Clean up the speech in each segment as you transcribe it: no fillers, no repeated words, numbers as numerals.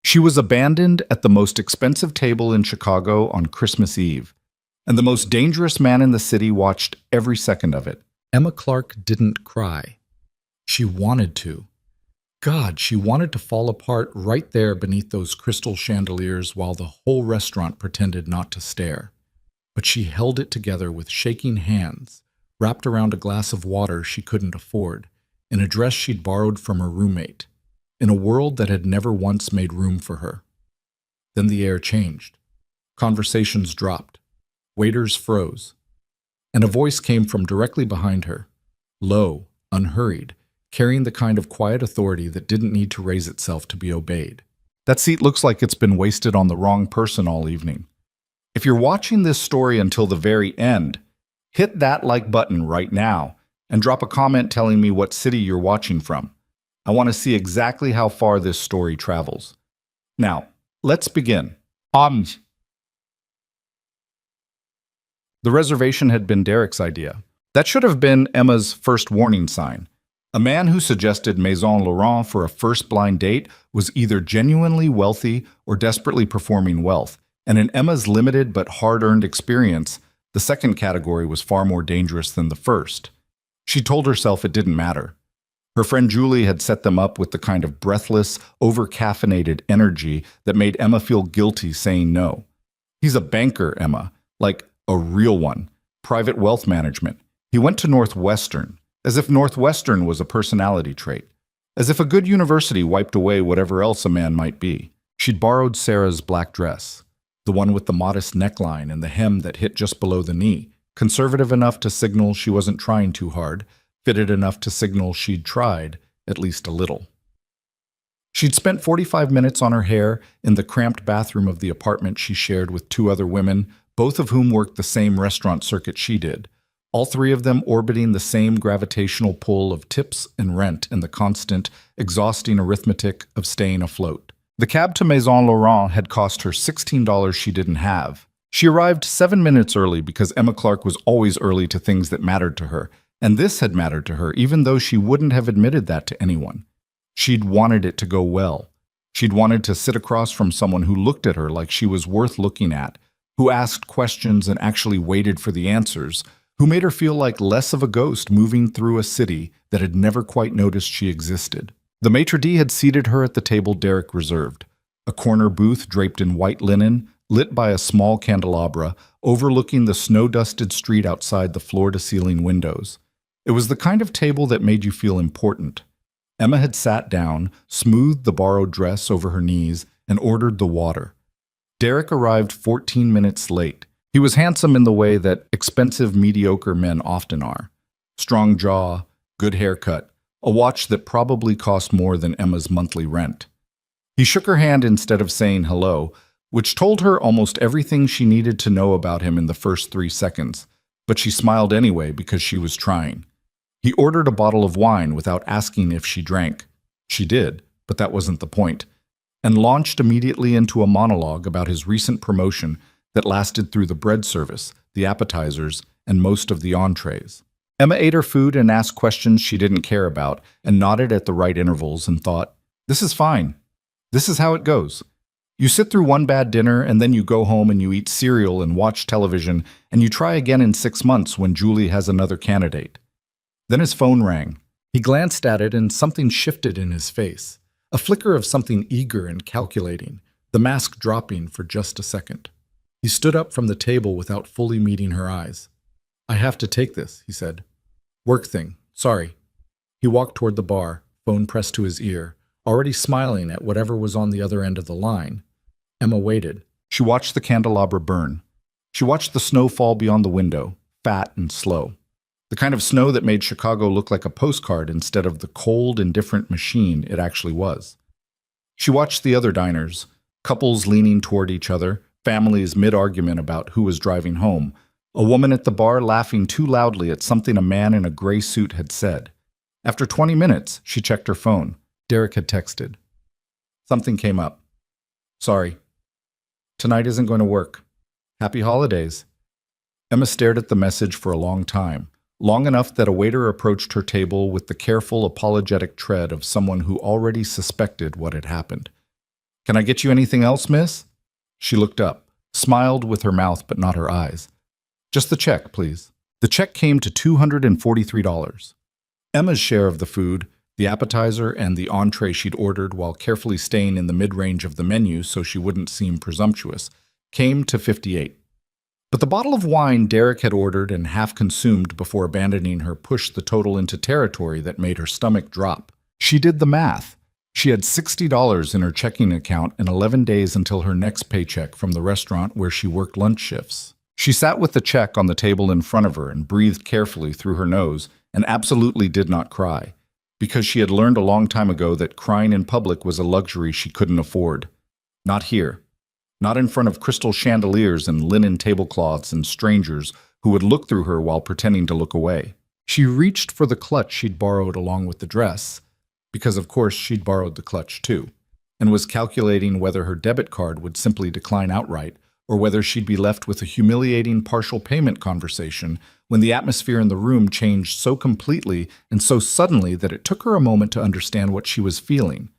She was abandoned at the most expensive table in Chicago on Christmas Eve, and the most dangerous man in the city watched every second of it. Emma Clark didn't cry. She wanted to. God, she wanted to fall apart right there beneath those crystal chandeliers while the whole restaurant pretended not to stare. But she held it together with shaking hands, wrapped around a glass of water she couldn't afford, in a dress she'd borrowed from her roommate, in a world that had never once made room for her. Then the air changed. Conversations dropped. Waiters froze. And a voice came from directly behind her, low, unhurried, carrying the kind of quiet authority that didn't need to raise itself to be obeyed. That seat looks like it's been wasted on the wrong person all evening. If you're watching this story until the very end, hit that like button right now and drop a comment telling me what city you're watching from. I want to see exactly how far this story travels. Now, let's begin. The reservation had been Derek's idea. That should have been Emma's first warning sign. A man who suggested Maison Laurent for a first blind date was either genuinely wealthy or desperately performing wealth, and in Emma's limited but hard-earned experience, the second category was far more dangerous than the first. She told herself it didn't matter. Her friend Julie had set them up with the kind of breathless, over-caffeinated energy that made Emma feel guilty saying no. He's a banker, Emma, like a real one. Private wealth management. He went to Northwestern, as if Northwestern was a personality trait. As if a good university wiped away whatever else a man might be. She'd borrowed Sarah's black dress, the one with the modest neckline and the hem that hit just below the knee, conservative enough to signal she wasn't trying too hard, fitted enough to signal she'd tried, at least a little. She'd spent 45 minutes on her hair in the cramped bathroom of the apartment she shared with two other women, both of whom worked the same restaurant circuit she did, all three of them orbiting the same gravitational pull of tips and rent and the constant, exhausting arithmetic of staying afloat. The cab to Maison Laurent had cost her $16 she didn't have. She arrived 7 minutes early because Emma Clark was always early to things that mattered to her, and this had mattered to her even though she wouldn't have admitted that to anyone. She'd wanted it to go well. She'd wanted to sit across from someone who looked at her like she was worth looking at, who asked questions and actually waited for the answers, who made her feel like less of a ghost moving through a city that had never quite noticed she existed. The maitre d' had seated her at the table Derek reserved, a corner booth draped in white linen, lit by a small candelabra, overlooking the snow-dusted street outside the floor-to-ceiling windows. It was the kind of table that made you feel important. Emma had sat down, smoothed the borrowed dress over her knees, and ordered the water. Derek arrived 14 minutes late. He was handsome in the way that expensive, mediocre men often are. Strong jaw, good haircut, a watch that probably cost more than Emma's monthly rent. He shook her hand instead of saying hello, which told her almost everything she needed to know about him in the first 3 seconds, but she smiled anyway because she was trying. He ordered a bottle of wine without asking if she drank. She did, but that wasn't the point, and launched immediately into a monologue about his recent promotion that lasted through the bread service, the appetizers, and most of the entrees. Emma ate her food and asked questions she didn't care about, and nodded at the right intervals and thought, this is fine. This is how it goes. You sit through one bad dinner, and then you go home and you eat cereal and watch television, and you try again in 6 months when Julie has another candidate. Then his phone rang. He glanced at it and something shifted in his face. A flicker of something eager and calculating, the mask dropping for just a second. He stood up from the table without fully meeting her eyes. I have to take this, he said. Work thing, sorry. He walked toward the bar, phone pressed to his ear, already smiling at whatever was on the other end of the line. Emma waited. She watched the candelabra burn. She watched the snow fall beyond the window, fat and slow. The kind of snow that made Chicago look like a postcard instead of the cold, indifferent machine it actually was. She watched the other diners, couples leaning toward each other, families mid-argument about who was driving home, a woman at the bar laughing too loudly at something a man in a gray suit had said. After 20 minutes, she checked her phone. Derek had texted. Something came up. Sorry. Tonight isn't going to work. Happy holidays. Emma stared at the message for a long time, long enough that a waiter approached her table with the careful, apologetic tread of someone who already suspected what had happened. Can I get you anything else, miss? She looked up, smiled with her mouth but not her eyes. Just the check, please. The check came to $243. Emma's share of the food, the appetizer and the entree she'd ordered while carefully staying in the mid-range of the menu so she wouldn't seem presumptuous, came to $58. But the bottle of wine Derek had ordered and half consumed before abandoning her pushed the total into territory that made her stomach drop. She did the math. She had $60 in her checking account and 11 days until her next paycheck from the restaurant where she worked lunch shifts. She sat with the check on the table in front of her and breathed carefully through her nose and absolutely did not cry, because she had learned a long time ago that crying in public was a luxury she couldn't afford. Not here. Not in front of crystal chandeliers and linen tablecloths and strangers who would look through her while pretending to look away. She reached for the clutch she'd borrowed along with the dress, because of course she'd borrowed the clutch too, and was calculating whether her debit card would simply decline outright or whether she'd be left with a humiliating partial payment conversation when the atmosphere in the room changed so completely and so suddenly that it took her a moment to understand what she was feeling.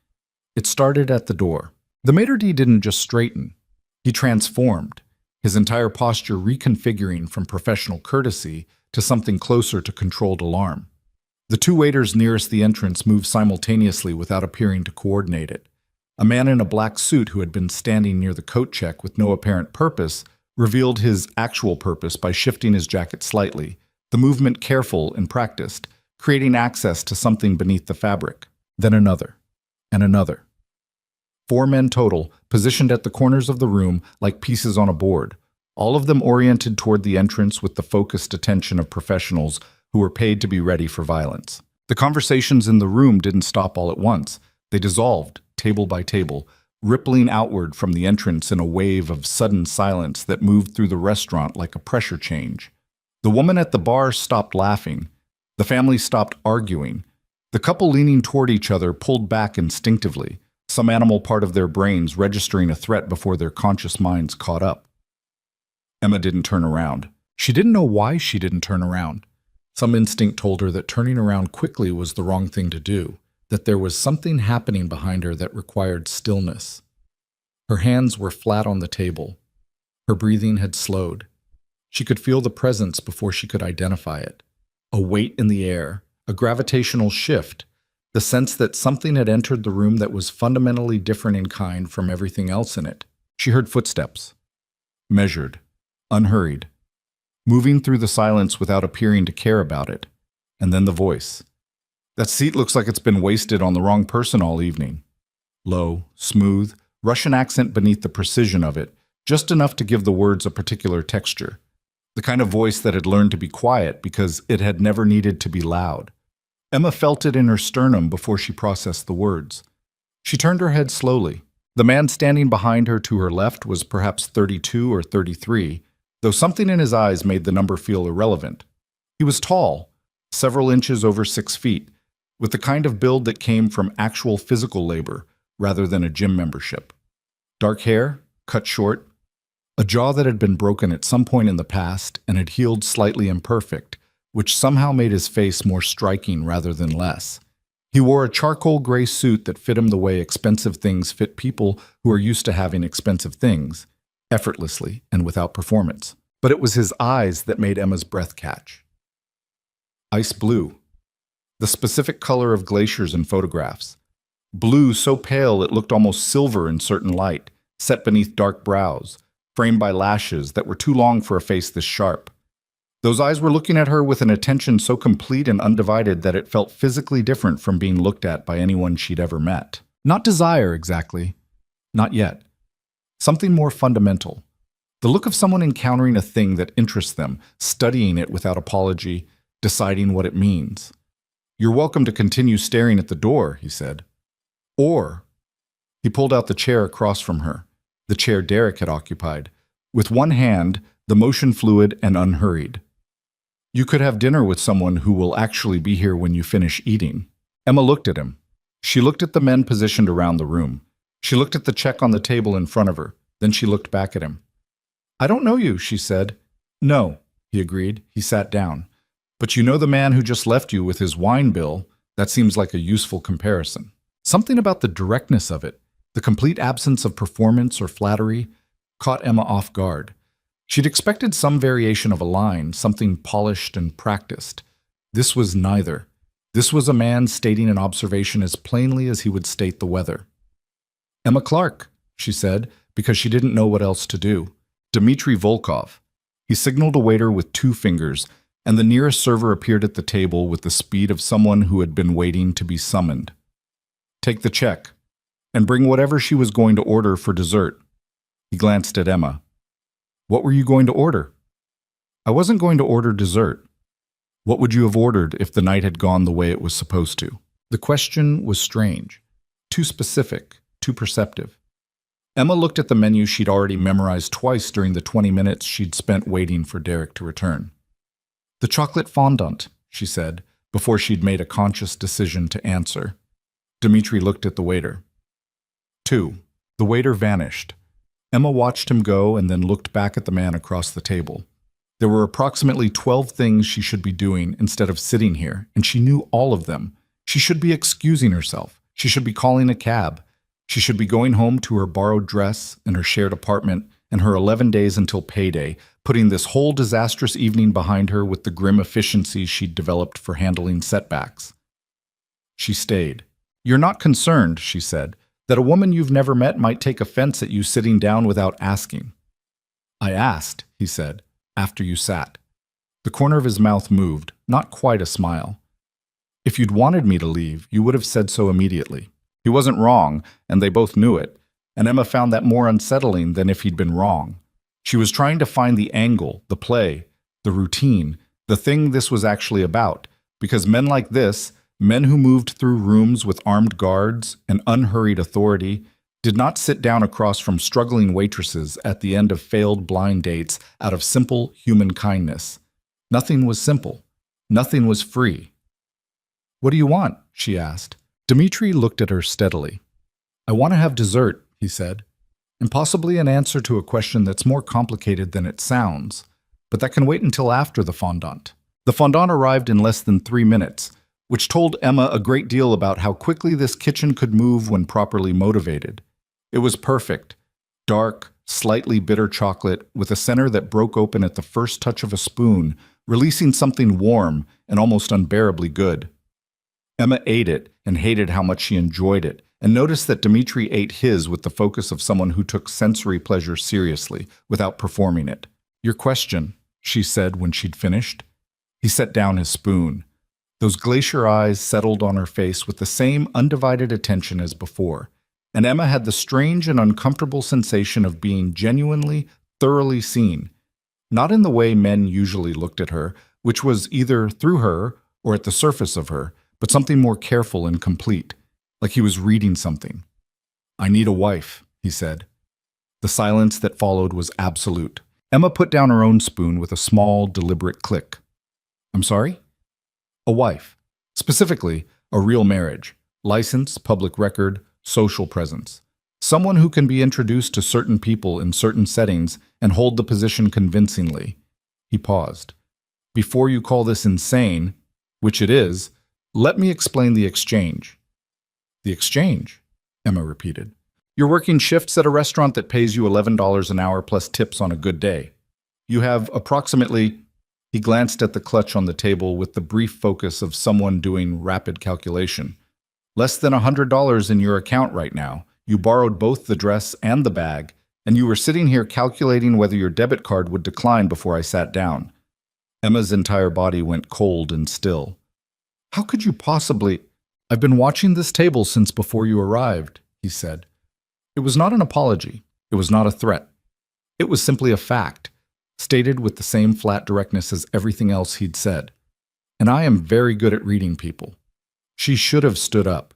It started at the door. The maitre d' didn't just straighten. He transformed, his entire posture reconfiguring from professional courtesy to something closer to controlled alarm. The two waiters nearest the entrance moved simultaneously without appearing to coordinate it. A man in a black suit who had been standing near the coat check with no apparent purpose revealed his actual purpose by shifting his jacket slightly, the movement careful and practiced, creating access to something beneath the fabric. Then another, and another. 4 men total, positioned at the corners of the room like pieces on a board, all of them oriented toward the entrance with the focused attention of professionals who were paid to be ready for violence. The conversations in the room didn't stop all at once. They dissolved, table by table, rippling outward from the entrance in a wave of sudden silence that moved through the restaurant like a pressure change. The woman at the bar stopped laughing. The family stopped arguing. The couple leaning toward each other pulled back instinctively, some animal part of their brains registering a threat before their conscious minds caught up. Emma didn't turn around. She didn't know why she didn't turn around. Some instinct told her that turning around quickly was the wrong thing to do, that there was something happening behind her that required stillness. Her hands were flat on the table. Her breathing had slowed. She could feel the presence before she could identify it. A weight in the air, a gravitational shift, the sense that something had entered the room that was fundamentally different in kind from everything else in it. She heard footsteps. Measured, unhurried, moving through the silence without appearing to care about it. And then the voice. That seat looks like it's been wasted on the wrong person all evening. Low, smooth, Russian accent beneath the precision of it, just enough to give the words a particular texture. The kind of voice that had learned to be quiet because it had never needed to be loud. Emma felt it in her sternum before she processed the words. She turned her head slowly. The man standing behind her to her left was perhaps 32 or 33, though something in his eyes made the number feel irrelevant. He was tall, several inches over 6 feet, with the kind of build that came from actual physical labor rather than a gym membership. Dark hair, cut short, a jaw that had been broken at some point in the past and had healed slightly imperfect, which somehow made his face more striking rather than less. He wore a charcoal gray suit that fit him the way expensive things fit people who are used to having expensive things, effortlessly and without performance. But it was his eyes that made Emma's breath catch. Ice blue. The specific color of glaciers in photographs. Blue so pale it looked almost silver in certain light, set beneath dark brows, framed by lashes that were too long for a face this sharp. Those eyes were looking at her with an attention so complete and undivided that it felt physically different from being looked at by anyone she'd ever met. Not desire, exactly. Not yet. Something more fundamental. The look of someone encountering a thing that interests them, studying it without apology, deciding what it means. "You're welcome to continue staring at the door," he said. Or, he pulled out the chair across from her, the chair Derek had occupied, with one hand, the motion fluid and unhurried. "You could have dinner with someone who will actually be here when you finish eating." Emma looked at him. She looked at the men positioned around the room. She looked at the check on the table in front of her. Then she looked back at him. "I don't know you," she said. "No," he agreed. He sat down. "But you know the man who just left you with his wine bill? That seems like a useful comparison." Something about the directness of it, The complete absence of performance or flattery caught Emma off guard. She'd expected some variation of a line, something polished and practiced. This was neither. This was a man stating an observation as plainly as he would state the weather. "Emma Clark," she said, because she didn't know what else to do. "Dmitry Volkov." He signaled a waiter with 2 fingers, and the nearest server appeared at the table with the speed of someone who had been waiting to be summoned. "Take the check, and bring whatever she was going to order for dessert." He glanced at Emma. "What were you going to order?" "I wasn't going to order dessert." "What would you have ordered if the night had gone the way it was supposed to?" The question was strange, too specific, too perceptive. Emma looked at the menu she'd already memorized twice during the 20 minutes she'd spent waiting for Derek to return. "The chocolate fondant," she said, before she'd made a conscious decision to answer. Dmitry looked at the waiter. 2. The waiter vanished. Emma watched him go and then looked back at the man across the table. There were approximately 12 things she should be doing instead of sitting here, and she knew all of them. She should be excusing herself. She should be calling a cab. She should be going home to her borrowed dress and her shared apartment and her 11 days until payday, putting this whole disastrous evening behind her with the grim efficiency she'd developed for handling setbacks. She stayed. "You're not concerned," she said, "that a woman you've never met might take offense at you sitting down without asking." "I asked," he said, "after you sat." The corner of his mouth moved, not quite a smile. "If you'd wanted me to leave, you would have said so immediately." He wasn't wrong, and they both knew it, and Emma found that more unsettling than if he'd been wrong. She was trying to find the angle, the play, the routine, the thing this was actually about, because men like this, men who moved through rooms with armed guards and unhurried authority, did not sit down across from struggling waitresses at the end of failed blind dates out of simple human kindness. Nothing was simple. Nothing was free. "What do you want?" she asked. Dmitry looked at her steadily. "I want to have dessert," he said, and possibly an answer to a question that's more complicated than it sounds, but that can wait until after the fondant. The fondant arrived in less than 3 minutes, which told Emma a great deal about how quickly this kitchen could move when properly motivated. It was perfect. Dark, slightly bitter chocolate with a center that broke open at the first touch of a spoon, releasing something warm and almost unbearably good. Emma ate it and hated how much she enjoyed it, and noticed that Dmitry ate his with the focus of someone who took sensory pleasure seriously, without performing it. "Your question," she said when she'd finished. He set down his spoon. Those glacier eyes settled on her face with the same undivided attention as before, and Emma had the strange and uncomfortable sensation of being genuinely, thoroughly seen. Not in the way men usually looked at her, which was either through her or at the surface of her, but something more careful and complete, like he was reading something. "I need a wife," he said. The silence that followed was absolute. Emma put down her own spoon with a small, deliberate click. "I'm sorry?" "A wife. Specifically, a real marriage. License, public record, social presence. Someone who can be introduced to certain people in certain settings and hold the position convincingly." He paused. "Before you call this insane, which it is, let me explain the exchange." "The exchange?" Emma repeated. "You're working shifts at a restaurant that pays you $11 an hour plus tips on a good day. You have approximately—" He glanced at the clutch on the table with the brief focus of someone doing rapid calculation. "Less than $100 in your account right now. You borrowed both the dress and the bag, and you were sitting here calculating whether your debit card would decline before I sat down." Emma's entire body went cold and still. "How could you possibly—" "I've been watching this table since before you arrived," he said. It was not an apology. It was not a threat. It was simply a fact, stated with the same flat directness as everything else he'd said. And I am very good at reading people. She should have stood up.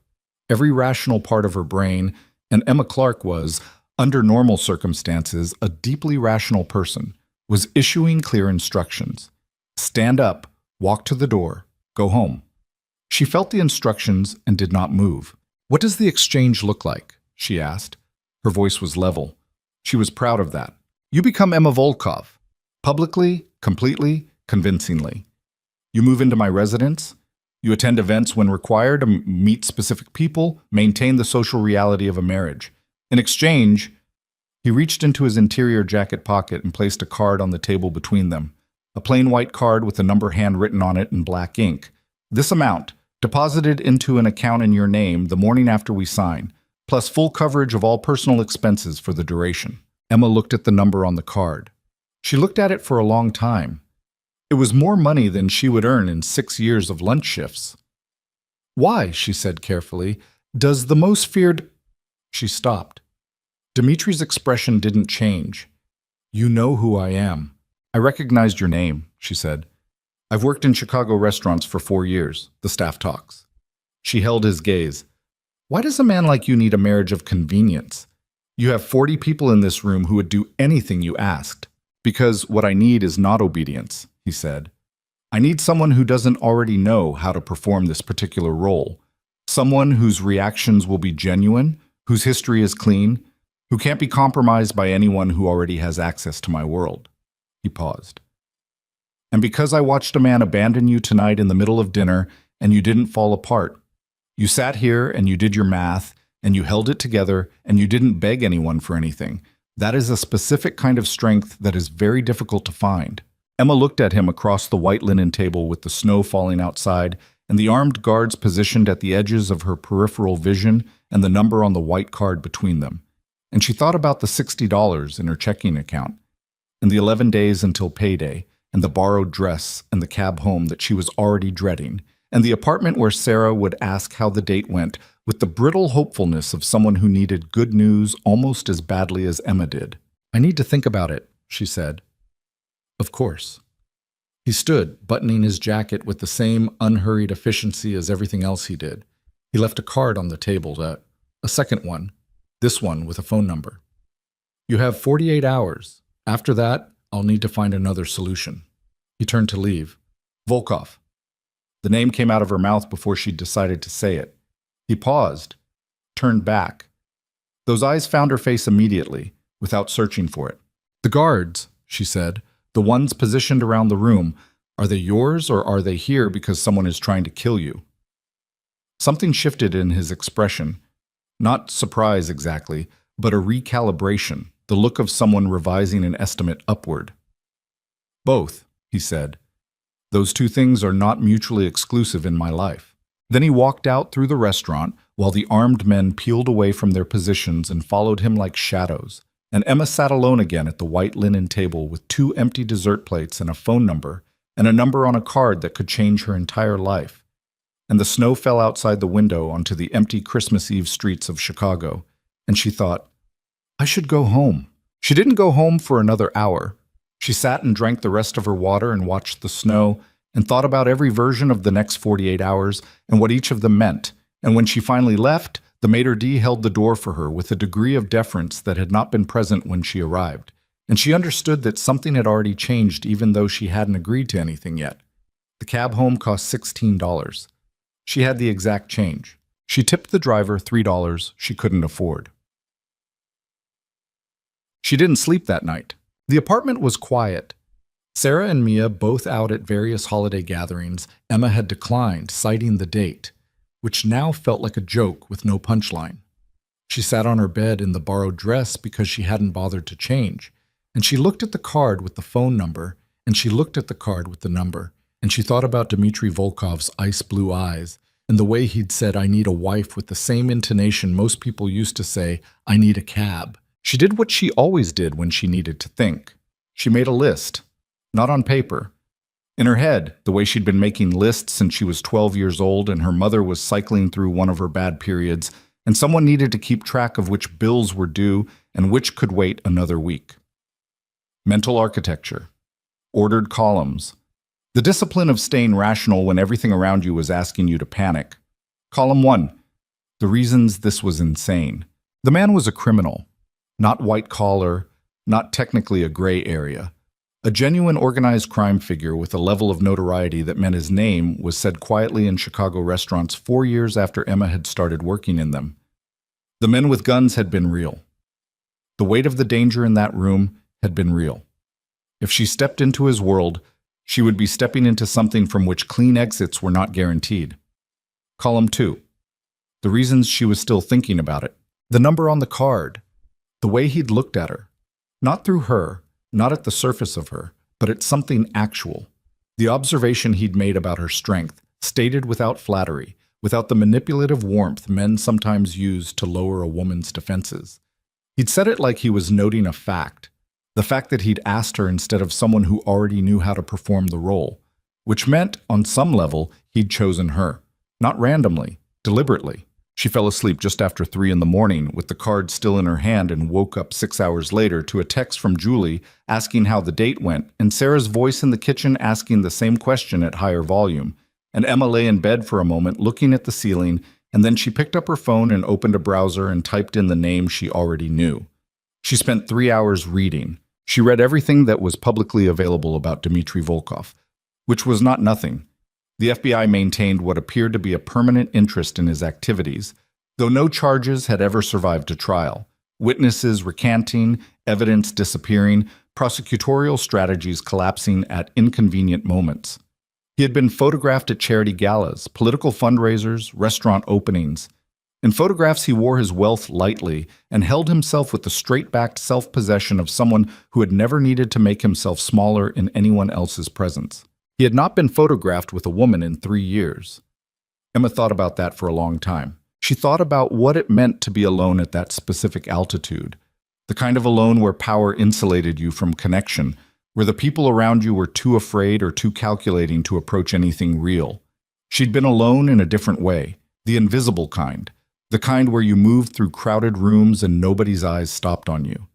Every rational part of her brain, and Emma Clark was, under normal circumstances, a deeply rational person, was issuing clear instructions. Stand up, walk to the door, go home. She felt the instructions and did not move. "What does the exchange look like?" she asked. Her voice was level. She was proud of that. "You become Emma Volkov. Publicly, completely, convincingly. You move into my residence. You attend events when required, meet specific people, maintain the social reality of a marriage. In exchange, he reached into his interior jacket pocket and placed a card on the table between them. A plain white card with a number handwritten on it in black ink. This amount, deposited into an account in your name the morning after we sign, plus full coverage of all personal expenses for the duration. Emma looked at the number on the card. She looked at it for a long time. It was more money than she would earn in 6 years of lunch shifts. "Why," she said carefully, "does the most feared—" She stopped. Dimitri's expression didn't change. "You know who I am." "I recognized your name," she said. "I've worked in Chicago restaurants for 4 years. The staff talks." She held his gaze. "Why does a man like you need a marriage of convenience? You have 40 people in this room who would do anything you asked." "Because what I need is not obedience," he said. "I need someone who doesn't already know how to perform this particular role. Someone whose reactions will be genuine, whose history is clean, who can't be compromised by anyone who already has access to my world." He paused. "And because I watched a man abandon you tonight in the middle of dinner and you didn't fall apart. You sat here and you did your math and you held it together and you didn't beg anyone for anything. That is a specific kind of strength that is very difficult to find." Emma looked at him across the white linen table with the snow falling outside and the armed guards positioned at the edges of her peripheral vision and the number on the white card between them. And she thought about the $60 in her checking account, and the 11 days until payday, and the borrowed dress and the cab home that she was already dreading, and the apartment where Sarah would ask how the date went with the brittle hopefulness of someone who needed good news almost as badly as Emma did. "I need to think about it," she said. "Of course." He stood, buttoning his jacket with the same unhurried efficiency as everything else he did. He left a card on the table, a second one, this one with a phone number. "You have 48 hours. After that, I'll need to find another solution." He turned to leave. "Volkov." The name came out of her mouth before she'd decided to say it. He paused, turned back. Those eyes found her face immediately, without searching for it. "The guards," she said, "the ones positioned around the room, are they yours or are they here because someone is trying to kill you?" Something shifted in his expression. Not surprise exactly, but a recalibration, the look of someone revising an estimate upward. "Both," he said. "Those two things are not mutually exclusive in my life." Then he walked out through the restaurant while the armed men peeled away from their positions and followed him like shadows. And Emma sat alone again at the white linen table with 2 empty dessert plates and a phone number, and a number on a card that could change her entire life. And the snow fell outside the window onto the empty Christmas Eve streets of Chicago, and she thought, "I should go home." She didn't go home for another hour. She sat and drank the rest of her water and watched the snow, and thought about every version of the next 48 hours and what each of them meant. And when she finally left, the maitre d' held the door for her with a degree of deference that had not been present when she arrived. And she understood that something had already changed even though she hadn't agreed to anything yet. The cab home cost $16. She had the exact change. She tipped the driver $3 she couldn't afford. She didn't sleep that night. The apartment was quiet. Sarah and Mia both out at various holiday gatherings. Emma had declined, citing the date, which now felt like a joke with no punchline. She sat on her bed in the borrowed dress because she hadn't bothered to change, and she looked at the card with the phone number, and she looked at the card with the number, and she thought about Dmitry Volkov's ice blue eyes, and the way he'd said, "I need a wife," with the same intonation most people used to say, "I need a cab." She did what she always did when she needed to think. She made a list. Not on paper. In her head, the way she'd been making lists since she was 12 years old and her mother was cycling through one of her bad periods, and someone needed to keep track of which bills were due and which could wait another week. Mental architecture. Ordered columns. The discipline of staying rational when everything around you was asking you to panic. Column 1. The reasons this was insane. The man was a criminal. Not white collar, not technically a gray area. A genuine organized crime figure with a level of notoriety that meant his name was said quietly in Chicago restaurants 4 years after Emma had started working in them. The men with guns had been real. The weight of the danger in that room had been real. If she stepped into his world, she would be stepping into something from which clean exits were not guaranteed. Column 2. The reasons she was still thinking about it. The number on the card. The way he'd looked at her. Not through her, not at the surface of her, but at something actual. The observation he'd made about her strength, stated without flattery, without the manipulative warmth men sometimes use to lower a woman's defenses. He'd said it like he was noting a fact, the fact that he'd asked her instead of someone who already knew how to perform the role, which meant, on some level, he'd chosen her. Not randomly, deliberately. She fell asleep just after 3 in the morning with the card still in her hand and woke up 6 hours later to a text from Julie asking how the date went and Sarah's voice in the kitchen asking the same question at higher volume. And Emma lay in bed for a moment looking at the ceiling, and then she picked up her phone and opened a browser and typed in the name she already knew. She spent 3 hours reading. She read everything that was publicly available about Dmitry Volkov, which was not nothing. The FBI maintained what appeared to be a permanent interest in his activities, though no charges had ever survived a trial. Witnesses recanting, evidence disappearing, prosecutorial strategies collapsing at inconvenient moments. He had been photographed at charity galas, political fundraisers, restaurant openings. In photographs, he wore his wealth lightly and held himself with the straight-backed self-possession of someone who had never needed to make himself smaller in anyone else's presence. He had not been photographed with a woman in 3 years. Emma thought about that for a long time. She thought about what it meant to be alone at that specific altitude, the kind of alone where power insulated you from connection, where the people around you were too afraid or too calculating to approach anything real. She'd been alone in a different way, the invisible kind, the kind where you moved through crowded rooms and nobody's eyes stopped on you.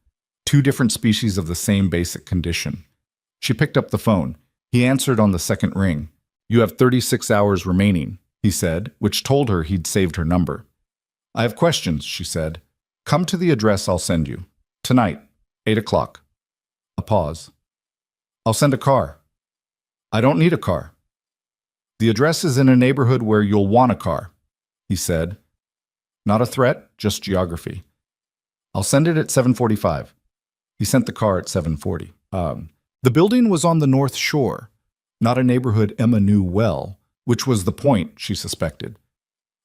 2 different species of the same basic condition. She picked up the phone. He answered on the second ring. "You have 36 hours remaining," he said, which told her he'd saved her number. "I have questions," she said. "Come to the address I'll send you. Tonight, 8 o'clock. A pause. "I'll send a car." "I don't need a car." "The address is in a neighborhood where you'll want a car," he said. Not a threat, just geography. "I'll send it at 7:45. He sent the car at 7:40. The building was on the North Shore, not a neighborhood Emma knew well, which was the point, she suspected.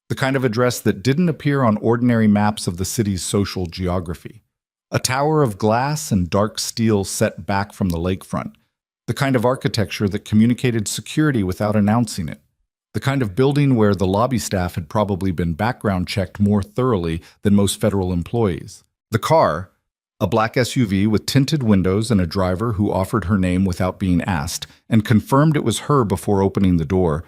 The kind of address that didn't appear on ordinary maps of the city's social geography. A tower of glass and dark steel set back from the lakefront. The kind of architecture that communicated security without announcing it. The kind of building where the lobby staff had probably been background checked more thoroughly than most federal employees. The car, a black SUV with tinted windows and a driver who offered her name without being asked and confirmed it was her before opening the door,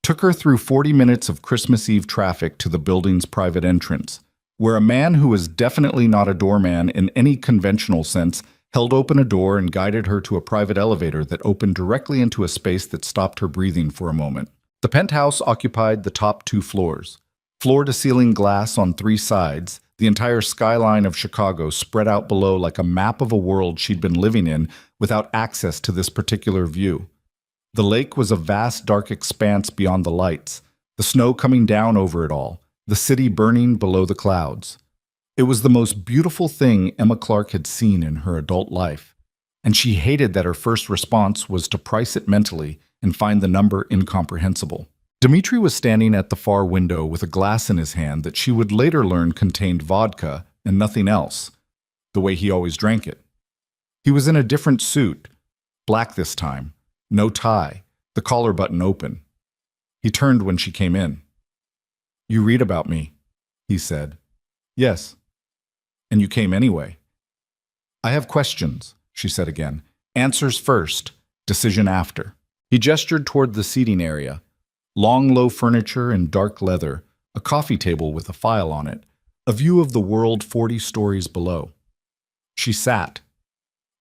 took her through 40 minutes of Christmas Eve traffic to the building's private entrance, where a man who was definitely not a doorman in any conventional sense held open a door and guided her to a private elevator that opened directly into a space that stopped her breathing for a moment. The penthouse occupied the top 2 floors. Floor-to-ceiling glass on 3 sides, the entire skyline of Chicago spread out below like a map of a world she'd been living in without access to this particular view. The lake was a vast dark expanse beyond the lights, the snow coming down over it all, the city burning below the clouds. It was the most beautiful thing Emma Clark had seen in her adult life, and she hated that her first response was to price it mentally and find the number incomprehensible. Dmitry was standing at the far window with a glass in his hand that she would later learn contained vodka and nothing else, the way he always drank it. He was in a different suit, black this time, no tie, the collar button open. He turned when she came in. "You read about me," he said. "Yes." "And you came anyway." "I have questions," she said again. "Answers first, decision after." He gestured toward the seating area. Long, low furniture and dark leather, a coffee table with a file on it, a view of the world 40 stories below. She sat.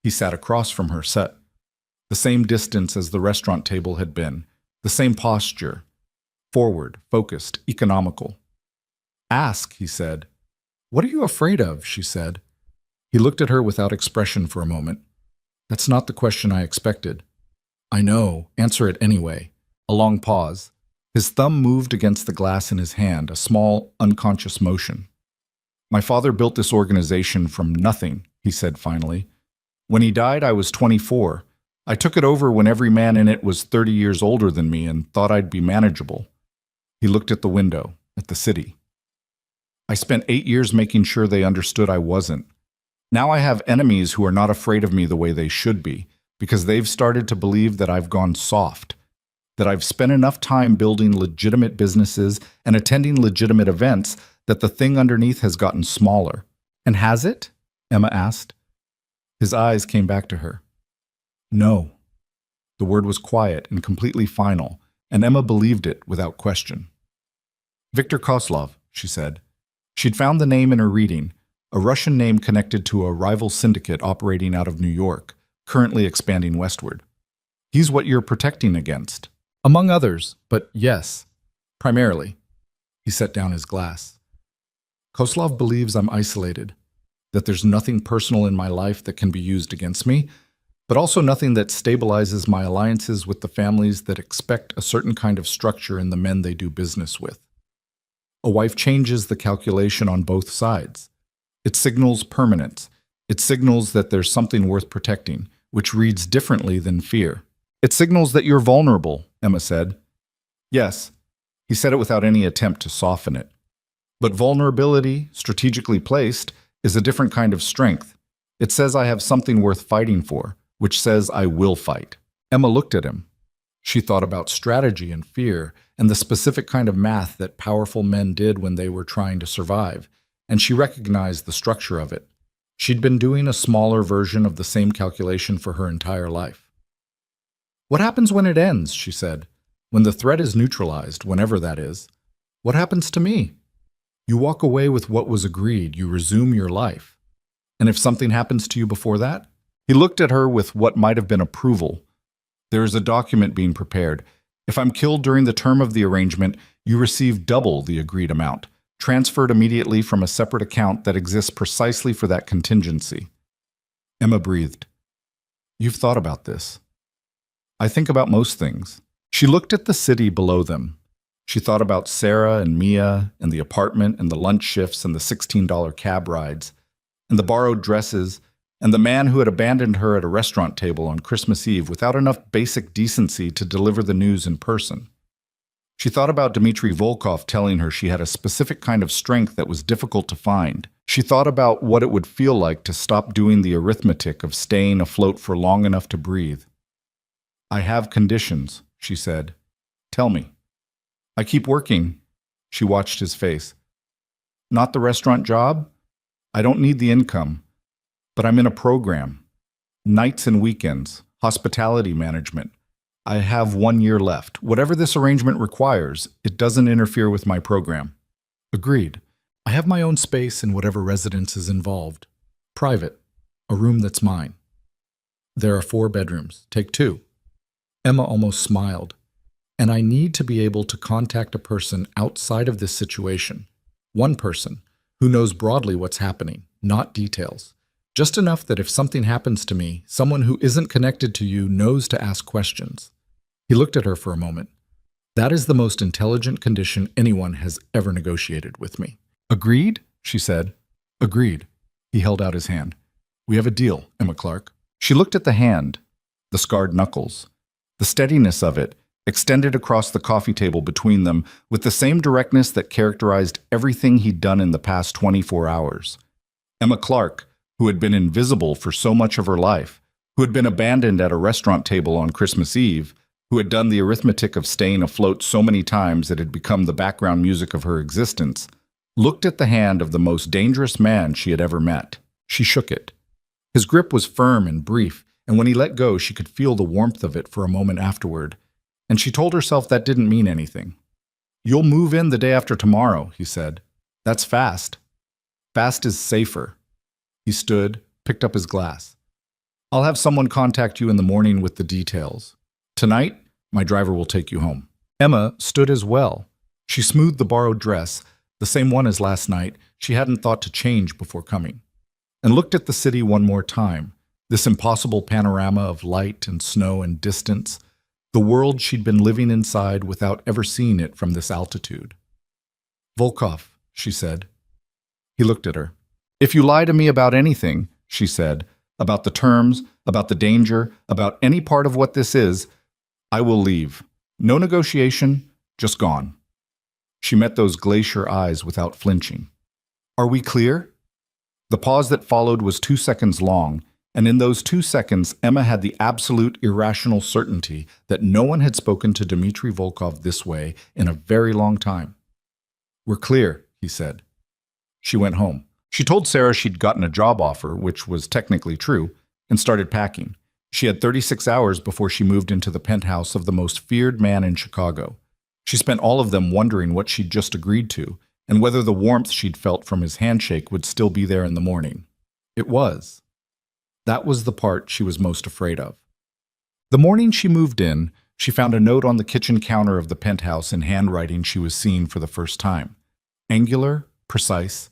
He sat across from her, set. The same distance as the restaurant table had been, the same posture. Forward, focused, economical. "Ask," he said. "What are you afraid of?" she said. He looked at her without expression for a moment. "That's not the question I expected." "I know. Answer it anyway." A long pause. His thumb moved against the glass in his hand, a small, unconscious motion. "My father built this organization from nothing," he said finally. "When he died, I was 24. I took it over when every man in it was 30 years older than me and thought I'd be manageable." He looked at the window, at the city. "I spent 8 years making sure they understood I wasn't. Now I have enemies who are not afraid of me the way they should be, because they've started to believe that I've gone soft, that I've spent enough time building legitimate businesses and attending legitimate events that the thing underneath has gotten smaller. And has it? Emma asked. His eyes came back to her. No. The word was quiet and completely final, and Emma believed it without question. Viktor Koslov, she said. She'd found the name in her reading, a Russian name connected to a rival syndicate operating out of New York, currently expanding westward. He's what you're protecting against. Among others, but yes, primarily. He set down his glass. Koslov believes I'm isolated, that there's nothing personal in my life that can be used against me, but also nothing that stabilizes my alliances with the families that expect a certain kind of structure in the men they do business with. A wife changes the calculation on both sides. It signals permanence. It signals that there's something worth protecting, which reads differently than fear. It signals that you're vulnerable, Emma said. Yes, he said it without any attempt to soften it. But vulnerability, strategically placed, is a different kind of strength. It says I have something worth fighting for, which says I will fight. Emma looked at him. She thought about strategy and fear and the specific kind of math that powerful men did when they were trying to survive, and she recognized the structure of it. She'd been doing a smaller version of the same calculation for her entire life. What happens when it ends, she said. When the threat is neutralized, whenever that is. What happens to me? You walk away with what was agreed, you resume your life. And if something happens to you before that? He looked at her with what might have been approval. There is a document being prepared. If I'm killed during the term of the arrangement, you receive double the agreed amount, transferred immediately from a separate account that exists precisely for that contingency. Emma breathed. You've thought about this. I think about most things. She looked at the city below them. She thought about Sarah and Mia and the apartment and the lunch shifts and the $16 cab rides and the borrowed dresses and the man who had abandoned her at a restaurant table on Christmas Eve without enough basic decency to deliver the news in person. She thought about Dmitry Volkov telling her she had a specific kind of strength that was difficult to find. She thought about what it would feel like to stop doing the arithmetic of staying afloat for long enough to breathe. I have conditions, she said. Tell me. I keep working. She watched his face. Not the restaurant job? I don't need the income. But I'm in a program. Nights and weekends, hospitality management. I have 1 year left. Whatever this arrangement requires, it doesn't interfere with my program. Agreed. I have my own space in whatever residence is involved. Private. A room that's mine. There are 4 bedrooms. Take 2. Emma almost smiled. And I need to be able to contact a person outside of this situation. One person who knows broadly what's happening, not details. Just enough that if something happens to me, someone who isn't connected to you knows to ask questions. He looked at her for a moment. That is the most intelligent condition anyone has ever negotiated with me. Agreed? She said. Agreed. He held out his hand. We have a deal, Emma Clark. She looked at the hand, the scarred knuckles, the steadiness of it, extended across the coffee table between them with the same directness that characterized everything he'd done in the past 24 hours. Emma Clark, who had been invisible for so much of her life, who had been abandoned at a restaurant table on Christmas Eve, who had done the arithmetic of staying afloat so many times it had become the background music of her existence, looked at the hand of the most dangerous man she had ever met. She shook it. His grip was firm and brief, and when he let go, she could feel the warmth of it for a moment afterward, and she told herself that didn't mean anything. You'll move in the day after tomorrow, he said. That's fast. Fast is safer. He stood, picked up his glass. I'll have someone contact you in the morning with the details. Tonight, my driver will take you home. Emma stood as well. She smoothed the borrowed dress, the same one as last night she hadn't thought to change before coming, and looked at the city one more time, this impossible panorama of light and snow and distance, the world she'd been living inside without ever seeing it from this altitude. Volkov, she said. He looked at her. If you lie to me about anything, she said, about the terms, about the danger, about any part of what this is, I will leave. No negotiation, just gone. She met those glacier eyes without flinching. Are we clear? The pause that followed was 2 seconds long, and in those 2 seconds, Emma had the absolute irrational certainty that no one had spoken to Dmitry Volkov this way in a very long time. "We're clear," he said. She went home. She told Sarah she'd gotten a job offer, which was technically true, and started packing. She had 36 hours before she moved into the penthouse of the most feared man in Chicago. She spent all of them wondering what she'd just agreed to, and whether the warmth she'd felt from his handshake would still be there in the morning. It was. That was the part she was most afraid of. The morning she moved in, she found a note on the kitchen counter of the penthouse in handwriting she was seeing for the first time. Angular, precise.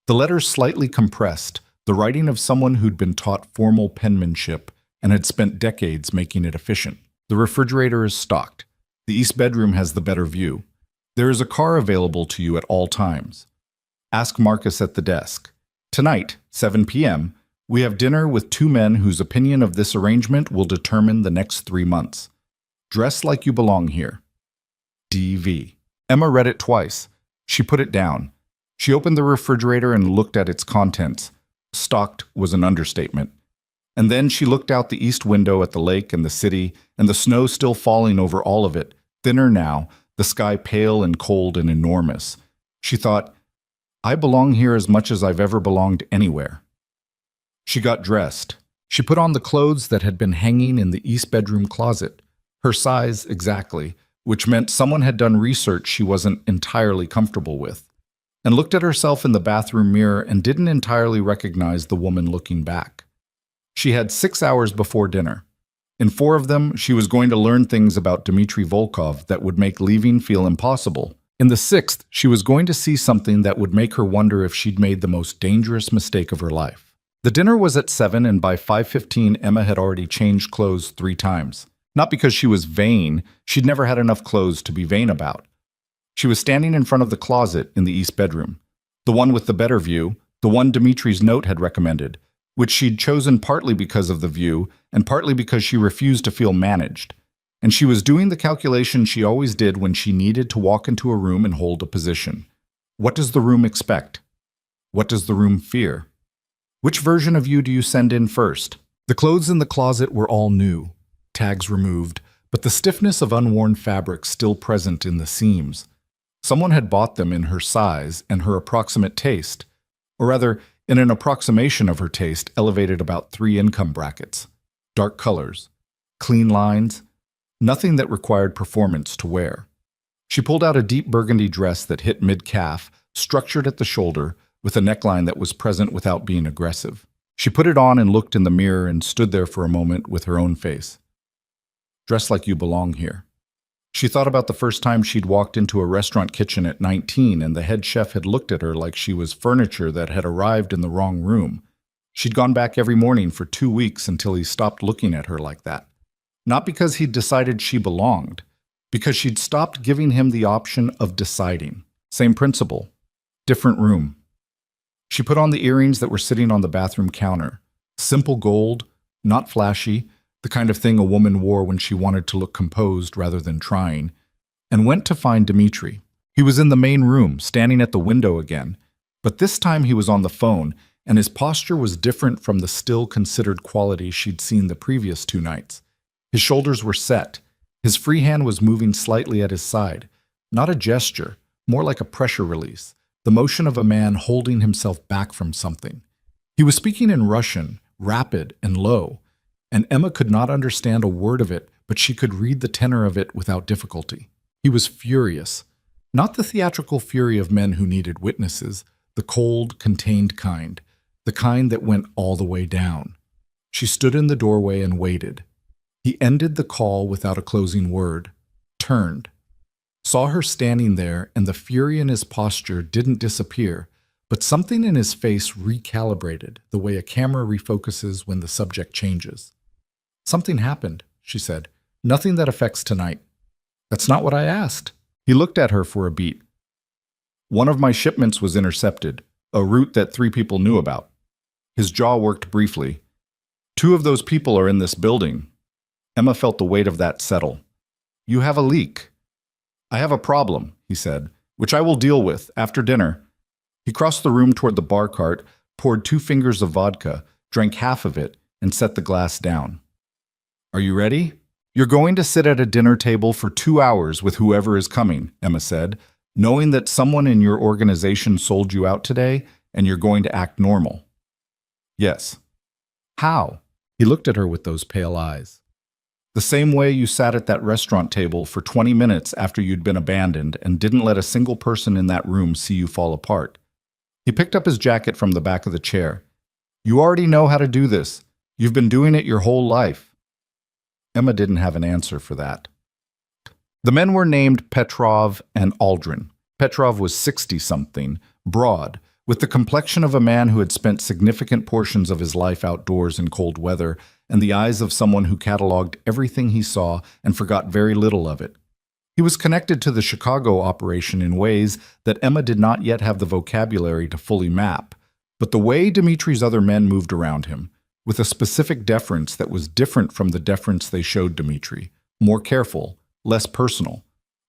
The letters slightly compressed, the writing of someone who'd been taught formal penmanship and had spent decades making it efficient. The refrigerator is stocked. The east bedroom has the better view. There is a car available to you at all times. Ask Marcus at the desk. Tonight, 7 p.m., we have dinner with two men whose opinion of this arrangement will determine the next 3 months. Dress like you belong here. D.V. Emma read it twice. She put it down. She opened the refrigerator and looked at its contents. Stocked was an understatement. And then she looked out the east window at the lake and the city, and the snow still falling over all of it, thinner now, the sky pale and cold and enormous. She thought, I belong here as much as I've ever belonged anywhere. She got dressed. She put on the clothes that had been hanging in the east bedroom closet, her size exactly, which meant someone had done research she wasn't entirely comfortable with, and looked at herself in the bathroom mirror and didn't entirely recognize the woman looking back. She had 6 hours before dinner. In 4 of them, she was going to learn things about Dmitry Volkov that would make leaving feel impossible. In the 6th, she was going to see something that would make her wonder if she'd made the most dangerous mistake of her life. The dinner was at 7, and by 5:15, Emma had already changed clothes 3 times. Not because she was vain, she'd never had enough clothes to be vain about. She was standing in front of the closet in the east bedroom, the one with the better view, the one Dmitry's note had recommended, which she'd chosen partly because of the view and partly because she refused to feel managed. And she was doing the calculation she always did when she needed to walk into a room and hold a position. What does the room expect? What does the room fear? Which version of you do you send in first? The clothes in the closet were all new, tags removed, but the stiffness of unworn fabric still present in the seams. Someone had bought them in her size and her approximate taste, or rather, in an approximation of her taste elevated about 3 income brackets. Dark colors, clean lines, nothing that required performance to wear. She pulled out a deep burgundy dress that hit mid-calf, structured at the shoulder, with a neckline that was present without being aggressive. She put it on and looked in the mirror and stood there for a moment with her own face. Dress like you belong here. She thought about the first time she'd walked into a restaurant kitchen at 19 and the head chef had looked at her like she was furniture that had arrived in the wrong room. She'd gone back every morning for 2 weeks until he stopped looking at her like that. Not because he'd decided she belonged, because she'd stopped giving him the option of deciding. Same principle, different room. She put on the earrings that were sitting on the bathroom counter. Simple gold, not flashy, the kind of thing a woman wore when she wanted to look composed rather than trying, and went to find Dmitry. He was in the main room, standing at the window again, but this time he was on the phone, and his posture was different from the still considered quality she'd seen the previous 2 nights. His shoulders were set. His free hand was moving slightly at his side. Not a gesture, more like a pressure release, the motion of a man holding himself back from something. He was speaking in Russian, rapid and low, and Emma could not understand a word of it, but she could read the tenor of it without difficulty. He was furious. Not the theatrical fury of men who needed witnesses, the cold, contained kind, the kind that went all the way down. She stood in the doorway and waited. He ended the call without a closing word, turned, saw her standing there, and the fury in his posture didn't disappear, but something in his face recalibrated, the way a camera refocuses when the subject changes. Something happened, she said. Nothing that affects tonight. That's not what I asked. He looked at her for a beat. One of my shipments was intercepted, a route that 3 people knew about. His jaw worked briefly. 2 of those people are in this building. Emma felt the weight of that settle. You have a leak. I have a problem, he said, which I will deal with after dinner. He crossed the room toward the bar cart, poured 2 fingers of vodka, drank half of it, and set the glass down. Are you ready? You're going to sit at a dinner table for 2 hours with whoever is coming, Emma said, knowing that someone in your organization sold you out today and you're going to act normal. Yes. How? He looked at her with those pale eyes. The same way you sat at that restaurant table for 20 minutes after you'd been abandoned and didn't let a single person in that room see you fall apart. He picked up his jacket from the back of the chair. You already know how to do this. You've been doing it your whole life. Emma didn't have an answer for that. The men were named Petrov and Aldrin. Petrov was 60-something, broad, with the complexion of a man who had spent significant portions of his life outdoors in cold weather, and the eyes of someone who cataloged everything he saw and forgot very little of it. He was connected to the Chicago operation in ways that Emma did not yet have the vocabulary to fully map, but the way Dmitri's other men moved around him, with a specific deference that was different from the deference they showed Dmitri, more careful, less personal,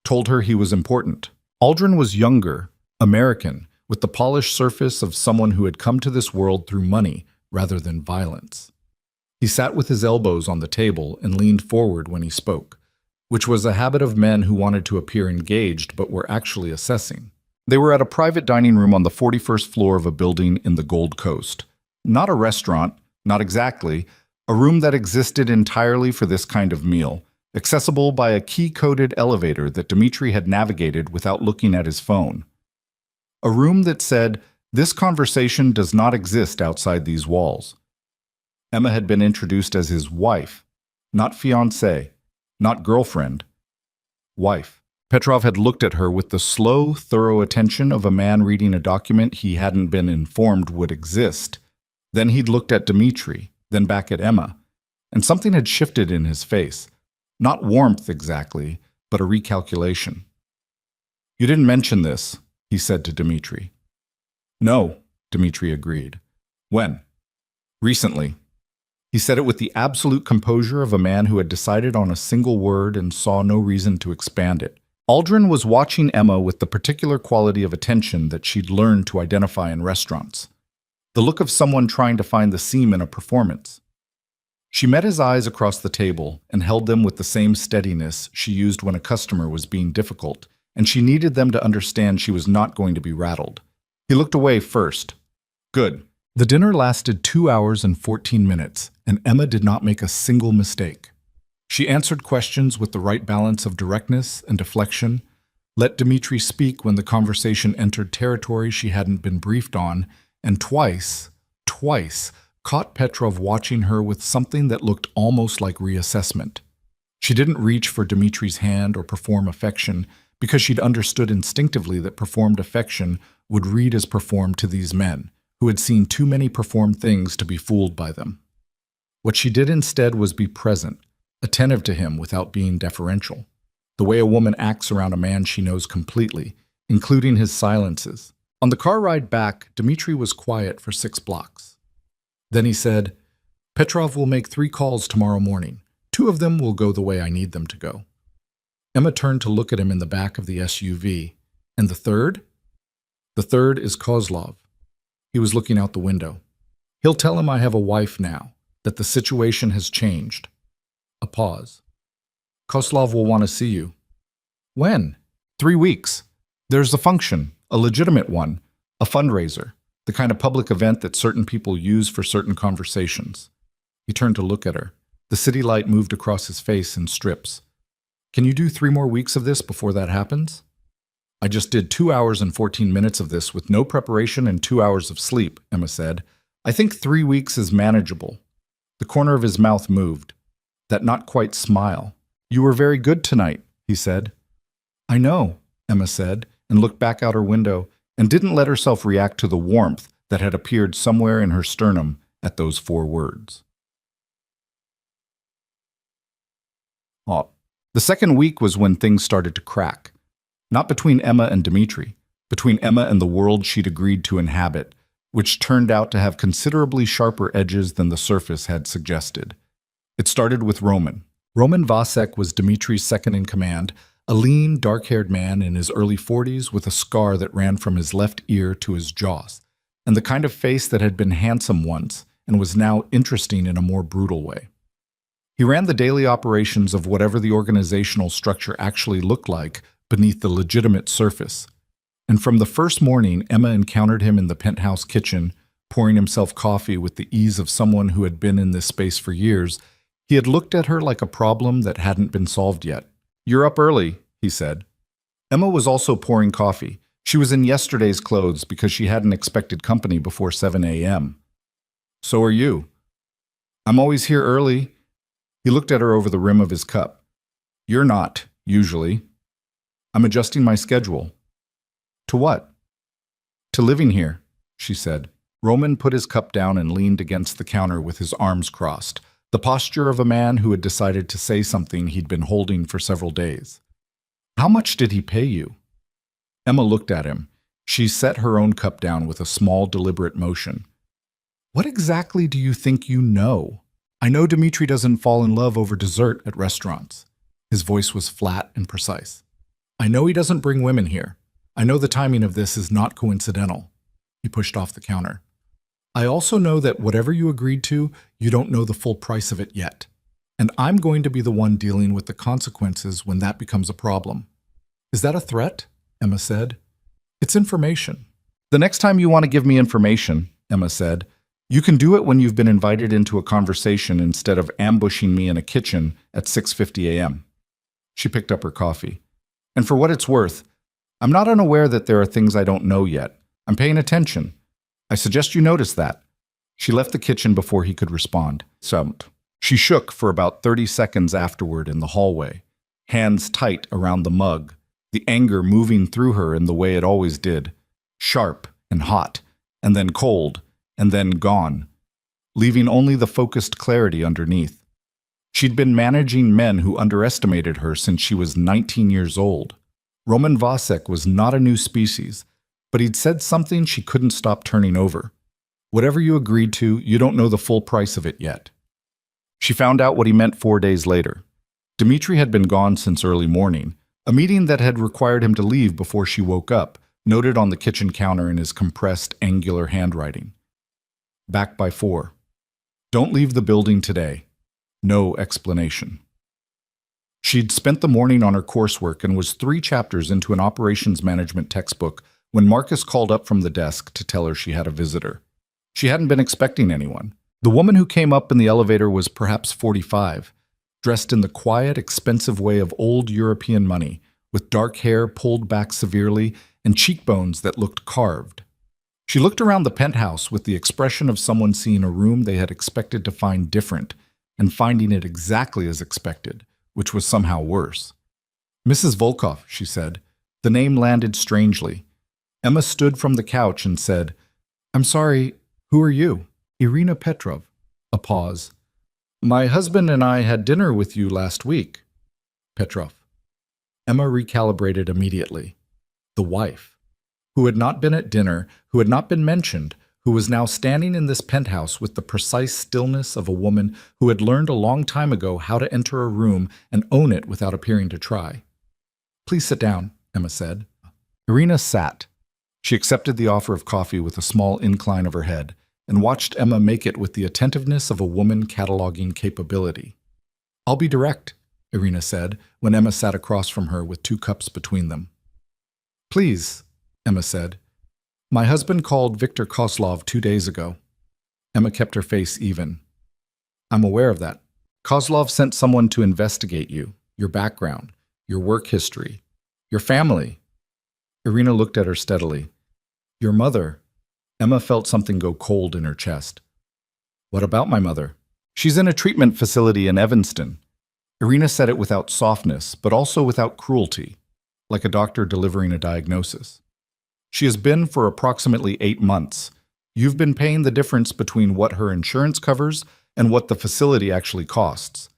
told her he was important. Aldrin was younger, American, with the polished surface of someone who had come to this world through money rather than violence. He sat with his elbows on the table and leaned forward when he spoke, which was a habit of men who wanted to appear engaged but were actually assessing. They were at a private dining room on the 41st floor of a building in the Gold Coast. Not a restaurant, not exactly, a room that existed entirely for this kind of meal, accessible by a key-coded elevator that Dmitri had navigated without looking at his phone. A room that said, "This conversation does not exist outside these walls." Emma had been introduced as his wife, not fiancée, not girlfriend. Wife. Petrov had looked at her with the slow, thorough attention of a man reading a document he hadn't been informed would exist. Then he'd looked at Dmitri, then back at Emma, and something had shifted in his face. Not warmth exactly, but a recalculation. You didn't mention this, he said to Dmitri. No, Dmitri agreed. When? Recently. He said it with the absolute composure of a man who had decided on a single word and saw no reason to expand it. Aldrin was watching Emma with the particular quality of attention that she'd learned to identify in restaurants. The look of someone trying to find the seam in a performance. She met his eyes across the table and held them with the same steadiness she used when a customer was being difficult, and she needed them to understand she was not going to be rattled. He looked away first. Good. The dinner lasted 2 hours and 14 minutes, and Emma did not make a single mistake. She answered questions with the right balance of directness and deflection, let Dmitri speak when the conversation entered territory she hadn't been briefed on, and twice, caught Petrov watching her with something that looked almost like reassessment. She didn't reach for Dmitri's hand or perform affection because she'd understood instinctively that performed affection would read as performed to these men, who had seen too many performed things to be fooled by them. What she did instead was be present, attentive to him without being deferential, the way a woman acts around a man she knows completely, including his silences. On the car ride back, Dmitri was quiet for 6 blocks. Then he said, Petrov will make 3 calls tomorrow morning. 2 of them will go the way I need them to go. Emma turned to look at him in the back of the SUV. And the third? The third is Kozlov. He was looking out the window. He'll tell him I have a wife now, that the situation has changed. A pause. Kozlov will want to see you. When? 3 weeks. There's a function, a legitimate one, a fundraiser, the kind of public event that certain people use for certain conversations. He turned to look at her. The city light moved across his face in strips. Can you do 3 more weeks of this before that happens? I just did 2 hours and 14 minutes of this with no preparation and 2 hours of sleep, Emma said. I think 3 weeks is manageable. The corner of his mouth moved. That not quite smile. You were very good tonight, he said. I know, Emma said, and looked back out her window and didn't let herself react to the warmth that had appeared somewhere in her sternum at those 4 words. The second week was when things started to crack. Not between Emma and Dmitri, between Emma and the world she'd agreed to inhabit, which turned out to have considerably sharper edges than the surface had suggested. It started with Roman. Roman Vasek was Dmitri's second-in-command, a lean, dark-haired man in his early 40s with a scar that ran from his left ear to his jaws. and the kind of face that had been handsome once and was now interesting in a more brutal way. He ran the daily operations of whatever the organizational structure actually looked like beneath the legitimate surface. And from the first morning Emma encountered him in the penthouse kitchen, pouring himself coffee with the ease of someone who had been in this space for years, he had looked at her like a problem that hadn't been solved yet. "You're up early," he said. Emma was also pouring coffee. She was in yesterday's clothes because she hadn't expected company before 7 a.m. "So are you." "I'm always here early." He looked at her over the rim of his cup. "You're not, usually." "I'm adjusting my schedule." "To what?" "To living here," she said. Roman put his cup down and leaned against the counter with his arms crossed, the posture of a man who had decided to say something he'd been holding for several days. "How much did he pay you?" Emma looked at him. She set her own cup down with a small, deliberate motion. "What exactly do you think you know? I know Dmitri doesn't fall in love over dessert at restaurants." His voice was flat and precise. "I know he doesn't bring women here. I know the timing of this is not coincidental." He pushed off the counter. "I also know that whatever you agreed to, you don't know the full price of it yet. And I'm going to be the one dealing with the consequences when that becomes a problem." "Is that a threat?" Emma said. "It's information." "The next time you want to give me information," Emma said, "you can do it when you've been invited into a conversation instead of ambushing me in a kitchen at 6:50 a.m. She picked up her coffee. "And for what it's worth, I'm not unaware that there are things I don't know yet. I'm paying attention. I suggest you notice that." She left the kitchen before he could respond. She shook for about 30 seconds afterward in the hallway, hands tight around the mug, the anger moving through her in the way it always did, sharp and hot, and then cold, and then gone, leaving only the focused clarity underneath. She'd been managing men who underestimated her since she was 19 years old. Roman Vasek was not a new species, but he'd said something she couldn't stop turning over. "Whatever you agreed to, you don't know the full price of it yet." She found out what he meant 4 days later. Dmitri had been gone since early morning. A meeting that had required him to leave before she woke up, noted on the kitchen counter in his compressed, angular handwriting. "Back by 4. Don't leave the building today. No explanation." She'd spent the morning on her coursework and was 3 chapters into an operations management textbook when Marcus called up from the desk to tell her she had a visitor. She hadn't been expecting anyone. The woman who came up in the elevator was perhaps 45, dressed in the quiet, expensive way of old European money, with dark hair pulled back severely and cheekbones that looked carved. She looked around the penthouse with the expression of someone seeing a room they had expected to find different and finding it exactly as expected, which was somehow worse. "Mrs. Volkov," she said. The name landed strangely. Emma stood from the couch and said, "I'm sorry, who are you?" "Irina Petrov." A pause. "My husband and I had dinner with you last week." Petrov. Emma recalibrated immediately. The wife, who had not been at dinner, who had not been mentioned, who was now standing in this penthouse with the precise stillness of a woman who had learned a long time ago how to enter a room and own it without appearing to try. "Please sit down," Emma said. Irina sat. She accepted the offer of coffee with a small incline of her head and watched Emma make it with the attentiveness of a woman cataloging capability. "I'll be direct," Irina said when Emma sat across from her with 2 cups between them. "Please," Emma said. "My husband called Viktor Kozlov 2 days ago." Emma kept her face even. "I'm aware of that. Kozlov sent someone to investigate you, your background, your work history, your family." Irina looked at her steadily. "Your mother." Emma felt something go cold in her chest. "What about my mother?" "She's in a treatment facility in Evanston." Irina said it without softness, but also without cruelty, like a doctor delivering a diagnosis. "She has been for approximately 8 months. You've been paying the difference between what her insurance covers and what the facility actually costs.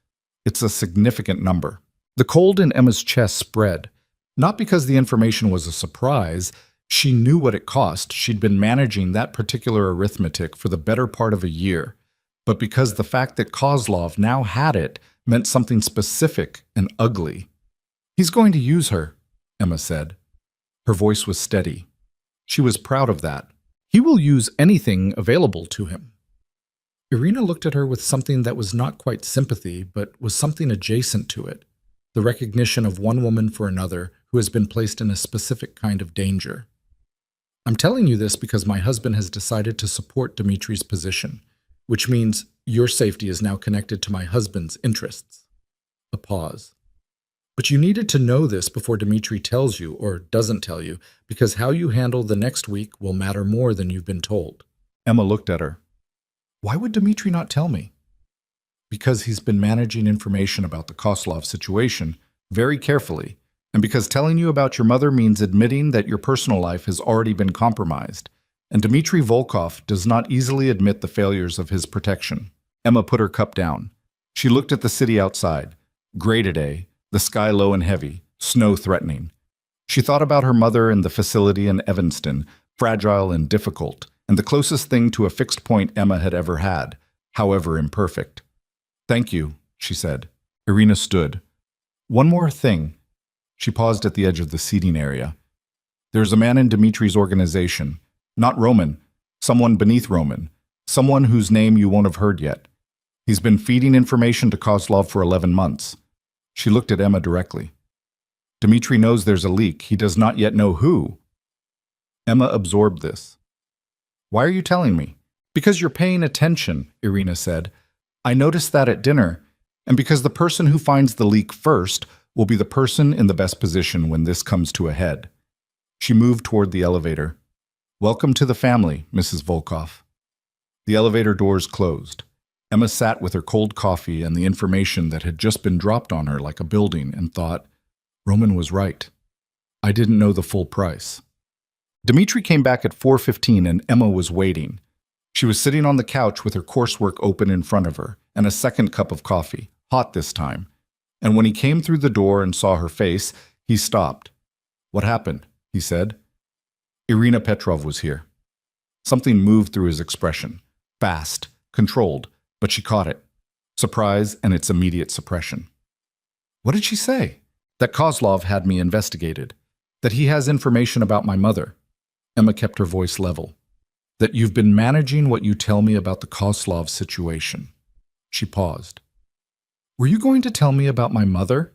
It's a significant number." The cold in Emma's chest spread, not because the information was a surprise. She knew what it cost. She'd been managing that particular arithmetic for the better part of a year, but because the fact that Kozlov now had it meant something specific and ugly. "He's going to use her," Emma said. Her voice was steady. She was proud of that. He will use anything available to him. Irina looked at her with something that was not quite sympathy, but was something adjacent to it, the recognition of one woman for another who has been placed in a specific kind of danger. I'm telling you this because my husband has decided to support Dimitri's position, which means your safety is now connected to my husband's interests. A pause. But you needed to know this before Dimitri tells you or doesn't tell you, because how you handle the next week will matter more than you've been told. Emma looked at her. Why would Dimitri not tell me? Because he's been managing information about the Koslov situation very carefully, and because telling you about your mother means admitting that your personal life has already been compromised, and Dmitri Volkov does not easily admit the failures of his protection. Emma put her cup down. She looked at the city outside. Gray today, the sky low and heavy, snow threatening. She thought about her mother and the facility in Evanston, fragile and difficult, and the closest thing to a fixed point Emma had ever had, however imperfect. Thank you, she said. Irina stood. One more thing. She paused at the edge of the seating area. There's a man in Dimitri's organization, not Roman, someone beneath Roman, someone whose name you won't have heard yet. He's been feeding information to Kozlov for 11 months. She looked at Emma directly. Dimitri knows there's a leak. He does not yet know who. Emma absorbed this. Why are you telling me? Because you're paying attention, Irina said. I noticed that at dinner, and because the person who finds the leak first will be the person in the best position when this comes to a head. She moved toward the elevator. Welcome to the family, Mrs. Volkov. The elevator doors closed. Emma sat with her cold coffee and the information that had just been dropped on her like a building and thought, Roman was right. I didn't know the full price. Dimitri came back at 4:15 and Emma was waiting. She was sitting on the couch with her coursework open in front of her and a second cup of coffee, hot this time. And when he came through the door and saw her face, he stopped. What happened? He said. Irina Petrov was here. Something moved through his expression. Fast, controlled, but she caught it. Surprise and its immediate suppression. What did she say? That Kozlov had me investigated. That he has information about my mother. Emma kept her voice level. That you've been managing what you tell me about the Kozlov situation. She paused. Were you going to tell me about my mother?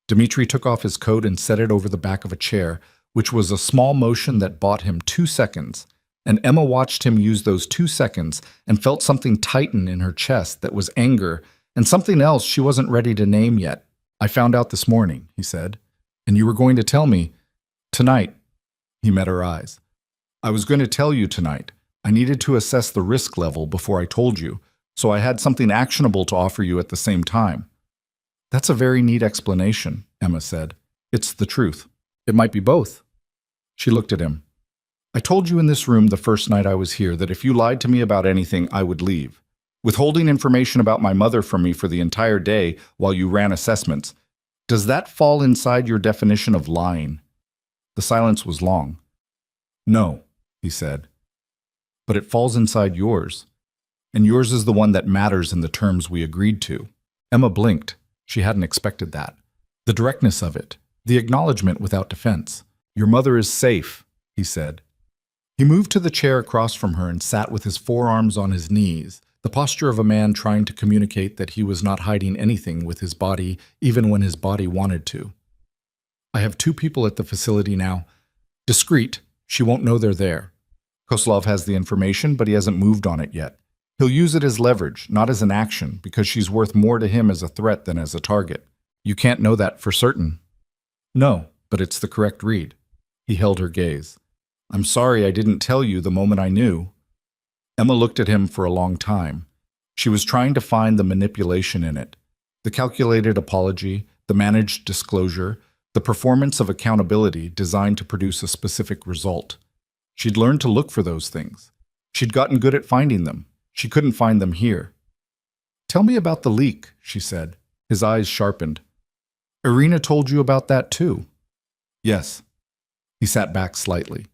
Dimitri took off his coat and set it over the back of a chair, which was a small motion that bought him 2 seconds, and Emma watched him use those 2 seconds and felt something tighten in her chest that was anger and something else she wasn't ready to name yet. I found out this morning, he said, and you were going to tell me. Tonight. He met her eyes. I was going to tell you tonight. I needed to assess the risk level before I told you, so I had something actionable to offer you at the same time. That's a very neat explanation, Emma said. It's the truth. It might be both. She looked at him. I told you in this room the first night I was here that if you lied to me about anything, I would leave. Withholding information about my mother from me for the entire day while you ran assessments, does that fall inside your definition of lying? The silence was long. No, he said. But it falls inside yours. And yours is the one that matters in the terms we agreed to. Emma blinked. She hadn't expected that. The directness of it, the acknowledgement without defense. Your mother is safe, he said. He moved to the chair across from her and sat with his forearms on his knees, the posture of a man trying to communicate that he was not hiding anything with his body, even when his body wanted to. I have 2 people at the facility now. Discreet, she won't know they're there. Koslov has the information, but he hasn't moved on it yet. He'll use it as leverage, not as an action, because she's worth more to him as a threat than as a target. You can't know that for certain. No, but it's the correct read. He held her gaze. I'm sorry I didn't tell you the moment I knew. Emma looked at him for a long time. She was trying to find the manipulation in it, the calculated apology, the managed disclosure, the performance of accountability designed to produce a specific result. She'd learned to look for those things. She'd gotten good at finding them. She couldn't find them here. Tell me about the leak, she said. His eyes sharpened. Irina told you about that too? Yes. He sat back slightly,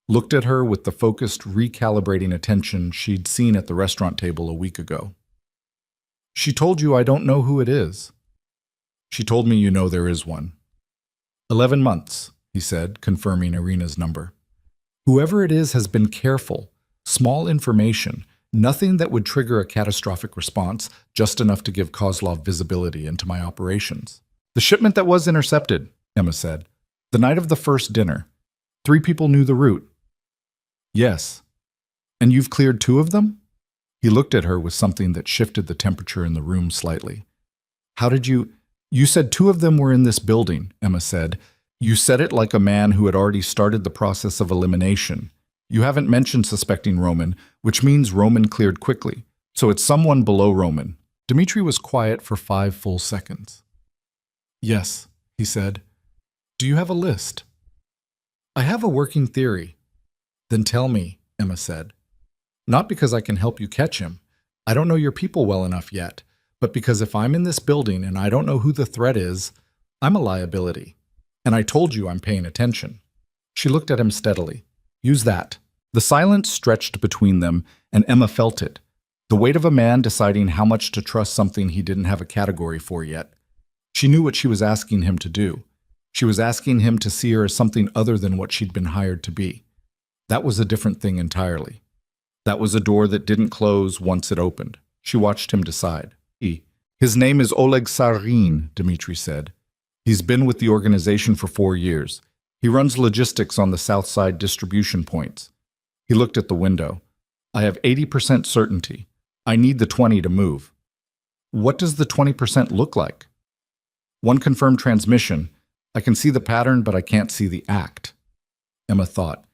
looked at her with the focused, recalibrating attention she'd seen at the restaurant table a week ago. She told you I don't know who it is. She told me you know there is one. 11 months, he said, confirming Irina's number. Whoever it is has been careful. Small information, nothing that would trigger a catastrophic response, just enough to give Kozlov visibility into my operations. The shipment that was intercepted, Emma said. The night of the first dinner. 3 people knew the route. Yes. And you've cleared 2 of them? He looked at her with something that shifted the temperature in the room slightly. How did you... You said 2 of them were in this building, Emma said. You said it like a man who had already started the process of elimination. You haven't mentioned suspecting Roman, which means Roman cleared quickly. So it's someone below Roman. Dmitri was quiet for 5 full seconds. Yes, he said. Do you have a list? I have a working theory. Then tell me, Emma said. Not because I can help you catch him. I don't know your people well enough yet. But because if I'm in this building and I don't know who the threat is, I'm a liability. And I told you I'm paying attention. She looked at him steadily. Use that. The silence stretched between them, and Emma felt it. The weight of a man deciding how much to trust something he didn't have a category for yet. She knew what she was asking him to do. She was asking him to see her as something other than what she'd been hired to be. That was a different thing entirely. That was a door that didn't close once it opened. She watched him decide. His name is Oleg Sarin, Dmitri said. He's been with the organization for 4 years. He runs logistics on the south side distribution points. He looked at the window. I have 80% certainty. I need the 20 to move. What does the 20% look like? 1 confirmed transmission. I can see the pattern, but I can't see the act. Emma thought.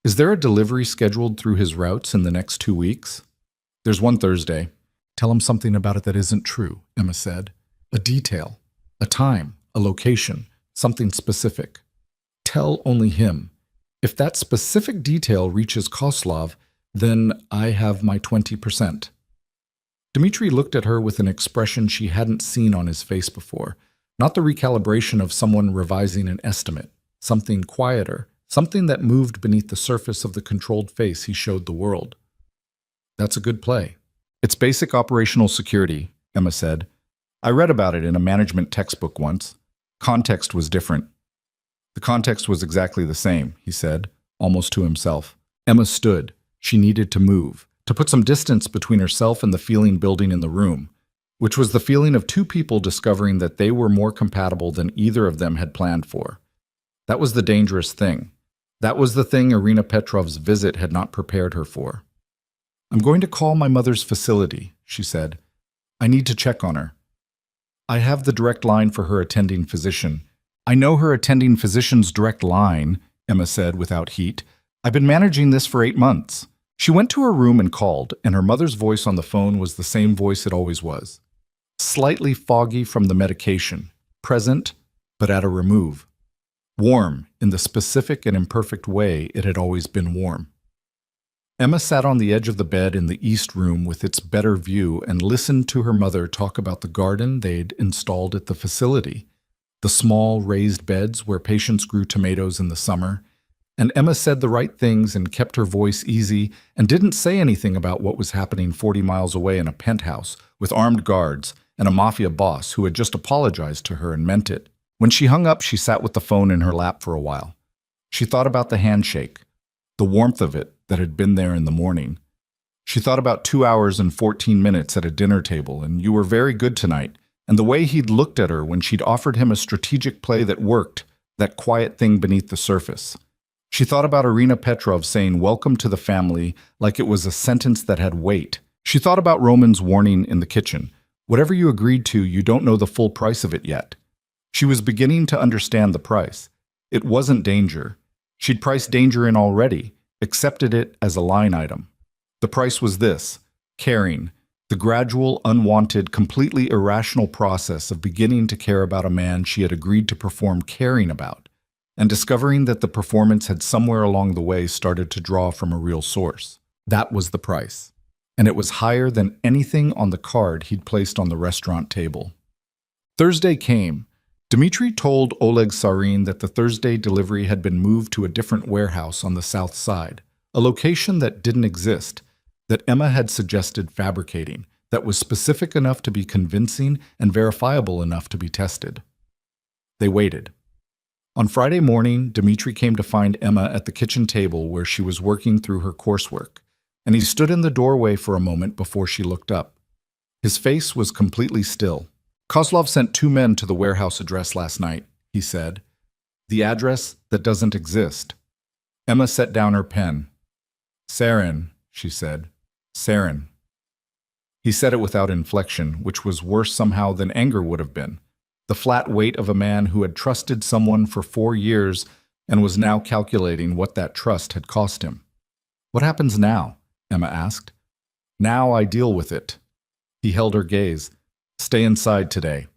Is there a delivery scheduled through his routes in the next 2 weeks? There's one Thursday. Tell him something about it that isn't true, Emma said. A detail, a time, a location, something specific. Tell only him. If that specific detail reaches Kozlov, then I have my 20%. Dmitri looked at her with an expression she hadn't seen on his face before. Not the recalibration of someone revising an estimate. Something quieter, something that moved beneath the surface of the controlled face he showed the world. That's a good play. It's basic operational security, Emma said. I read about it in a management textbook once. Context was different. The context was exactly the same, he said, almost to himself. Emma stood. She needed to move, to put some distance between herself and the feeling building in the room, which was the feeling of 2 people discovering that they were more compatible than either of them had planned for. That was the dangerous thing. That was the thing Irina Petrov's visit had not prepared her for. I'm going to call my mother's facility, she said. I need to check on her. I have the direct line for her attending physician. I know her attending physician's direct line, Emma said without heat. I've been managing this for 8 months. She went to her room and called, and her mother's voice on the phone was the same voice it always was. Slightly foggy from the medication, present, but at a remove. Warm in the specific and imperfect way it had always been warm. Emma sat on the edge of the bed in the east room with its better view and listened to her mother talk about the garden they'd installed at the facility, the small raised beds where patients grew tomatoes in the summer. And Emma said the right things and kept her voice easy and didn't say anything about what was happening 40 miles away in a penthouse with armed guards and a mafia boss who had just apologized to her and meant it. When she hung up, she sat with the phone in her lap for a while. She thought about the handshake, the warmth of it that had been there in the morning. She thought about 2 hours and 14 minutes at a dinner table, and you were very good tonight, and the way he'd looked at her when she'd offered him a strategic play that worked, that quiet thing beneath the surface. She thought about Irina Petrov saying welcome to the family like it was a sentence that had weight. She thought about Roman's warning in the kitchen. Whatever you agreed to, you don't know the full price of it yet. She was beginning to understand the price. It wasn't danger. She'd priced danger in already, accepted it as a line item. The price was this: caring, the gradual, unwanted, completely irrational process of beginning to care about a man she had agreed to perform caring about, and discovering that the performance had somewhere along the way started to draw from a real source. That was the price. And it was higher than anything on the card he'd placed on the restaurant table. Thursday came. Dmitri told Oleg Sarin that the Thursday delivery had been moved to a different warehouse on the south side, a location that didn't exist, that Emma had suggested fabricating, that was specific enough to be convincing and verifiable enough to be tested. They waited. On Friday morning, Dmitri came to find Emma at the kitchen table where she was working through her coursework, and he stood in the doorway for a moment before she looked up. His face was completely still. Kozlov sent 2 men to the warehouse address last night, he said. The address that doesn't exist. Emma set down her pen. Sarin, she said. Sarin. He said it without inflection, which was worse somehow than anger would have been. The flat weight of a man who had trusted someone for 4 years and was now calculating what that trust had cost him. What happens now? Emma asked. Now I deal with it. He held her gaze. Stay inside today.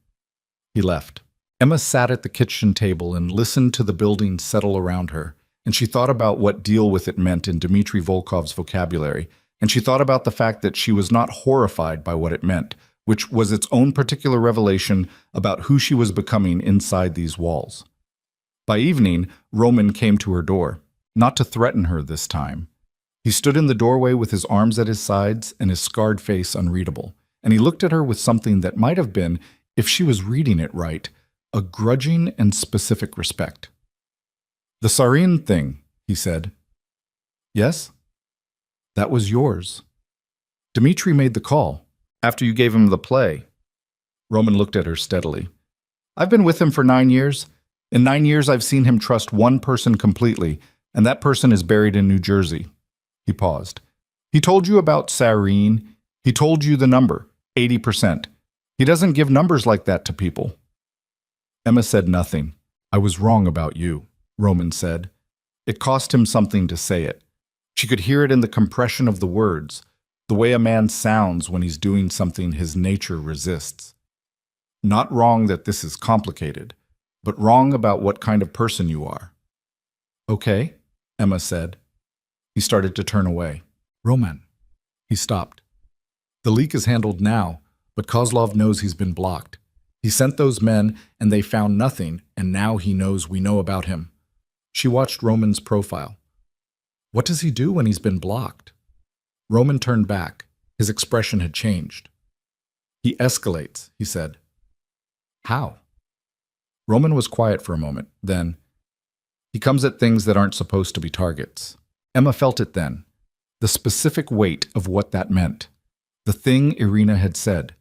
He left. Emma sat at the kitchen table and listened to the building settle around her, and she thought about what deal with it meant in Dmitri Volkov's vocabulary, and she thought about the fact that she was not horrified by what it meant, which was its own particular revelation about who she was becoming inside these walls. By evening, Roman came to her door, not to threaten her this time. He stood in the doorway with his arms at his sides and his scarred face unreadable, and he looked at her with something that might have been, if she was reading it right, a grudging and specific respect. The Sarin thing, he said. Yes? That was yours. Dmitri made the call, after you gave him the play. Roman looked at her steadily. I've been with him for 9 years. In 9 years, I've seen him trust one person completely, and that person is buried in New Jersey. He paused. He told you about Sarin. He told you the number, 80%. He doesn't give numbers like that to people. Emma said nothing. I was wrong about you, Roman said. It cost him something to say it. She could hear it in the compression of the words, the way a man sounds when he's doing something his nature resists. Not wrong that this is complicated, but wrong about what kind of person you are. Okay, Emma said. He started to turn away. Roman. He stopped. The leak is handled now, but Kozlov knows he's been blocked. He sent those men, and they found nothing, and now he knows we know about him. She watched Roman's profile. What does he do when he's been blocked? Roman turned back. His expression had changed. He escalates, he said. How? Roman was quiet for a moment. Then, he comes at things that aren't supposed to be targets. Emma felt it then, the specific weight of what that meant. The thing Irina had said.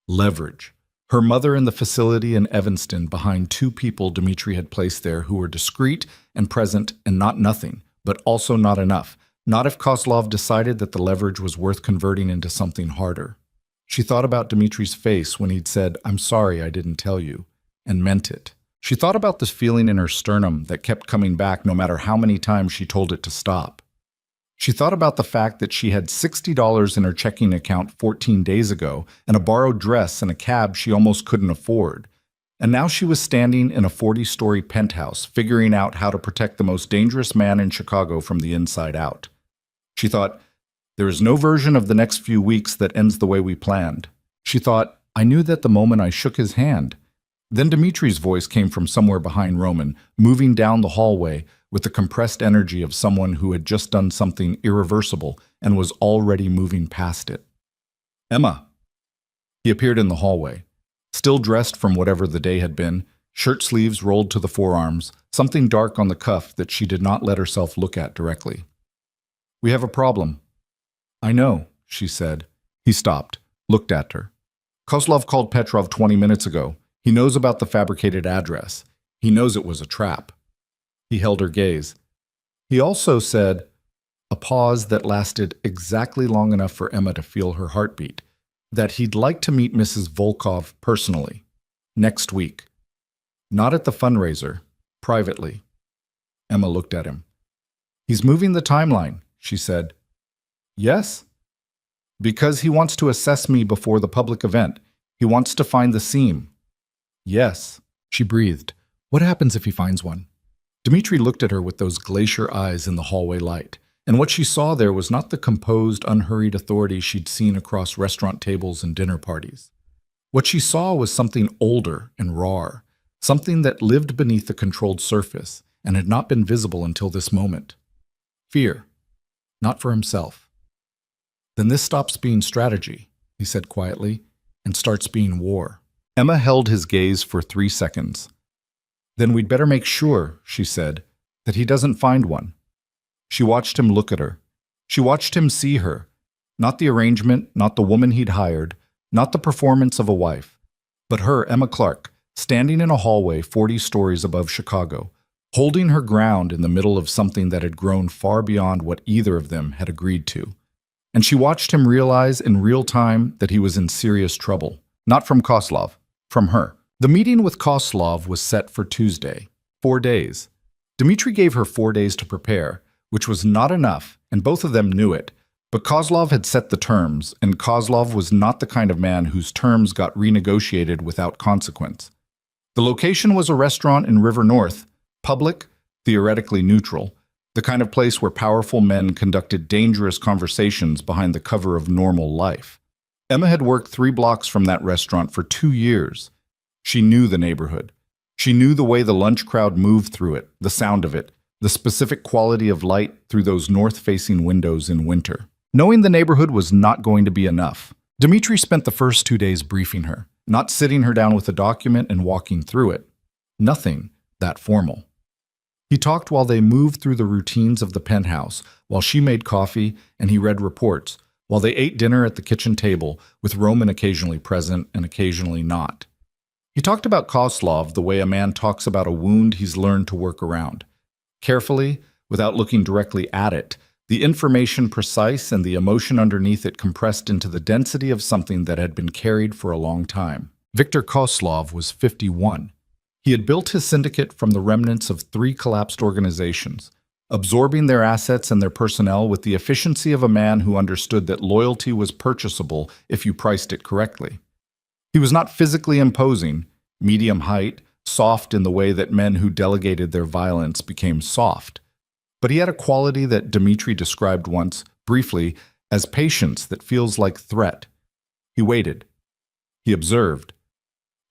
Leverage. Her mother in the facility in Evanston behind 2 people Dmitri had placed there who were discreet and present and not nothing, but also not enough. Not if Kozlov decided that the leverage was worth converting into something harder. She thought about Dmitri's face when he'd said, I'm sorry I didn't tell you, and meant it. She thought about this feeling in her sternum that kept coming back no matter how many times she told it to stop. She thought about the fact that she had $60 in her checking account 14 days ago and a borrowed dress and a cab she almost couldn't afford. And now she was standing in a 40-story penthouse figuring out how to protect the most dangerous man in Chicago from the inside out. She thought, there is no version of the next few weeks that ends the way we planned. She thought, I knew that the moment I shook his hand. Then Dmitri's voice came from somewhere behind Roman, moving down the hallway with the compressed energy of someone who had just done something irreversible and was already moving past it. Emma. He appeared in the hallway, still dressed from whatever the day had been, shirt sleeves rolled to the forearms, something dark on the cuff that she did not let herself look at directly. We have a problem. I know, she said. He stopped, looked at her. Kozlov called Petrov 20 minutes ago. He knows about the fabricated address. He knows it was a trap. He held her gaze. He also said, a pause that lasted exactly long enough for Emma to feel her heartbeat, that he'd like to meet Mrs. Volkov personally, next week. Not at the fundraiser, privately. Emma looked at him. He's moving the timeline, she said. Yes? Because he wants to assess me before the public event. He wants to find the seam. Yes, she breathed. What happens if he finds one? Dmitri looked at her with those glacier eyes in the hallway light, and what she saw there was not the composed, unhurried authority she'd seen across restaurant tables and dinner parties. What she saw was something older and raw, something that lived beneath the controlled surface and had not been visible until this moment. Fear, not for himself. Then this stops being strategy, he said quietly, and starts being war. Emma held his gaze for 3 seconds. Then we'd better make sure, she said, that he doesn't find one. She watched him look at her. She watched him see her. Not the arrangement, not the woman he'd hired, not the performance of a wife, but her, Emma Clark, standing in a hallway 40 stories above Chicago, holding her ground in the middle of something that had grown far beyond what either of them had agreed to. And she watched him realize in real time that he was in serious trouble, not from Koslov, from her. The meeting with Koslov was set for Tuesday, 4 days. Dmitri gave her 4 days to prepare, which was not enough, and both of them knew it. But Koslov had set the terms, and Koslov was not the kind of man whose terms got renegotiated without consequence. The location was a restaurant in River North, public, theoretically neutral, the kind of place where powerful men conducted dangerous conversations behind the cover of normal life. Emma had worked 3 blocks from that restaurant for 2 years. She knew the neighborhood. She knew the way the lunch crowd moved through it, the sound of it, the specific quality of light through those north-facing windows in winter. Knowing the neighborhood was not going to be enough. Dmitri spent the first 2 days briefing her, not sitting her down with a document and walking through it. Nothing that formal. He talked while they moved through the routines of the penthouse, while she made coffee and he read reports, while they ate dinner at the kitchen table, with Roman occasionally present and occasionally not. He talked about Koslov the way a man talks about a wound he's learned to work around. Carefully, without looking directly at it, the information precise and the emotion underneath it compressed into the density of something that had been carried for a long time. Viktor Koslov was 51. He had built his syndicate from the remnants of 3 collapsed organizations, absorbing their assets and their personnel with the efficiency of a man who understood that loyalty was purchasable if you priced it correctly. He was not physically imposing, medium height, soft in the way that men who delegated their violence became soft. But he had a quality that Dmitri described once, briefly, as patience that feels like threat. He waited. He observed.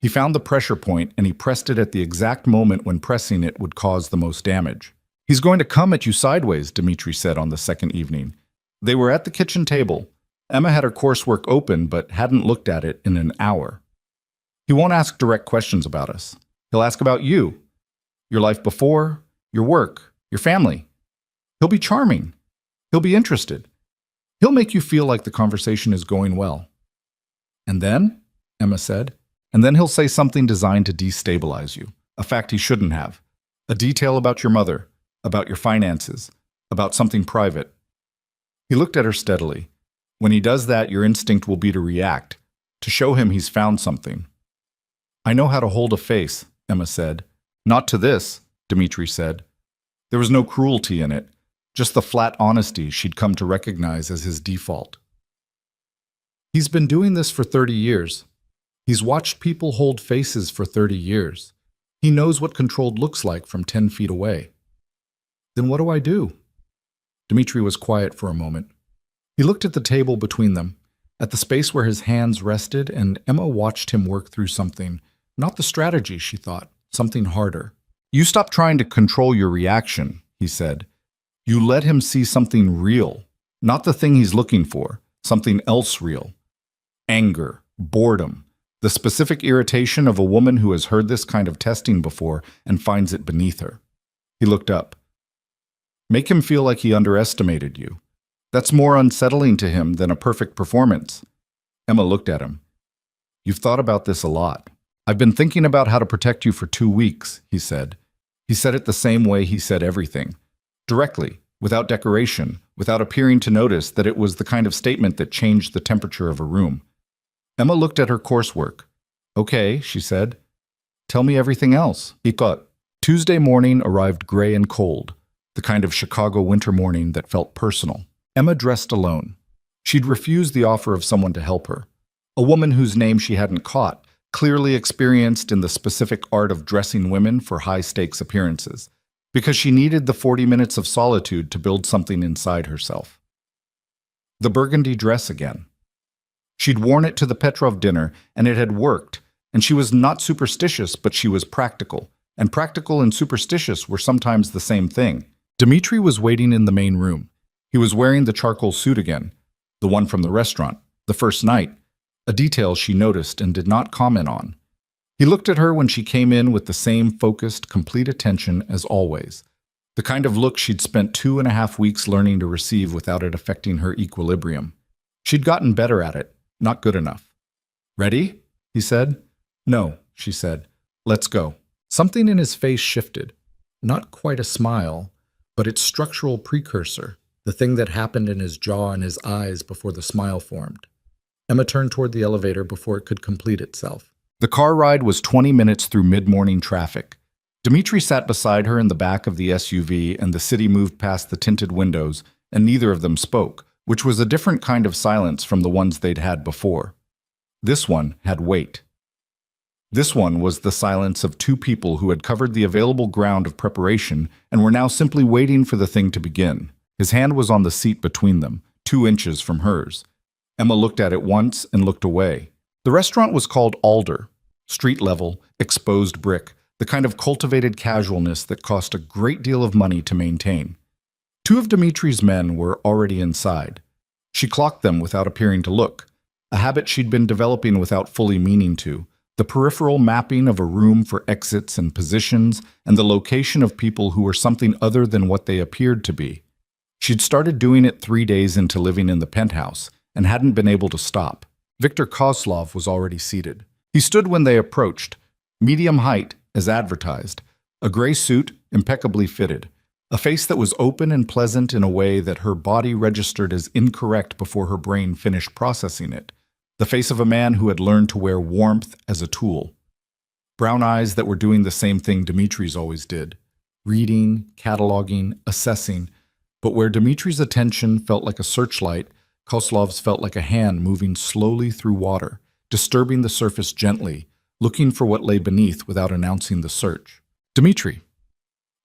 He found the pressure point and he pressed it at the exact moment when pressing it would cause the most damage. "He's going to come at you sideways," Dmitri said on the second evening. They were at the kitchen table. Emma had her coursework open but hadn't looked at it in an hour. "He won't ask direct questions about us. He'll ask about you, your life before, your work, your family. He'll be charming. He'll be interested. He'll make you feel like the conversation is going well." "And then," Emma said, "and then he'll say something designed to destabilize you, a fact he shouldn't have, a detail about your mother, about your finances, about something private." He looked at her steadily. "When he does that, your instinct will be to react, to show him he's found something." "I know how to hold a face," Emma said. "Not to this," Dmitri said. There was no cruelty in it, just the flat honesty she'd come to recognize as his default. "He's been doing this for 30 years. He's watched people hold faces for 30 years. He knows what controlled looks like from 10 feet away." "Then what do I do?" Dmitri was quiet for a moment. He looked at the table between them, at the space where his hands rested, and Emma watched him work through something, not the strategy, she thought, something harder. "You stop trying to control your reaction," he said. "You let him see something real, not the thing he's looking for, something else real. Anger, boredom, the specific irritation of a woman who has heard this kind of testing before and finds it beneath her." He looked up. "Make him feel like he underestimated you. That's more unsettling to him than a perfect performance." Emma looked at him. "You've thought about this a lot." "I've been thinking about how to protect you for 2 weeks, he said. He said it the same way he said everything. Directly, without decoration, without appearing to notice that it was the kind of statement that changed the temperature of a room. Emma looked at her coursework. "Okay," she said. "Tell me everything else." He thought. Tuesday morning arrived gray and cold, the kind of Chicago winter morning that felt personal. Emma dressed alone. She'd refused the offer of someone to help her. A woman whose name she hadn't caught, clearly experienced in the specific art of dressing women for high-stakes appearances, because she needed the 40 minutes of solitude to build something inside herself. The burgundy dress again. She'd worn it to the Petrov dinner, and it had worked, and she was not superstitious, but she was practical, and practical and superstitious were sometimes the same thing. Dmitri was waiting in the main room. He was wearing the charcoal suit again, the one from the restaurant, the first night, a detail she noticed and did not comment on. He looked at her when she came in with the same focused, complete attention as always. The kind of look she'd spent 2.5 weeks learning to receive without it affecting her equilibrium. She'd gotten better at it, not good enough. "Ready?" he said. "No," she said. "Let's go." Something in his face shifted. Not quite a smile, but its structural precursor, the thing that happened in his jaw and his eyes before the smile formed. Emma turned toward the elevator before it could complete itself. The car ride was 20 minutes through mid-morning traffic. Dmitri sat beside her in the back of the SUV, and the city moved past the tinted windows, and neither of them spoke, which was a different kind of silence from the ones they'd had before. This one had weight. This one was the silence of two people who had covered the available ground of preparation and were now simply waiting for the thing to begin. His hand was on the seat between them, 2 inches from hers. Emma looked at it once and looked away. The restaurant was called Alder, street level, exposed brick, the kind of cultivated casualness that cost a great deal of money to maintain. 2 of Dmitri's men were already inside. She clocked them without appearing to look, a habit she'd been developing without fully meaning to, the peripheral mapping of a room for exits and positions, and the location of people who were something other than what they appeared to be. She'd started doing it 3 days into living in the penthouse, and hadn't been able to stop. Viktor Kozlov was already seated. He stood when they approached, medium height, as advertised, a gray suit, impeccably fitted, a face that was open and pleasant in a way that her body registered as incorrect before her brain finished processing it, the face of a man who had learned to wear warmth as a tool. Brown eyes that were doing the same thing Dmitri's always did, reading, cataloging, assessing, but where Dmitri's attention felt like a searchlight, Kozlov's felt like a hand moving slowly through water, disturbing the surface gently, looking for what lay beneath without announcing the search. "Dmitri."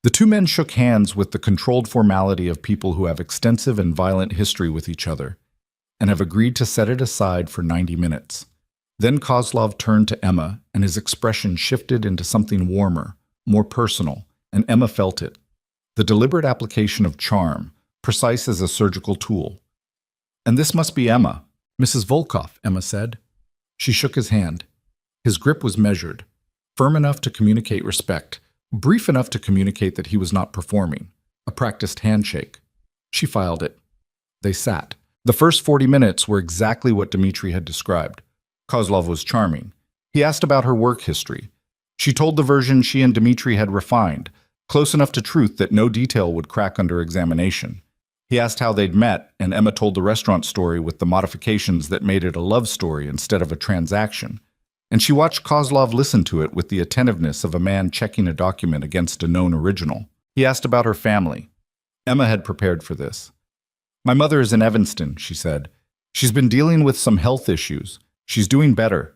The 2 men shook hands with the controlled formality of people who have extensive and violent history with each other, and have agreed to set it aside for 90 minutes. Then Kozlov turned to Emma, and his expression shifted into something warmer, more personal, and Emma felt it. The deliberate application of charm, precise as a surgical tool. "And this must be Emma, Mrs. Volkov," Emma said. She shook his hand. His grip was measured, firm enough to communicate respect, brief enough to communicate that he was not performing, a practiced handshake. She filed it. They sat. The first 40 minutes were exactly what Dmitri had described. Kozlov was charming. He asked about her work history. She told the version she and Dmitri had refined, close enough to truth that no detail would crack under examination. He asked how they'd met, and Emma told the restaurant story with the modifications that made it a love story instead of a transaction. And she watched Kozlov listen to it with the attentiveness of a man checking a document against a known original. He asked about her family. Emma had prepared for this. "My mother is in Evanston," she said. "She's been dealing with some health issues. She's doing better."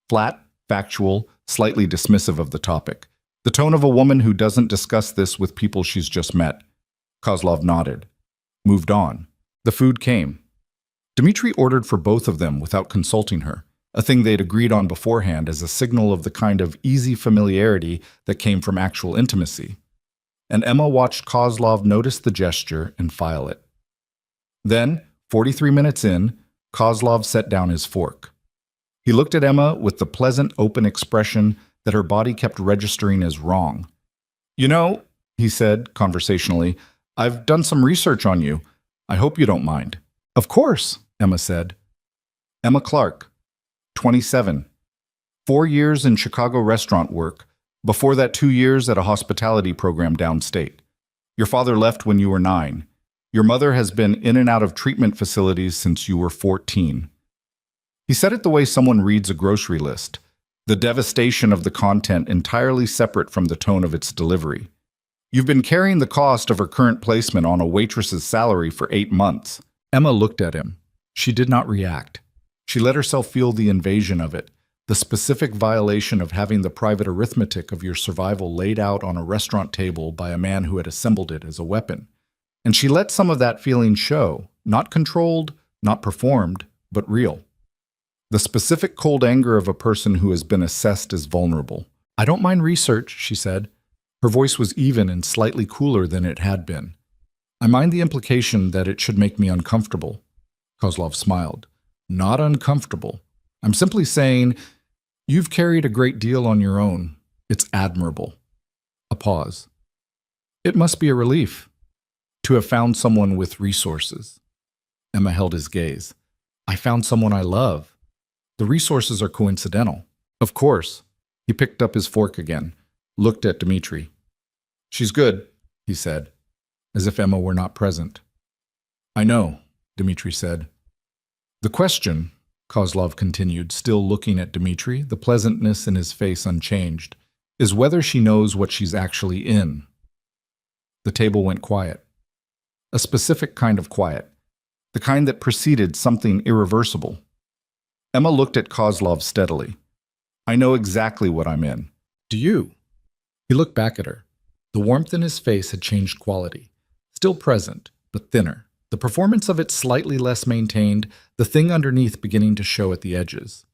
Flat, factual, slightly dismissive of the topic. The tone of a woman who doesn't discuss this with people she's just met. Kozlov nodded. Moved on. The food came. Dmitri ordered for both of them without consulting her, a thing they'd agreed on beforehand as a signal of the kind of easy familiarity that came from actual intimacy. And Emma watched Kozlov notice the gesture and file it. Then, 43 minutes in, Kozlov set down his fork. He looked at Emma with the pleasant, open expression that her body kept registering as wrong. "You know," he said conversationally, "I've done some research on you. I hope you don't mind." "Of course," Emma said. Emma Clark, 27. 4 years in Chicago restaurant work, before that 2 years at a hospitality program downstate. Your father left when you were 9. Your mother has been in and out of treatment facilities since you were 14. He said it the way someone reads a grocery list, the devastation of the content entirely separate from the tone of its delivery. You've been carrying the cost of her current placement on a waitress's salary for 8 months. Emma looked at him. She did not react. She let herself feel the invasion of it, the specific violation of having the private arithmetic of your survival laid out on a restaurant table by a man who had assembled it as a weapon. And she let some of that feeling show, not controlled, not performed, but real. The specific cold anger of a person who has been assessed as vulnerable. "I don't mind research," she said. Her voice was even and slightly cooler than it had been. "I mind the implication that it should make me uncomfortable." Kozlov smiled. "Not uncomfortable. I'm simply saying, You've carried a great deal on your own. It's admirable. A pause. It must be a relief to have found someone with resources. Emma held his gaze. I found someone I love. The resources are coincidental. Of course. He picked up his fork again, looked at Dmitri. She's good, he said, as if Emma were not present. I know, Dmitri said. The question, Kozlov continued, still looking at Dmitri, the pleasantness in his face unchanged, is whether she knows what she's actually in. The table went quiet. A specific kind of quiet, the kind that preceded something irreversible. Emma looked at Kozlov steadily. I know exactly what I'm in. Do you? He looked back at her. The warmth in his face had changed quality. Still present, but thinner. The performance of it slightly less maintained, the thing underneath beginning to show at the edges.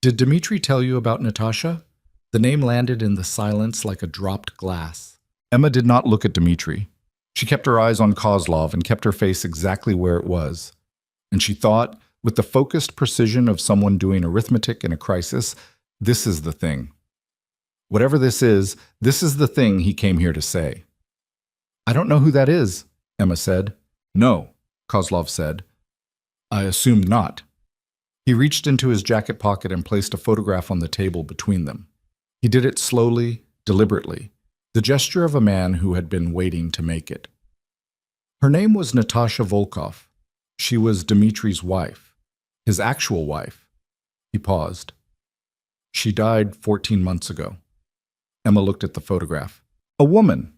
Did Dmitri tell you about Natasha? The name landed in the silence like a dropped glass. Emma did not look at Dmitri. She kept her eyes on Kozlov and kept her face exactly where it was. And she thought, with the focused precision of someone doing arithmetic in a crisis, this is the thing. Whatever this is the thing he came here to say. I don't know who that is, Emma said. No, Kozlov said. I assumed not. He reached into his jacket pocket and placed a photograph on the table between them. He did it slowly, deliberately, the gesture of a man who had been waiting to make it. Her name was Natasha Volkov. She was Dmitri's wife, his actual wife. He paused. She died 14 months ago. Emma looked at the photograph. A woman,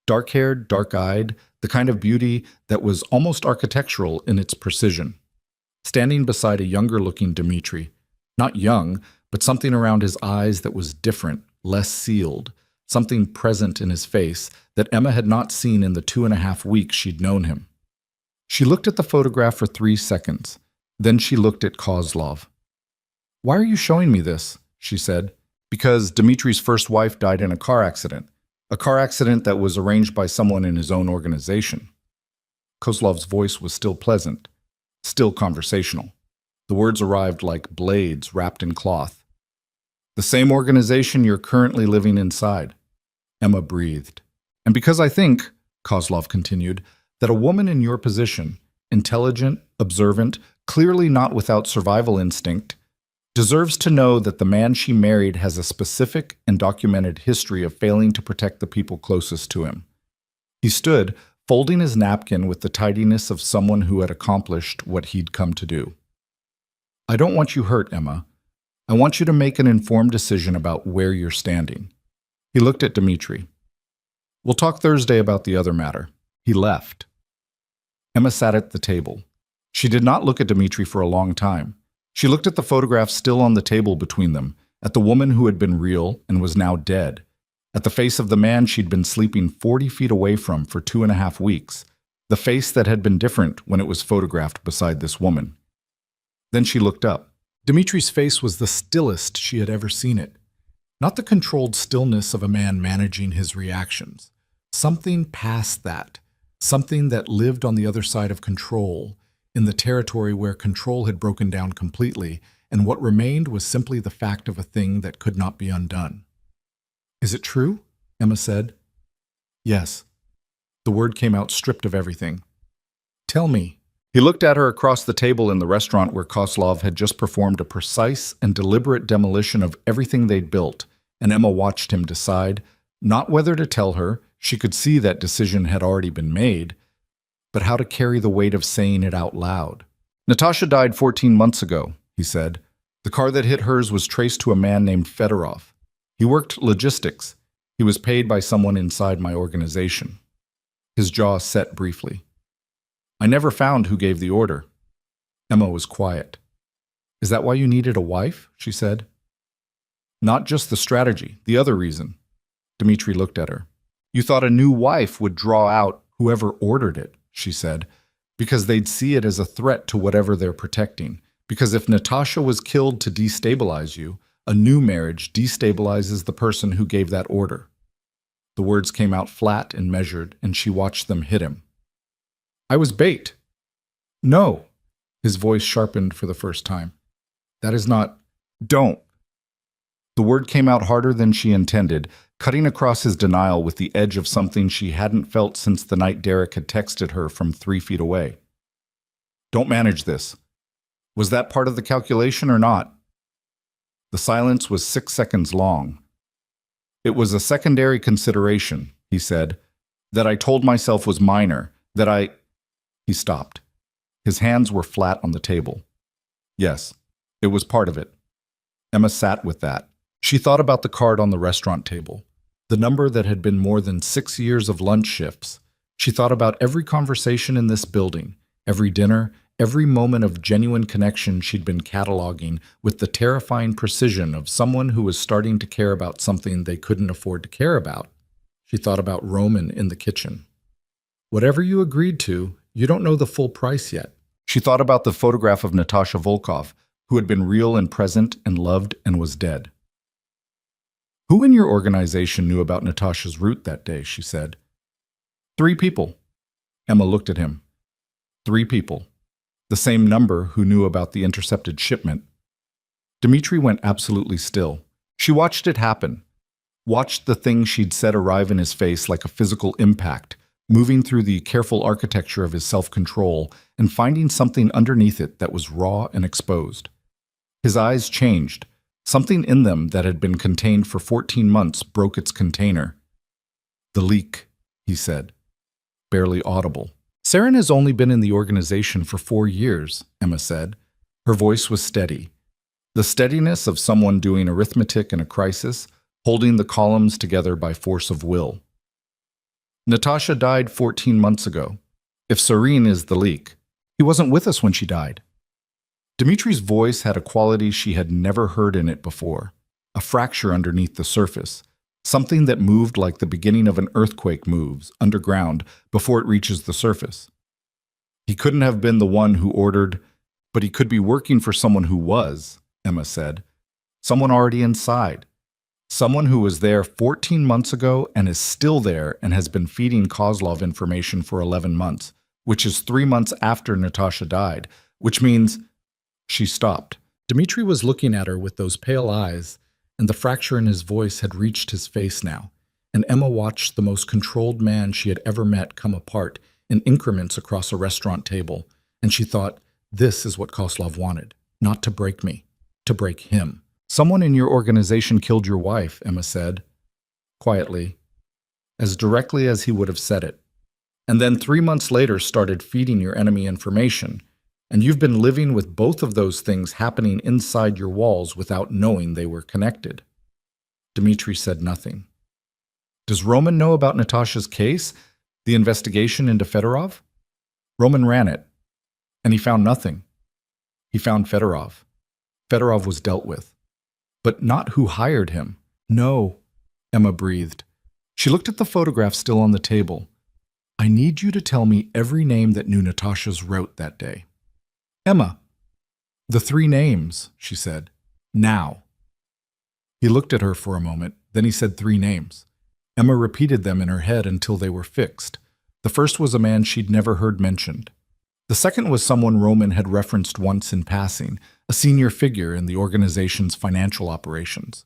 dark-haired, dark-eyed, the kind of beauty that was almost architectural in its precision, standing beside a younger-looking Dmitri. Not young, but something around his eyes that was different, less sealed, something present in his face that Emma had not seen in the 2.5 weeks she'd known him. She looked at the photograph for 3 seconds. Then she looked at Kozlov. Why are you showing me this? She said. Because Dmitri's first wife died in a car accident that was arranged by someone in his own organization. Kozlov's voice was still pleasant, still conversational. The words arrived like blades wrapped in cloth. The same organization you're currently living inside. Emma breathed. And because I think, Kozlov continued, that a woman in your position, intelligent, observant, clearly not without survival instinct, deserves to know that the man she married has a specific and documented history of failing to protect the people closest to him. He stood, folding his napkin with the tidiness of someone who had accomplished what he'd come to do. I don't want you hurt, Emma. I want you to make an informed decision about where you're standing. He looked at Dmitri. We'll talk Thursday about the other matter. He left. Emma sat at the table. She did not look at Dmitri for a long time. She looked at the photograph still on the table between them, at the woman who had been real and was now dead, at the face of the man she'd been sleeping 40 feet away from for 2.5 weeks, the face that had been different when it was photographed beside this woman. Then she looked up. Dmitri's face was the stillest she had ever seen it. Not the controlled stillness of a man managing his reactions. Something past that. Something that lived on the other side of control, in the territory where control had broken down completely, and what remained was simply the fact of a thing that could not be undone. Is it true? Emma said. Yes. The word came out stripped of everything. Tell me. He looked at her across the table in the restaurant where Kozlov had just performed a precise and deliberate demolition of everything they'd built, and Emma watched him decide, not whether to tell her, she could see that decision had already been made, but how to carry the weight of saying it out loud. Natasha died 14 months ago, he said. The car that hit hers was traced to a man named Fedorov. He worked logistics. He was paid by someone inside my organization. His jaw set briefly. I never found who gave the order. Emma was quiet. Is that why you needed a wife? She said. Not just the strategy, the other reason. Dmitri looked at her. You thought a new wife would draw out whoever ordered it, she said, because they'd see it as a threat to whatever they're protecting. Because if Natasha was killed to destabilize you, a new marriage destabilizes the person who gave that order. The words came out flat and measured, and she watched them hit him. I was bait. No. His voice sharpened for the first time. That is not... Don't. The word came out harder than she intended, cutting across his denial with the edge of something she hadn't felt since the night Derek had texted her from 3 feet away. Don't manage this. Was that part of the calculation or not? The silence was 6 seconds long. It was a secondary consideration, he said, that I told myself was minor, that I... He stopped. His hands were flat on the table. Yes, it was part of it. Emma sat with that. She thought about the card on the restaurant table, the number that had been more than 6 years of lunch shifts. She thought about every conversation in this building, every dinner, every moment of genuine connection she'd been cataloging with the terrifying precision of someone who was starting to care about something they couldn't afford to care about. She thought about Roman in the kitchen. Whatever you agreed to, you don't know the full price yet. She thought about the photograph of Natasha Volkov, who had been real and present and loved and was dead. Who in your organization knew about Natasha's route that day, she said. 3 people. Emma looked at him. 3 people. The same number who knew about the intercepted shipment. Dmitri went absolutely still. She watched it happen. Watched the thing she'd said arrive in his face like a physical impact, moving through the careful architecture of his self-control and finding something underneath it that was raw and exposed. His eyes changed. Something in them that had been contained for 14 months broke its container. The leak, he said, barely audible. Saren has only been in the organization for 4 years, Emma said. Her voice was steady. The steadiness of someone doing arithmetic in a crisis, holding the columns together by force of will. Natasha died 14 months ago. If Serene is the leak, he wasn't with us when she died. Dimitri's voice had a quality she had never heard in it before, a fracture underneath the surface, something that moved like the beginning of an earthquake moves underground before it reaches the surface. He couldn't have been the one who ordered, but he could be working for someone who was, Emma said. Someone already inside. Someone who was there 14 months ago and is still there and has been feeding Kozlov information for 11 months, which is 3 months after Natasha died, which means... She stopped. Dmitri was looking at her with those pale eyes, and the fracture in his voice had reached his face now, and Emma watched the most controlled man she had ever met come apart in increments across a restaurant table, and she thought, this is what Kozlov wanted, not to break me, to break him. Someone in your organization killed your wife, Emma said, quietly, as directly as he would have said it, and then 3 months later started feeding your enemy information. And you've been living with both of those things happening inside your walls without knowing they were connected. Dmitri said nothing. Does Roman know about Natasha's case, the investigation into Fedorov? Roman ran it, and he found nothing. He found Fedorov. Fedorov was dealt with. But not who hired him. No, Emma breathed. She looked at the photograph still on the table. I need you to tell me every name that knew Natasha's route that day. Emma. The 3 names, she said. Now. He looked at her for a moment, then he said 3 names. Emma repeated them in her head until they were fixed. The first was a man she'd never heard mentioned. The second was someone Roman had referenced once in passing, a senior figure in the organization's financial operations.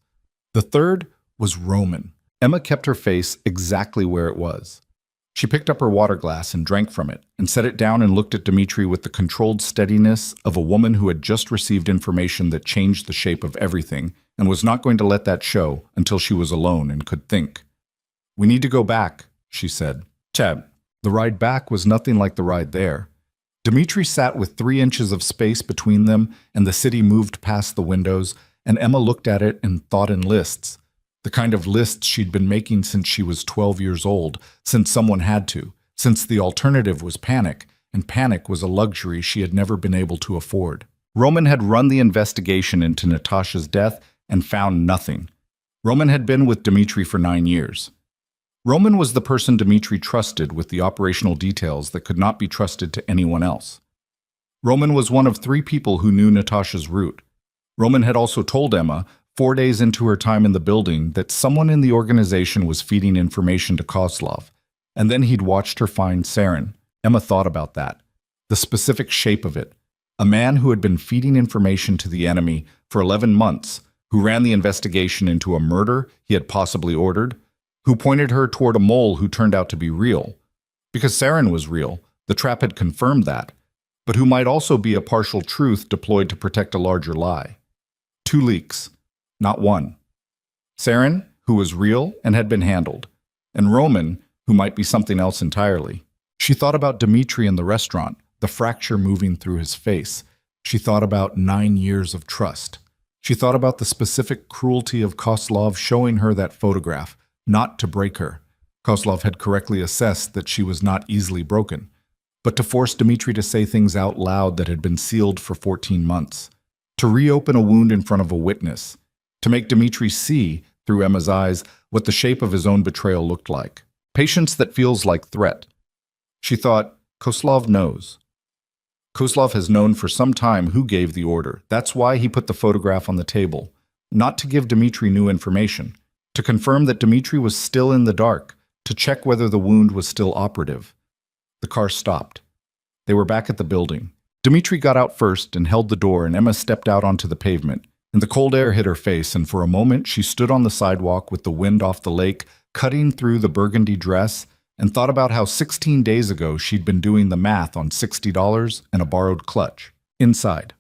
The third was Roman. Emma kept her face exactly where it was. She picked up her water glass and drank from it, and set it down and looked at Dmitri with the controlled steadiness of a woman who had just received information that changed the shape of everything and was not going to let that show until she was alone and could think. We need to go back, she said. Chad, the ride back was nothing like the ride there. Dmitri sat with 3 inches of space between them, and the city moved past the windows, and Emma looked at it and thought in lists. The kind of lists she'd been making since she was 12 years old, since someone had to, since the alternative was panic, and panic was a luxury she had never been able to afford. Roman had run the investigation into Natasha's death and found nothing. Roman had been with Dmitri for 9 years. Roman was the person Dmitri trusted with the operational details that could not be trusted to anyone else. Roman was one of 3 people who knew Natasha's route. Roman had also told Emma, 4 days into her time in the building, that someone in the organization was feeding information to Kozlov, and then he'd watched her find Saren. Emma thought about that, the specific shape of it. A man who had been feeding information to the enemy for 11 months, who ran the investigation into a murder he had possibly ordered, who pointed her toward a mole who turned out to be real. Because sarin was real, the trap had confirmed that, but who might also be a partial truth deployed to protect a larger lie. 2 leaks, not one. Sarin, who was real and had been handled, and Roman, who might be something else entirely. She thought about Dmitri in the restaurant, the fracture moving through his face. She thought about 9 years of trust. She thought about the specific cruelty of Kozlov showing her that photograph, not to break her. Kozlov had correctly assessed that she was not easily broken, but to force Dmitri to say things out loud that had been sealed for 14 months, to reopen a wound in front of a witness, to make Dmitri see, through Emma's eyes, what the shape of his own betrayal looked like. Patience that feels like threat. She thought, Kozlov knows. Kozlov has known for some time who gave the order. That's why he put the photograph on the table. Not to give Dmitri new information, to confirm that Dmitri was still in the dark, to check whether the wound was still operative. The car stopped. They were back at the building. Dmitri got out first and held the door, and Emma stepped out onto the pavement. And the cold air hit her face, and for a moment she stood on the sidewalk with the wind off the lake, cutting through the burgundy dress, and thought about how 16 days ago she'd been doing the math on $60 and a borrowed clutch. Inside.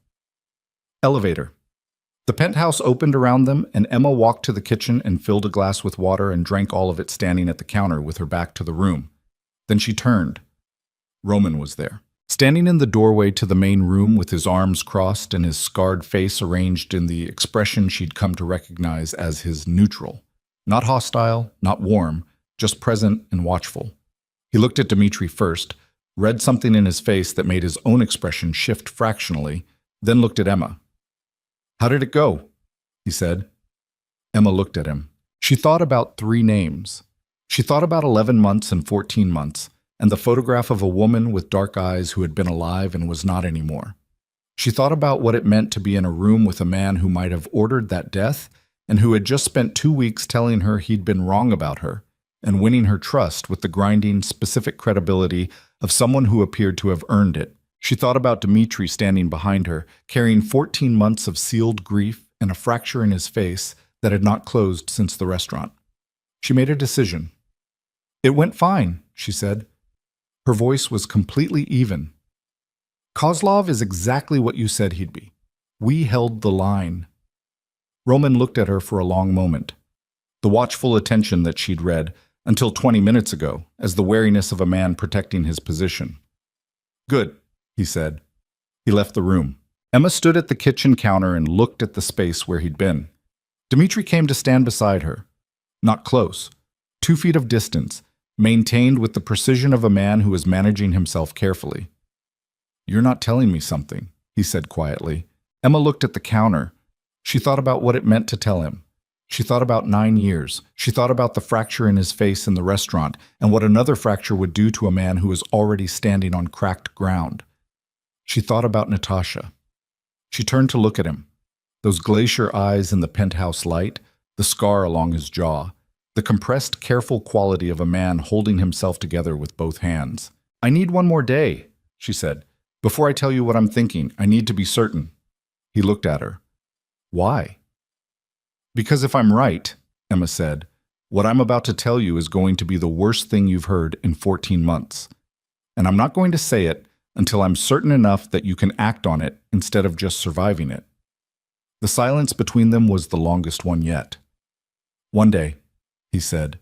Elevator. The penthouse opened around them, and Emma walked to the kitchen and filled a glass with water and drank all of it standing at the counter with her back to the room. Then she turned. Roman was there. Standing in the doorway to the main room with his arms crossed and his scarred face arranged in the expression she'd come to recognize as his neutral. Not hostile, not warm, just present and watchful. He looked at Dmitri first, read something in his face that made his own expression shift fractionally, then looked at Emma. "How did it go?" he said. Emma looked at him. She thought about 3 names. She thought about 11 months and 14 months, and the photograph of a woman with dark eyes who had been alive and was not anymore. She thought about what it meant to be in a room with a man who might have ordered that death and who had just spent 2 weeks telling her he'd been wrong about her and winning her trust with the grinding, specific credibility of someone who appeared to have earned it. She thought about Dmitri standing behind her, carrying 14 months of sealed grief and a fracture in his face that had not closed since the restaurant. She made a decision. "It went fine," she said. Her voice was completely even. "Kozlov is exactly what you said he'd be. We held the line." Roman looked at her for a long moment. The watchful attention that she'd read, until 20 minutes ago, as the wariness of a man protecting his position. "Good," he said. He left the room. Emma stood at the kitchen counter and looked at the space where he'd been. Dmitri came to stand beside her. Not close. 2 feet of distance, maintained with the precision of a man who is managing himself carefully. "You're not telling me something," he said quietly. Emma looked at the counter. She thought about what it meant to tell him. She thought about 9 years. She thought about the fracture in his face in the restaurant and what another fracture would do to a man who was already standing on cracked ground. She thought about Natasha. She turned to look at him. Those glacier eyes in the penthouse light, the scar along his jaw, the compressed, careful quality of a man holding himself together with both hands. "I need 1 more day," she said. "Before I tell you what I'm thinking, I need to be certain." He looked at her. "Why?" "Because if I'm right," Emma said, "what I'm about to tell you is going to be the worst thing you've heard in 14 months. And I'm not going to say it until I'm certain enough that you can act on it instead of just surviving it." The silence between them was the longest one yet. "One day," he said.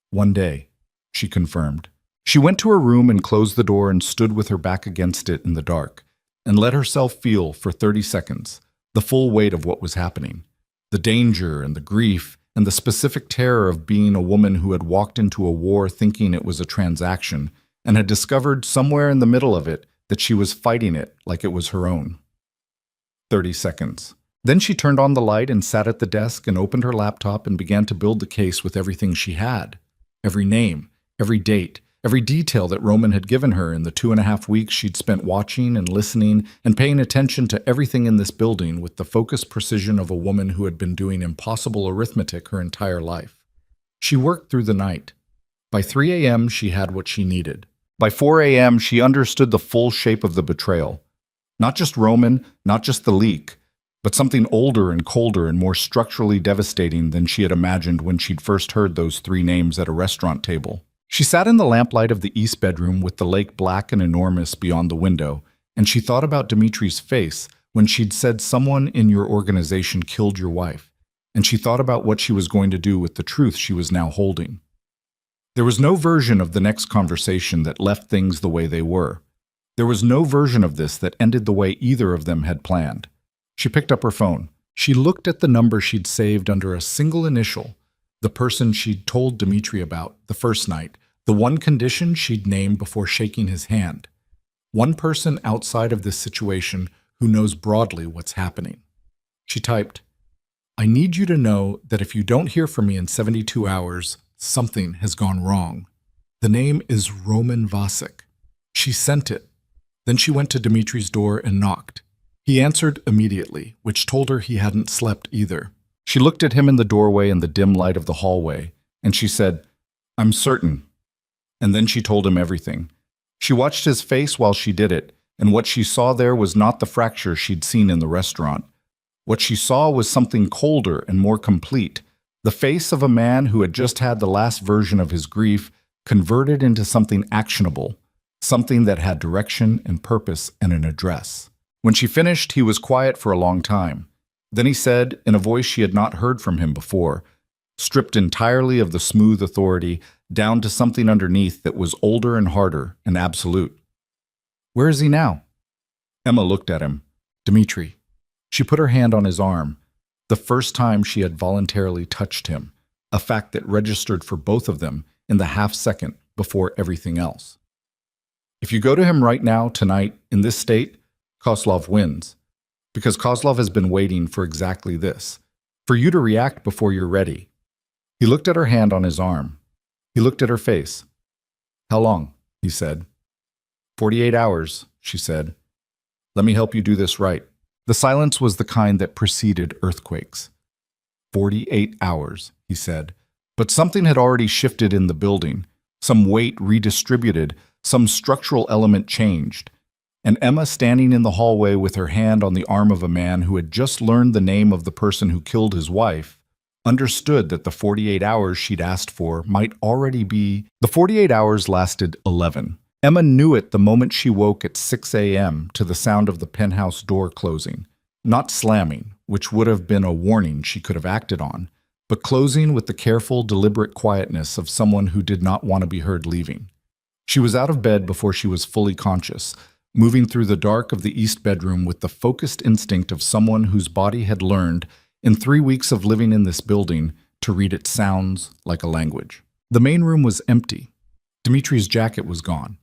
"One day," she confirmed. She went to her room and closed the door and stood with her back against it in the dark, and let herself feel for 30 seconds the full weight of what was happening. The danger and the grief and the specific terror of being a woman who had walked into a war thinking it was a transaction and had discovered somewhere in the middle of it that she was fighting it like it was her own. 30 seconds. Then she turned on the light and sat at the desk and opened her laptop and began to build the case with everything she had. Every name, every date, every detail that Roman had given her in the 2.5 weeks she'd spent watching and listening and paying attention to everything in this building with the focused precision of a woman who had been doing impossible arithmetic her entire life. She worked through the night. By 3 a.m., she had what she needed. By 4 a.m., she understood the full shape of the betrayal. Not just Roman, not just the leak, but something older and colder and more structurally devastating than she had imagined when she'd first heard those three names at a restaurant table. She sat in the lamplight of the east bedroom with the lake black and enormous beyond the window, and she thought about Dimitri's face when she'd said someone in your organization killed your wife, and she thought about what she was going to do with the truth she was now holding. There was no version of the next conversation that left things the way they were. There was no version of this that ended the way either of them had planned. She picked up her phone. She looked at the number she'd saved under a single initial, the person she'd told Dimitri about the first night, the one condition she'd named before shaking his hand. One person outside of this situation who knows broadly what's happening. She typed, "I need you to know that if you don't hear from me in 72 hours, something has gone wrong. The name is Roman Vasek." She sent it. Then she went to Dimitri's door and knocked. He answered immediately, which told her he hadn't slept either. She looked at him in the doorway in the dim light of the hallway, and she said, "I'm certain." And then she told him everything. She watched his face while she did it, and what she saw there was not the fracture she'd seen in the restaurant. What she saw was something colder and more complete, the face of a man who had just had the last version of his grief converted into something actionable, something that had direction and purpose and an address. When she finished, he was quiet for a long time. Then he said, in a voice she had not heard from him before, stripped entirely of the smooth authority, down to something underneath that was older and harder and absolute. "Where is he now?" Emma looked at him. "Dimitri." She put her hand on his arm, the first time she had voluntarily touched him, a fact that registered for both of them in the half-second before everything else. "If you go to him right now, tonight, in this state, Kozlov wins, because Kozlov has been waiting for exactly this, for you to react before you're ready." He looked at her hand on his arm. He looked at her face. "How long?" he said. 48 hours, she said. "Let me help you do this right." The silence was the kind that preceded earthquakes. 48 hours, he said. But something had already shifted in the building. Some weight redistributed, some structural element changed. And Emma, standing in the hallway with her hand on the arm of a man who had just learned the name of the person who killed his wife, understood that the 48 hours she'd asked for might already be... The 48 hours lasted 11. Emma knew it the moment she woke at 6 a.m. to the sound of the penthouse door closing. Not slamming, which would have been a warning she could have acted on, but closing with the careful, deliberate quietness of someone who did not want to be heard leaving. She was out of bed before she was fully conscious, moving through the dark of the east bedroom with the focused instinct of someone whose body had learned, in 3 weeks of living in this building, to read its sounds like a language. The main room was empty. Dimitri's jacket was gone.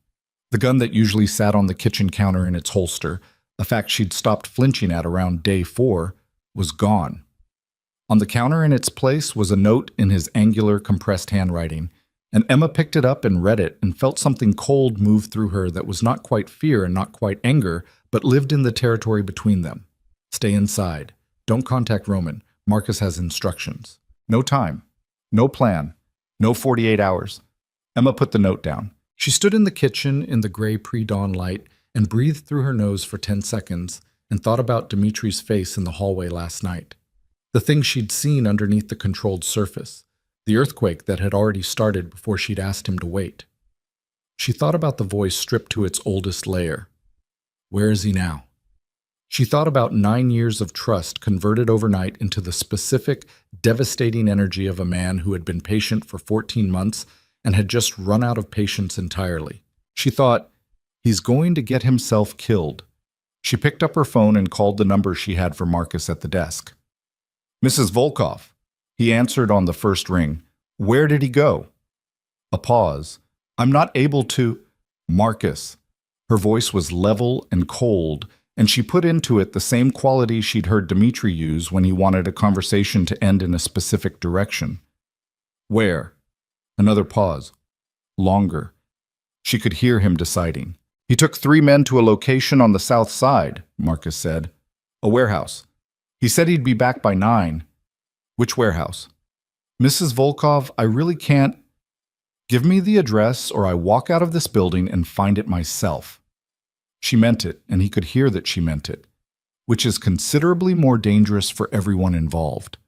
The gun that usually sat on the kitchen counter in its holster, a fact she'd stopped flinching at around day 4, was gone. On the counter in its place was a note in his angular, compressed handwriting, and Emma picked it up and read it and felt something cold move through her that was not quite fear and not quite anger, but lived in the territory between them. "Stay inside. Don't contact Roman. Marcus has instructions. No time. No plan. No 48 hours. Emma put the note down. She stood in the kitchen in the gray pre-dawn light and breathed through her nose for 10 seconds and thought about Dimitri's face in the hallway last night. The thing she'd seen underneath the controlled surface, the earthquake that had already started before she'd asked him to wait. She thought about the voice stripped to its oldest layer. Where is he now? She thought about 9 years of trust converted overnight into the specific, devastating energy of a man who had been patient for 14 months and had just run out of patience entirely. She thought, he's going to get himself killed. She picked up her phone and called the number she had for Marcus at the desk. "Mrs. Volkov." He answered on the first ring. "Where did he go?" A pause. "I'm not able to—" "Marcus." Her voice was level and cold, and she put into it the same quality she'd heard Dimitri use when he wanted a conversation to end in a specific direction. "Where?" Another pause. Longer. She could hear him deciding. "He took 3 men to a location on the south side," Marcus said. "A warehouse. He said he'd be back by 9. "Which warehouse?" "Mrs. Volkov, I really can't. Give me the address or I walk out of this building and find it myself." She meant it, and he could hear that she meant it. which is considerably more dangerous for everyone involved.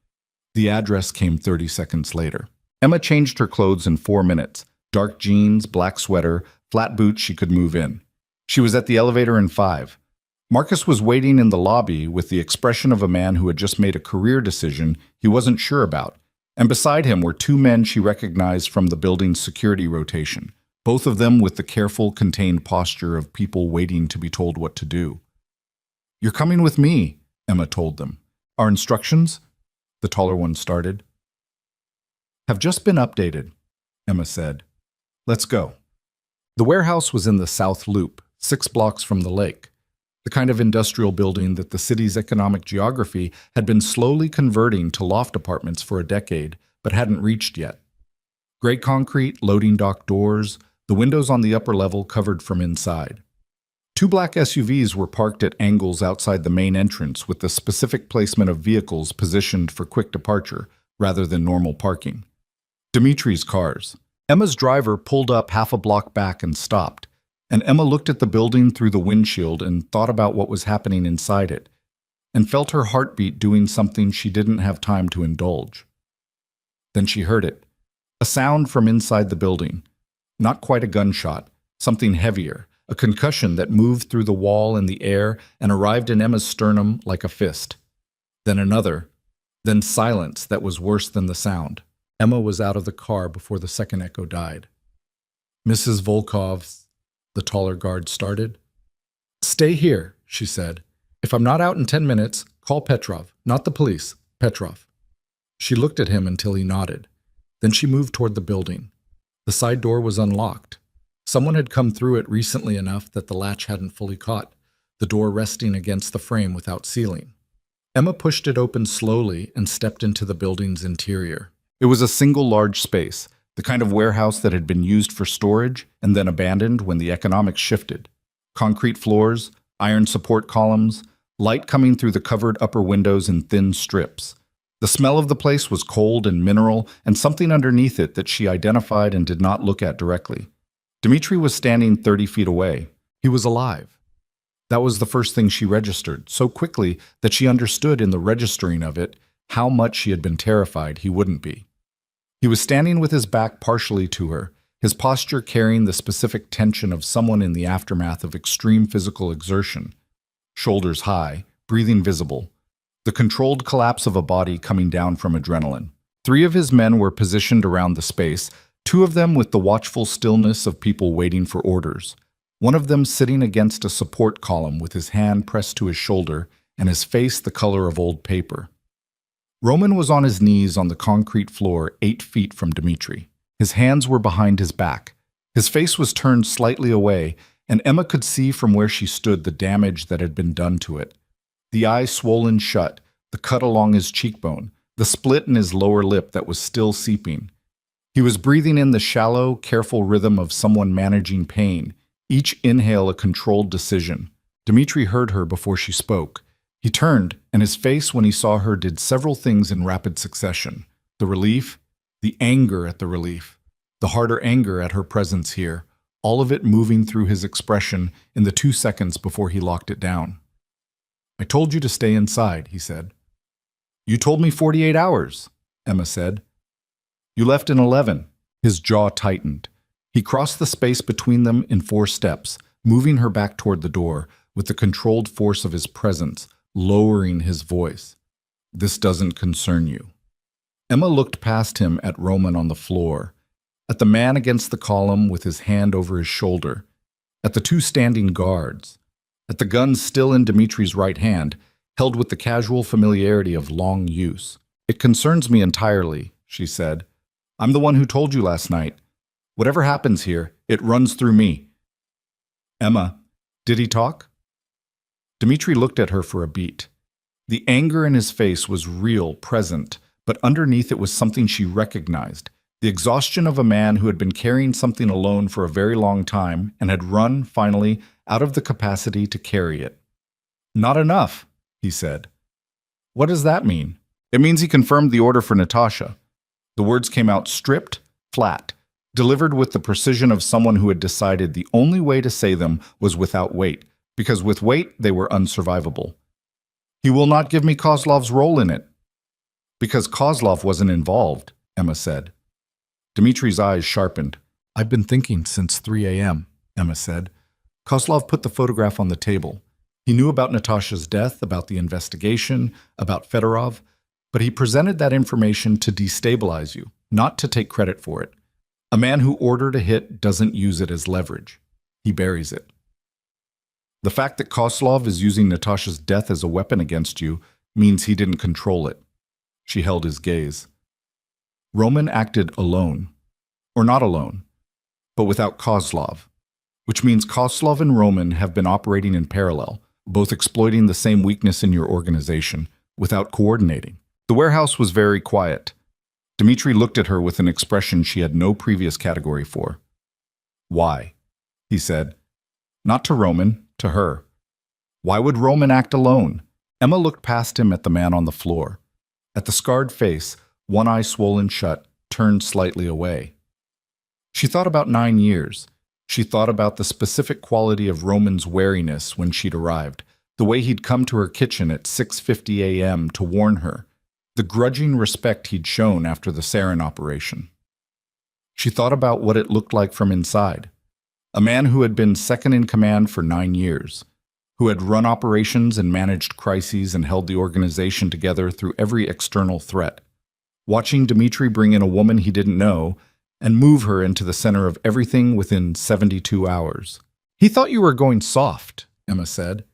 The address came 30 seconds later. Emma changed her clothes in 4 minutes. Dark jeans, black sweater, flat boots she could move in. She was at the elevator in 5. Marcus was waiting in the lobby with the expression of a man who had just made a career decision he wasn't sure about. And beside him were 2 men she recognized from the building's security rotation, both of them with the careful, contained posture of people waiting to be told what to do. "You're coming with me," Emma told them. "Our instructions?" The taller one started. "Have just been updated," Emma said. "Let's go." The warehouse was in the South Loop, 6 blocks from the lake, the kind of industrial building that the city's economic geography had been slowly converting to loft apartments for a decade, but hadn't reached yet. Gray concrete, loading dock doors, the windows on the upper level covered from inside. 2 black SUVs were parked at angles outside the main entrance with the specific placement of vehicles positioned for quick departure rather than normal parking. Dimitri's cars. Emma's driver pulled up half a block back and stopped, and Emma looked at the building through the windshield and thought about what was happening inside it, and felt her heartbeat doing something she didn't have time to indulge. Then she heard it. A sound from inside the building. Not quite a gunshot, something heavier, a concussion that moved through the wall and the air and arrived in Emma's sternum like a fist. Then another. Then silence that was worse than the sound. Emma was out of the car before the second echo died. "Mrs. Volkov," the taller guard started. "Stay here," she said. "If I'm not out in 10 minutes, call Petrov, not the police, Petrov." She looked at him until he nodded. Then she moved toward the building. The side door was unlocked. Someone had come through it recently enough that the latch hadn't fully caught, the door resting against the frame without sealing. Emma pushed it open slowly and stepped into the building's interior. It was a single large space, the kind of warehouse that had been used for storage and then abandoned when the economics shifted. Concrete floors, iron support columns, light coming through the covered upper windows in thin strips. The smell of the place was cold and mineral, and something underneath it that she identified and did not look at directly. Dimitri was standing 30 feet away. He was alive. That was the first thing she registered, so quickly that she understood in the registering of it how much she had been terrified he wouldn't be. He was standing with his back partially to her, his posture carrying the specific tension of someone in the aftermath of extreme physical exertion. Shoulders high, breathing visible. The controlled collapse of a body coming down from adrenaline. 3 of his men were positioned around the space, 2 of them with the watchful stillness of people waiting for orders. One of them sitting against a support column with his hand pressed to his shoulder and his face the color of old paper. Roman was on his knees on the concrete floor 8 feet from Dimitri. His hands were behind his back. His face was turned slightly away, and Emma could see from where she stood the damage that had been done to it. The eye swollen shut, the cut along his cheekbone, the split in his lower lip that was still seeping. He was breathing in the shallow, careful rhythm of someone managing pain, each inhale a controlled decision. Dimitri heard her before she spoke. He turned, and his face when he saw her did several things in rapid succession. The relief, the anger at the relief, the harder anger at her presence here, all of it moving through his expression in the 2 seconds before he locked it down. "I told you to stay inside," he said. "You told me 48 hours, Emma said. "You left in 11. His jaw tightened. He crossed the space between them in 4 steps, moving her back toward the door, with the controlled force of his presence, lowering his voice. "This doesn't concern you." Emma looked past him at Roman on the floor, at the man against the column with his hand over his shoulder, at the 2 standing guards, at the gun still in Dimitri's right hand, held with the casual familiarity of long use. "It concerns me entirely," she said. "I'm the one who told you last night. Whatever happens here, it runs through me." "Emma, did he talk?" Dimitri looked at her for a beat. The anger in his face was real, present, but underneath it was something she recognized, the exhaustion of a man who had been carrying something alone for a very long time and had run, finally, out of the capacity to carry it. "Not enough," he said. "What does that mean?" "It means he confirmed the order for Natasha." The words came out stripped, flat, delivered with the precision of someone who had decided the only way to say them was without weight, because with weight they were unsurvivable. He will not give me Kozlov's role in it. Because Kozlov wasn't involved, Emma said. Dmitri's eyes sharpened. I've been thinking since 3 a.m., Emma said. Kozlov put the photograph on the table. He knew about Natasha's death, about the investigation, about Fedorov, but he presented that information to destabilize you, not to take credit for it. A man who ordered a hit doesn't use it as leverage. He buries it. The fact that Kozlov is using Natasha's death as a weapon against you means he didn't control it. She held his gaze. Roman acted alone. Or not alone, but without Kozlov, which means Kozlov and Roman have been operating in parallel, both exploiting the same weakness in your organization, without coordinating. The warehouse was very quiet. Dmitri looked at her with an expression she had no previous category for. Why? He said. Not to Roman, to her. Why would Roman act alone? Emma looked past him at the man on the floor. At the scarred face, one eye swollen shut, turned slightly away. She thought about 9 years. She thought about the specific quality of Roman's wariness when she'd arrived, the way he'd come to her kitchen at 6:50 a.m. to warn her, the grudging respect he'd shown after the sarin operation. She thought about what it looked like from inside. A man who had been second in command for 9 years, who had run operations and managed crises and held the organization together through every external threat. Watching Dmitri bring in a woman he didn't know and move her into the center of everything within 72 hours. He thought you were going soft, Emma said.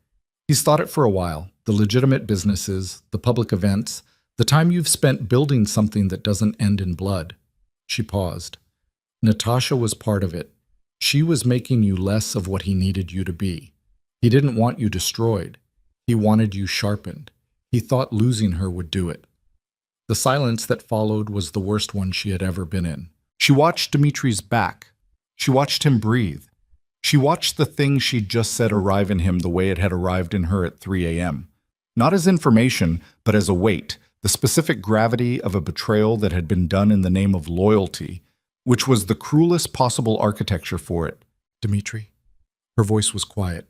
He's thought it for a while. The legitimate businesses, the public events, the time you've spent building something that doesn't end in blood. She paused. Natasha was part of it. She was making you less of what he needed you to be. He didn't want you destroyed. He wanted you sharpened. He thought losing her would do it. The silence that followed was the worst one she had ever been in. She watched Dmitri's back. She watched him breathe. She watched the thing she'd just said arrive in him the way it had arrived in her at 3 a.m. Not as information, but as a weight, the specific gravity of a betrayal that had been done in the name of loyalty, which was the cruelest possible architecture for it. Dmitri. Her voice was quiet.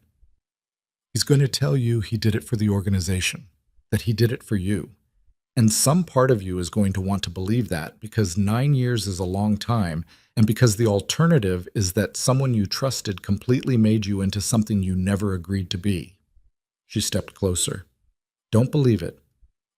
He's going to tell you he did it for the organization, that he did it for you. And some part of you is going to want to believe that because 9 years is a long time, and because the alternative is that someone you trusted completely made you into something you never agreed to be. She stepped closer. Don't believe it.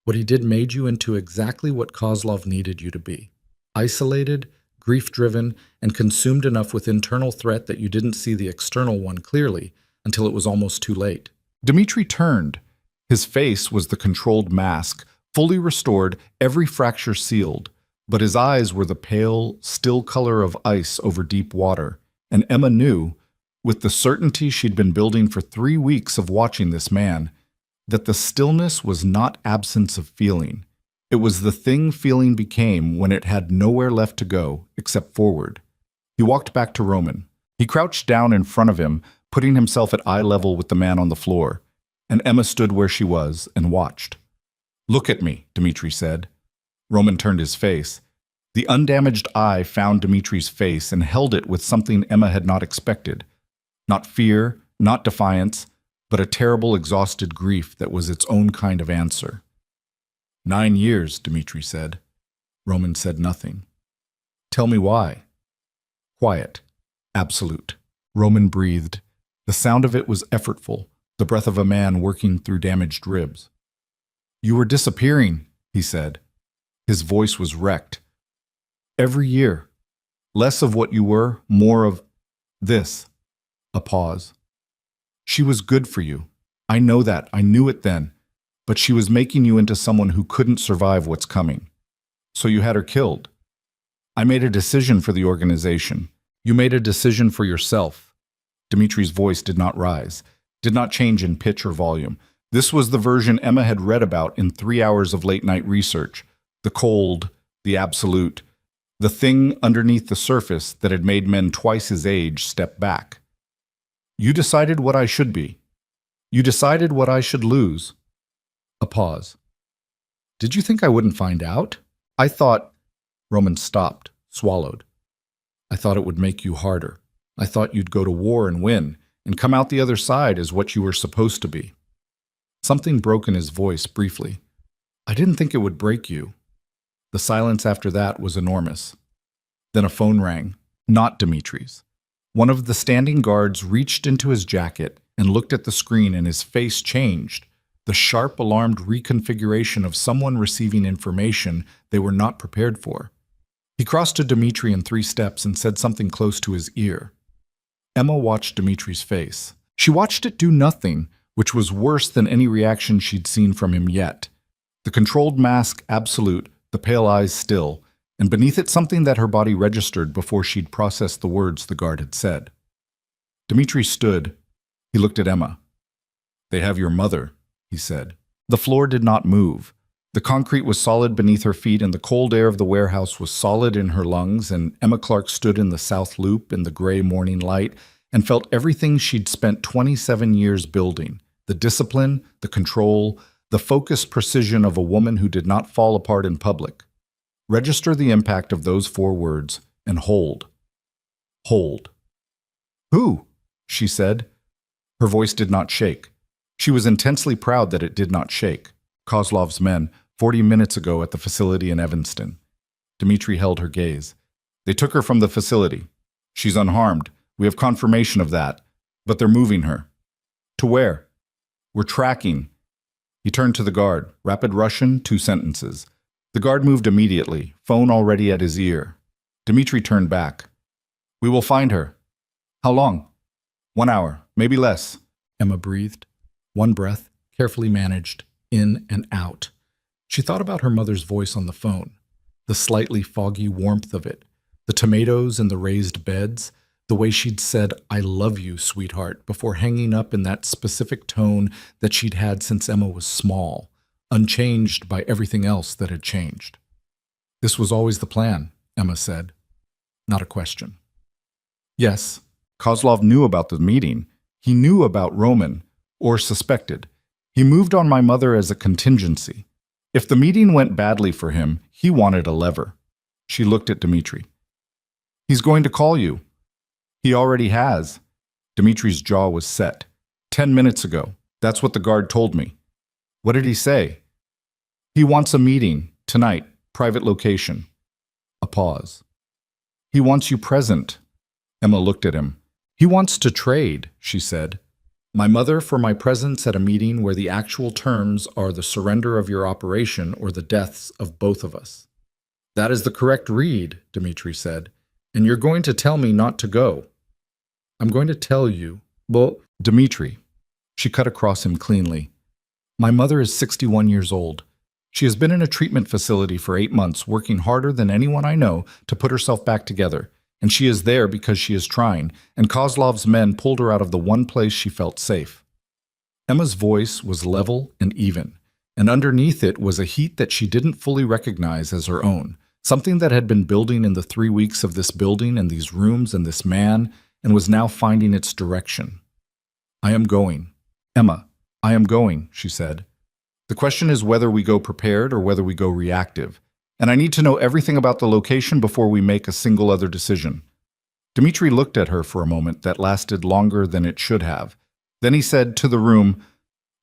What he did made you into exactly what Kozlov needed you to be. Isolated, grief-driven, and consumed enough with internal threat that you didn't see the external one clearly until it was almost too late. Dmitri turned. His face was the controlled mask, fully restored, every fracture sealed, but his eyes were the pale, still color of ice over deep water, and Emma knew, with the certainty she'd been building for 3 weeks of watching this man, that the stillness was not absence of feeling. It was the thing feeling became when it had nowhere left to go except forward. He walked back to Roman. He crouched down in front of him, putting himself at eye level with the man on the floor, and Emma stood where she was and watched. Look at me, Dmitri said. Roman turned his face. The undamaged eye found Dmitri's face and held it with something Emma had not expected. Not fear, not defiance, but a terrible, exhausted grief that was its own kind of answer. 9 years, Dmitri said. Roman said nothing. Tell me why. Quiet. Absolute. Roman breathed. The sound of it was effortful, the breath of a man working through damaged ribs. You were disappearing, he said. His voice was wrecked. Every year. Less of what you were, more of this. A pause. She was good for you. I know that. I knew it then. But she was making you into someone who couldn't survive what's coming. So you had her killed. I made a decision for the organization. You made a decision for yourself. Dmitri's voice did not rise, did not change in pitch or volume. This was the version Emma had read about in 3 hours of late-night research. The cold, the absolute, the thing underneath the surface that had made men twice his age step back. You decided what I should be. You decided what I should lose. A pause. Did you think I wouldn't find out? I thought... Roman stopped, swallowed. I thought it would make you harder. I thought you'd go to war and win, and come out the other side as what you were supposed to be. Something broke in his voice briefly. I didn't think it would break you. The silence after that was enormous. Then a phone rang, not Dimitri's. One of the standing guards reached into his jacket and looked at the screen, and his face changed. The sharp, alarmed reconfiguration of someone receiving information they were not prepared for. He crossed to Dimitri in 3 steps and said something close to his ear. Emma watched Dimitri's face. She watched it do nothing, which was worse than any reaction she'd seen from him yet. The controlled mask absolute, the pale eyes still, and beneath it something that her body registered before she'd processed the words the guard had said. Dimitri stood. He looked at Emma. They have your mother, he said. The floor did not move. The concrete was solid beneath her feet, and the cold air of the warehouse was solid in her lungs, and Emma Clark stood in the south loop in the gray morning light and felt everything she'd spent 27 years building, the discipline, the control, the focused precision of a woman who did not fall apart in public. Register the impact of those 4 words and hold. Hold. Who? She said. Her voice did not shake. She was intensely proud that it did not shake. Kozlov's men, 40 minutes ago at the facility in Evanston. Dimitri held her gaze. They took her from the facility. She's unharmed. We have confirmation of that. But they're moving her. To where? We're tracking. He turned to the guard. Rapid Russian, 2 sentences. The guard moved immediately, phone already at his ear. Dimitri turned back. We will find her. How long? 1 hour, maybe less. Emma breathed. 1 breath, carefully managed, in and out. She thought about her mother's voice on the phone, the slightly foggy warmth of it, the tomatoes and the raised beds, the way she'd said, I love you, sweetheart, before hanging up in that specific tone that she'd had since Emma was small, unchanged by everything else that had changed. This was always the plan, Emma said. Not a question. Yes, Kozlov knew about the meeting. He knew about Roman, or suspected. He moved on my mother as a contingency. If the meeting went badly for him, he wanted a lever. She looked at Dimitri. He's going to call you. He already has. Dimitri's jaw was set. 10 minutes ago. That's what the guard told me. What did he say? He wants a meeting, tonight, private location. A pause. He wants you present. Emma looked at him. He wants to trade, she said. My mother for my presence at a meeting where the actual terms are the surrender of your operation or the deaths of both of us. That is the correct read, Dimitri said, and you're going to tell me not to go. I'm going to tell you, but Dimitri, she cut across him cleanly. My mother is 61 years old. She has been in a treatment facility for 8 months, working harder than anyone I know to put herself back together. And she is there because she is trying, and Kozlov's men pulled her out of the one place she felt safe. Emma's voice was level and even, and underneath it was a heat that she didn't fully recognize as her own, something that had been building in the 3 weeks of this building and these rooms and this man, and was now finding its direction. I am going. Emma, I am going, she said. The question is whether we go prepared or whether we go reactive. And I need to know everything about the location before we make a single other decision. Dimitri looked at her for a moment that lasted longer than it should have. Then he said to the room,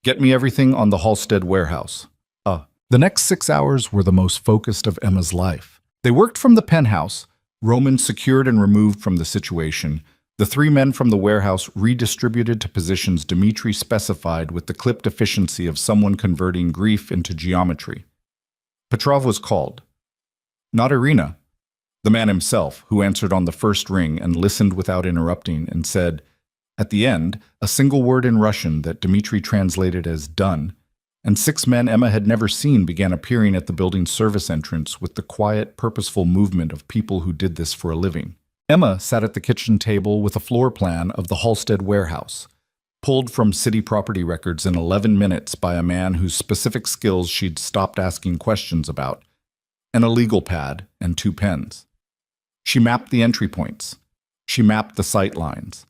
Get me everything on the Halstead warehouse. The next 6 hours were the most focused of Emma's life. They worked from the penthouse, Roman secured and removed from the situation. The 3 men from the warehouse redistributed to positions Dimitri specified with the clipped efficiency of someone converting grief into geometry. Petrov was called. Not Irina. The man himself, who answered on the first ring and listened without interrupting and said, at the end, a single word in Russian that Dimitri translated as done, and 6 men Emma had never seen began appearing at the building's service entrance with the quiet, purposeful movement of people who did this for a living. Emma sat at the kitchen table with a floor plan of the Halstead warehouse, pulled from city property records in 11 minutes by a man whose specific skills she'd stopped asking questions about, and a legal pad and 2 pens. She mapped the entry points. She mapped the sight lines.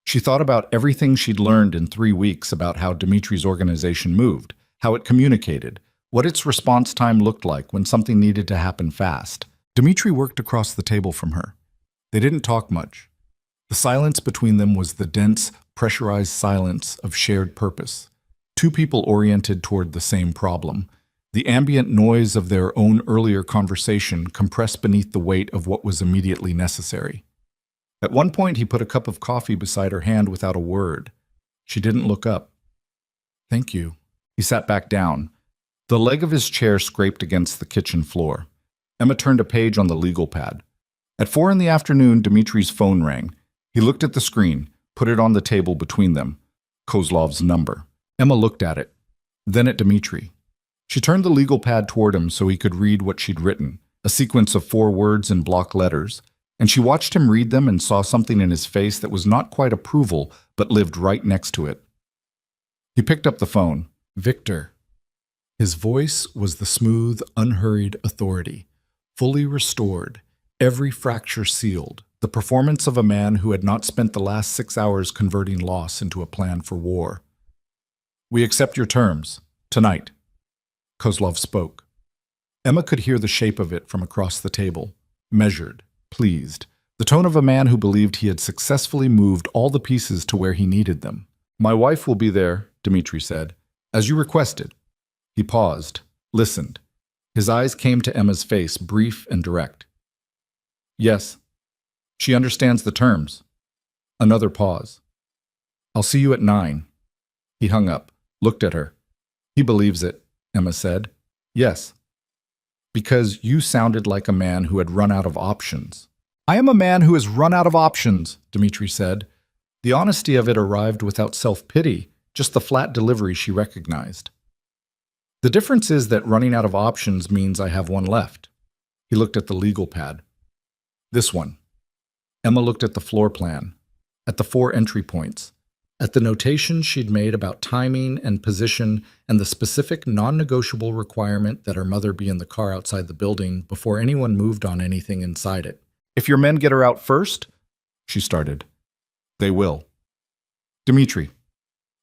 She thought about everything she'd learned in 3 weeks about how Dimitri's organization moved, how it communicated, what its response time looked like when something needed to happen fast. Dimitri worked across the table from her. They didn't talk much. The silence between them was the dense, pressurized silence of shared purpose. Two people oriented toward the same problem. The ambient noise of their own earlier conversation compressed beneath the weight of what was immediately necessary. At one point, he put a cup of coffee beside her hand without a word. She didn't look up. "Thank you." He sat back down. The leg of his chair scraped against the kitchen floor. Emma turned a page on the legal pad. At 4 in the afternoon, Dmitri's phone rang. He looked at the screen, put it on the table between them. Kozlov's number. Emma looked at it, then at Dmitri. She turned the legal pad toward him so he could read what she'd written, a sequence of 4 words in block letters, and she watched him read them and saw something in his face that was not quite approval, but lived right next to it. He picked up the phone. "Victor." His voice was the smooth, unhurried authority, fully restored, every fracture sealed, the performance of a man who had not spent the last 6 hours converting loss into a plan for war. "We accept your terms. Tonight." Kozlov spoke. Emma could hear the shape of it from across the table. Measured, pleased, the tone of a man who believed he had successfully moved all the pieces to where he needed them. "My wife will be there," Dmitri said, "as you requested." He paused, listened. His eyes came to Emma's face, brief and direct. "Yes. She understands the terms." Another pause. "I'll see you at 9. He hung up, looked at her. "He believes it," Emma said. "Yes. Because you sounded like a man who had run out of options." "I am a man who has run out of options," Dmitri said. The honesty of it arrived without self-pity, just the flat delivery she recognized. "The difference is that running out of options means I have one left." He looked at the legal pad. "This one." Emma looked at the floor plan, at the 4 entry points, at the notations she'd made about timing and position and the specific non-negotiable requirement that her mother be in the car outside the building before anyone moved on anything inside it. "If your men get her out first," she started. "They will." "Dmitri."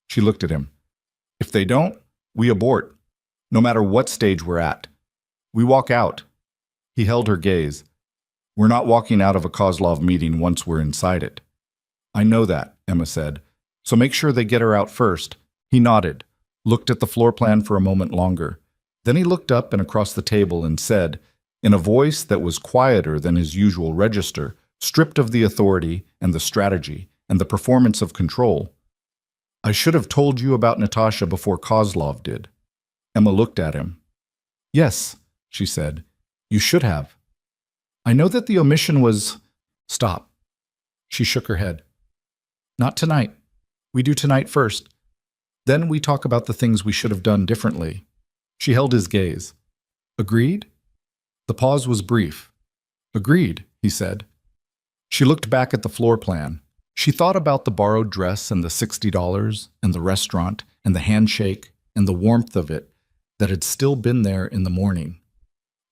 She looked at him. "If they don't, we abort. No matter what stage we're at. We walk out." He held her gaze. "We're not walking out of a Kozlov meeting once we're inside it." "I know that," Emma said. "So make sure they get her out first." He nodded, looked at the floor plan for a moment longer. Then he looked up and across the table and said, in a voice that was quieter than his usual register, stripped of the authority and the strategy and the performance of control, "I should have told you about Natasha before Kozlov did." Emma looked at him. "Yes," she said, "you should have. I know that the omission was—" "Stop." She shook her head. "Not tonight. We do tonight first. Then we talk about the things we should have done differently." She held his gaze. "Agreed?" The pause was brief. "Agreed," he said. She looked back at the floor plan. She thought about the borrowed dress and the $60 and the restaurant and the handshake and the warmth of it that had still been there in the morning.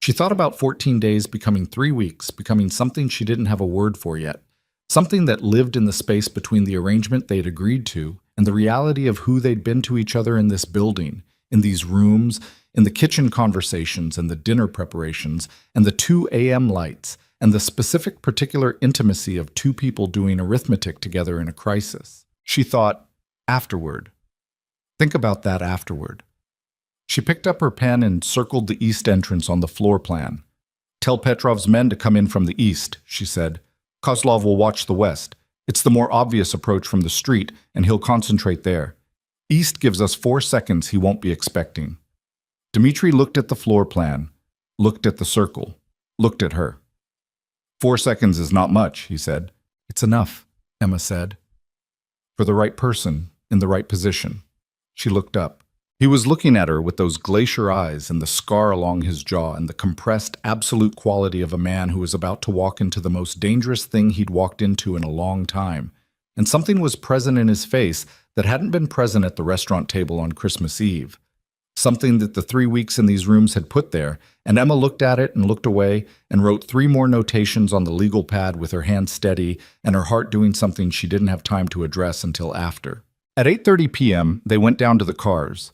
She thought about 14 days becoming 3 weeks, becoming something she didn't have a word for yet, something that lived in the space between the arrangement they'd agreed to and the reality of who they'd been to each other in this building, in these rooms, in the kitchen conversations and the dinner preparations, and the 2 a.m. lights, and the specific particular intimacy of 2 people doing arithmetic together in a crisis. She thought, afterward. Think about that afterward. She picked up her pen and circled the east entrance on the floor plan. "Tell Petrov's men to come in from the east," she said. "Kozlov will watch the west. It's the more obvious approach from the street, and he'll concentrate there. East gives us 4 seconds he won't be expecting." Dmitri looked at the floor plan, looked at the circle, looked at her. 4 seconds is not much, he said. "It's enough," Emma said. "For the right person, in the right position." She looked up. He was looking at her with those glacier eyes and the scar along his jaw and the compressed, absolute quality of a man who was about to walk into the most dangerous thing he'd walked into in a long time. And something was present in his face that hadn't been present at the restaurant table on Christmas Eve. Something that the 3 weeks in these rooms had put there, and Emma looked at it and looked away and wrote 3 more notations on the legal pad with her hand steady and her heart doing something she didn't have time to address until after. At 8:30 p.m., they went down to the cars.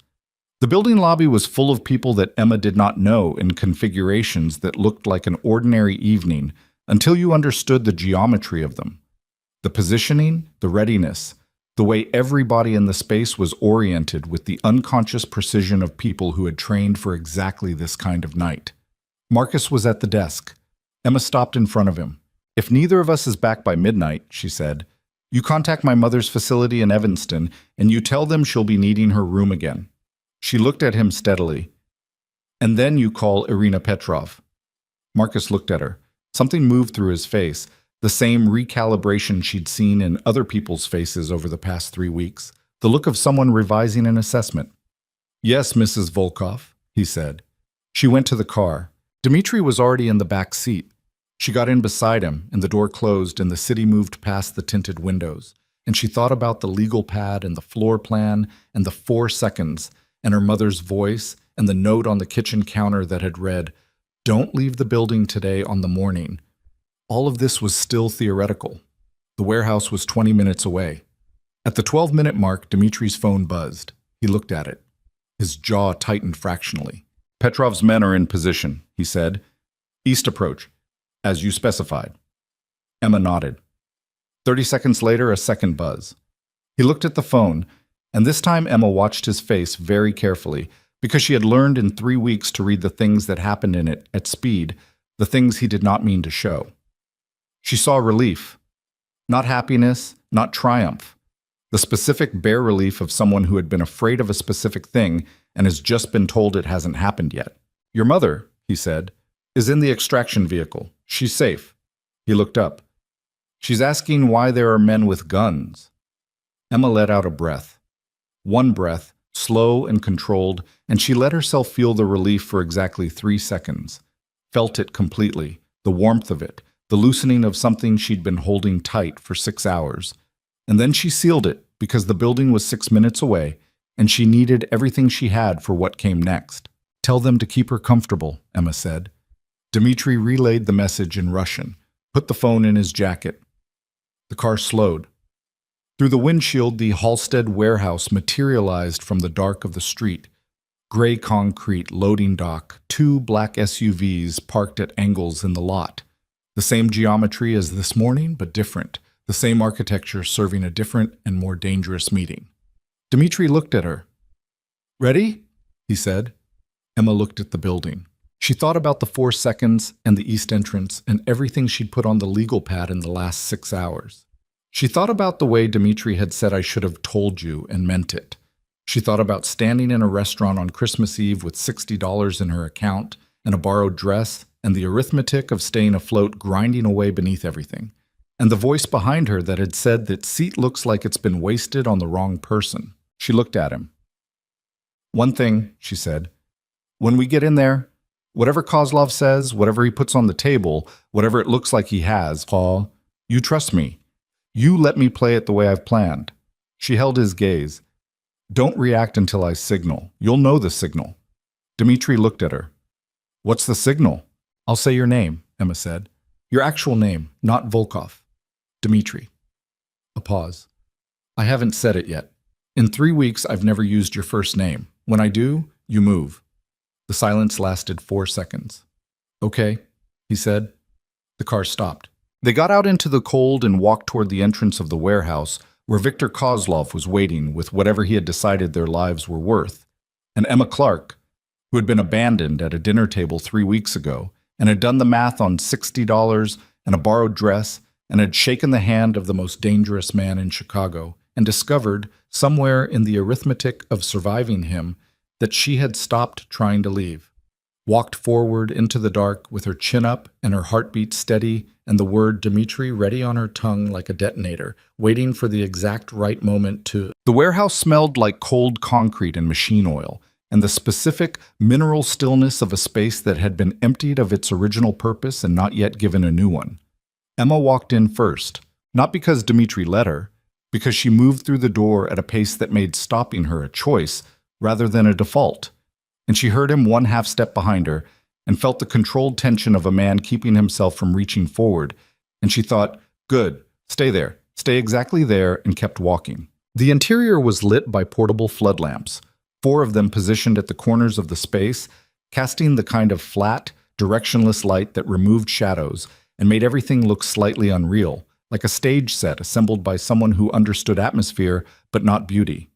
The building lobby was full of people that Emma did not know in configurations that looked like an ordinary evening until you understood the geometry of them. The positioning, the readiness, The way everybody in the space was oriented with the unconscious precision of people who had trained for exactly this kind of night. Marcus was at the desk. Emma stopped in front of him. "If neither of us is back by midnight," she said, "you contact my mother's facility in Evanston and you tell them she'll be needing her room again." She looked at him steadily. "And then you call Irina Petrov." Marcus looked at her. Something moved through his face, the same recalibration she'd seen in other people's faces over the past 3 weeks, the look of someone revising an assessment. "Yes, Mrs. Volkov," he said. She went to the car. Dmitri was already in the back seat. She got in beside him, and the door closed and the city moved past the tinted windows. And she thought about the legal pad and the floor plan and the 4 seconds and her mother's voice and the note on the kitchen counter that had read, "Don't leave the building today on the morning." All of this was still theoretical. The warehouse was 20 minutes away. At the 12-minute mark, Dmitri's phone buzzed. He looked at it. His jaw tightened fractionally. "Petrov's men are in position," he said. "East approach, as you specified." Emma nodded. 30 seconds later, a second buzz. He looked at the phone, and this time Emma watched his face very carefully, because she had learned in 3 weeks to read the things that happened in it at speed, the things he did not mean to show. She saw relief. Not happiness, not triumph. The specific bare relief of someone who had been afraid of a specific thing and has just been told it hasn't happened yet. "Your mother," he said, "is in the extraction vehicle. She's safe." He looked up. "She's asking why there are men with guns." Emma let out a breath. One breath, slow and controlled, and she let herself feel the relief for exactly 3 seconds. Felt it completely, the warmth of it, the loosening of something she'd been holding tight for 6 hours. And then she sealed it because the building was 6 minutes away, and she needed everything she had for what came next. "Tell them to keep her comfortable," Emma said. Dmitri relayed the message in Russian, put the phone in his jacket. The car slowed. Through the windshield, the Halstead warehouse materialized from the dark of the street. Gray concrete loading dock, 2 black SUVs parked at angles in the lot. The same geometry as this morning, but different. The same architecture serving a different and more dangerous meeting. Dmitri looked at her. "Ready?" he said. Emma looked at the building. She thought about the 4 seconds and the east entrance and everything she'd put on the legal pad in the last 6 hours. She thought about the way Dmitri had said, "I should have told you," and meant it. She thought about standing in a restaurant on Christmas Eve with $60 in her account and a borrowed dress and the arithmetic of staying afloat grinding away beneath everything. And the voice behind her that had said that seat looks like it's been wasted on the wrong person. She looked at him. "One thing," she said. "When we get in there, whatever Kozlov says, whatever he puts on the table, whatever it looks like he has, Paul, you trust me. You let me play it the way I've planned." She held his gaze. "Don't react until I signal. You'll know the signal." Dmitri looked at her. "What's the signal?" "I'll say your name," Emma said. "Your actual name, not Volkov. Dmitri." A pause. "I haven't said it yet. In 3 weeks, I've never used your first name. When I do, you move." The silence lasted 4 seconds. "Okay," he said. The car stopped. They got out into the cold and walked toward the entrance of the warehouse, where Viktor Kozlov was waiting with whatever he had decided their lives were worth, and Emma Clark, who had been abandoned at a dinner table 3 weeks ago and had done the math on $60 and a borrowed dress and had shaken the hand of the most dangerous man in Chicago and discovered, somewhere in the arithmetic of surviving him, that she had stopped trying to leave. Walked forward into the dark with her chin up and her heartbeat steady and the word Dmitri ready on her tongue like a detonator, waiting for the exact right moment to... The warehouse smelled like cold concrete and machine oil, and the specific mineral stillness of a space that had been emptied of its original purpose and not yet given a new one. Emma walked in first, not because Dmitri let her, because she moved through the door at a pace that made stopping her a choice rather than a default. And she heard him 1/2 step behind her and felt the controlled tension of a man keeping himself from reaching forward. And she thought, "Good, stay there, stay exactly there," and kept walking. The interior was lit by portable flood lamps, 4 of them positioned at the corners of the space, casting the kind of flat, directionless light that removed shadows and made everything look slightly unreal, like a stage set assembled by someone who understood atmosphere but not beauty.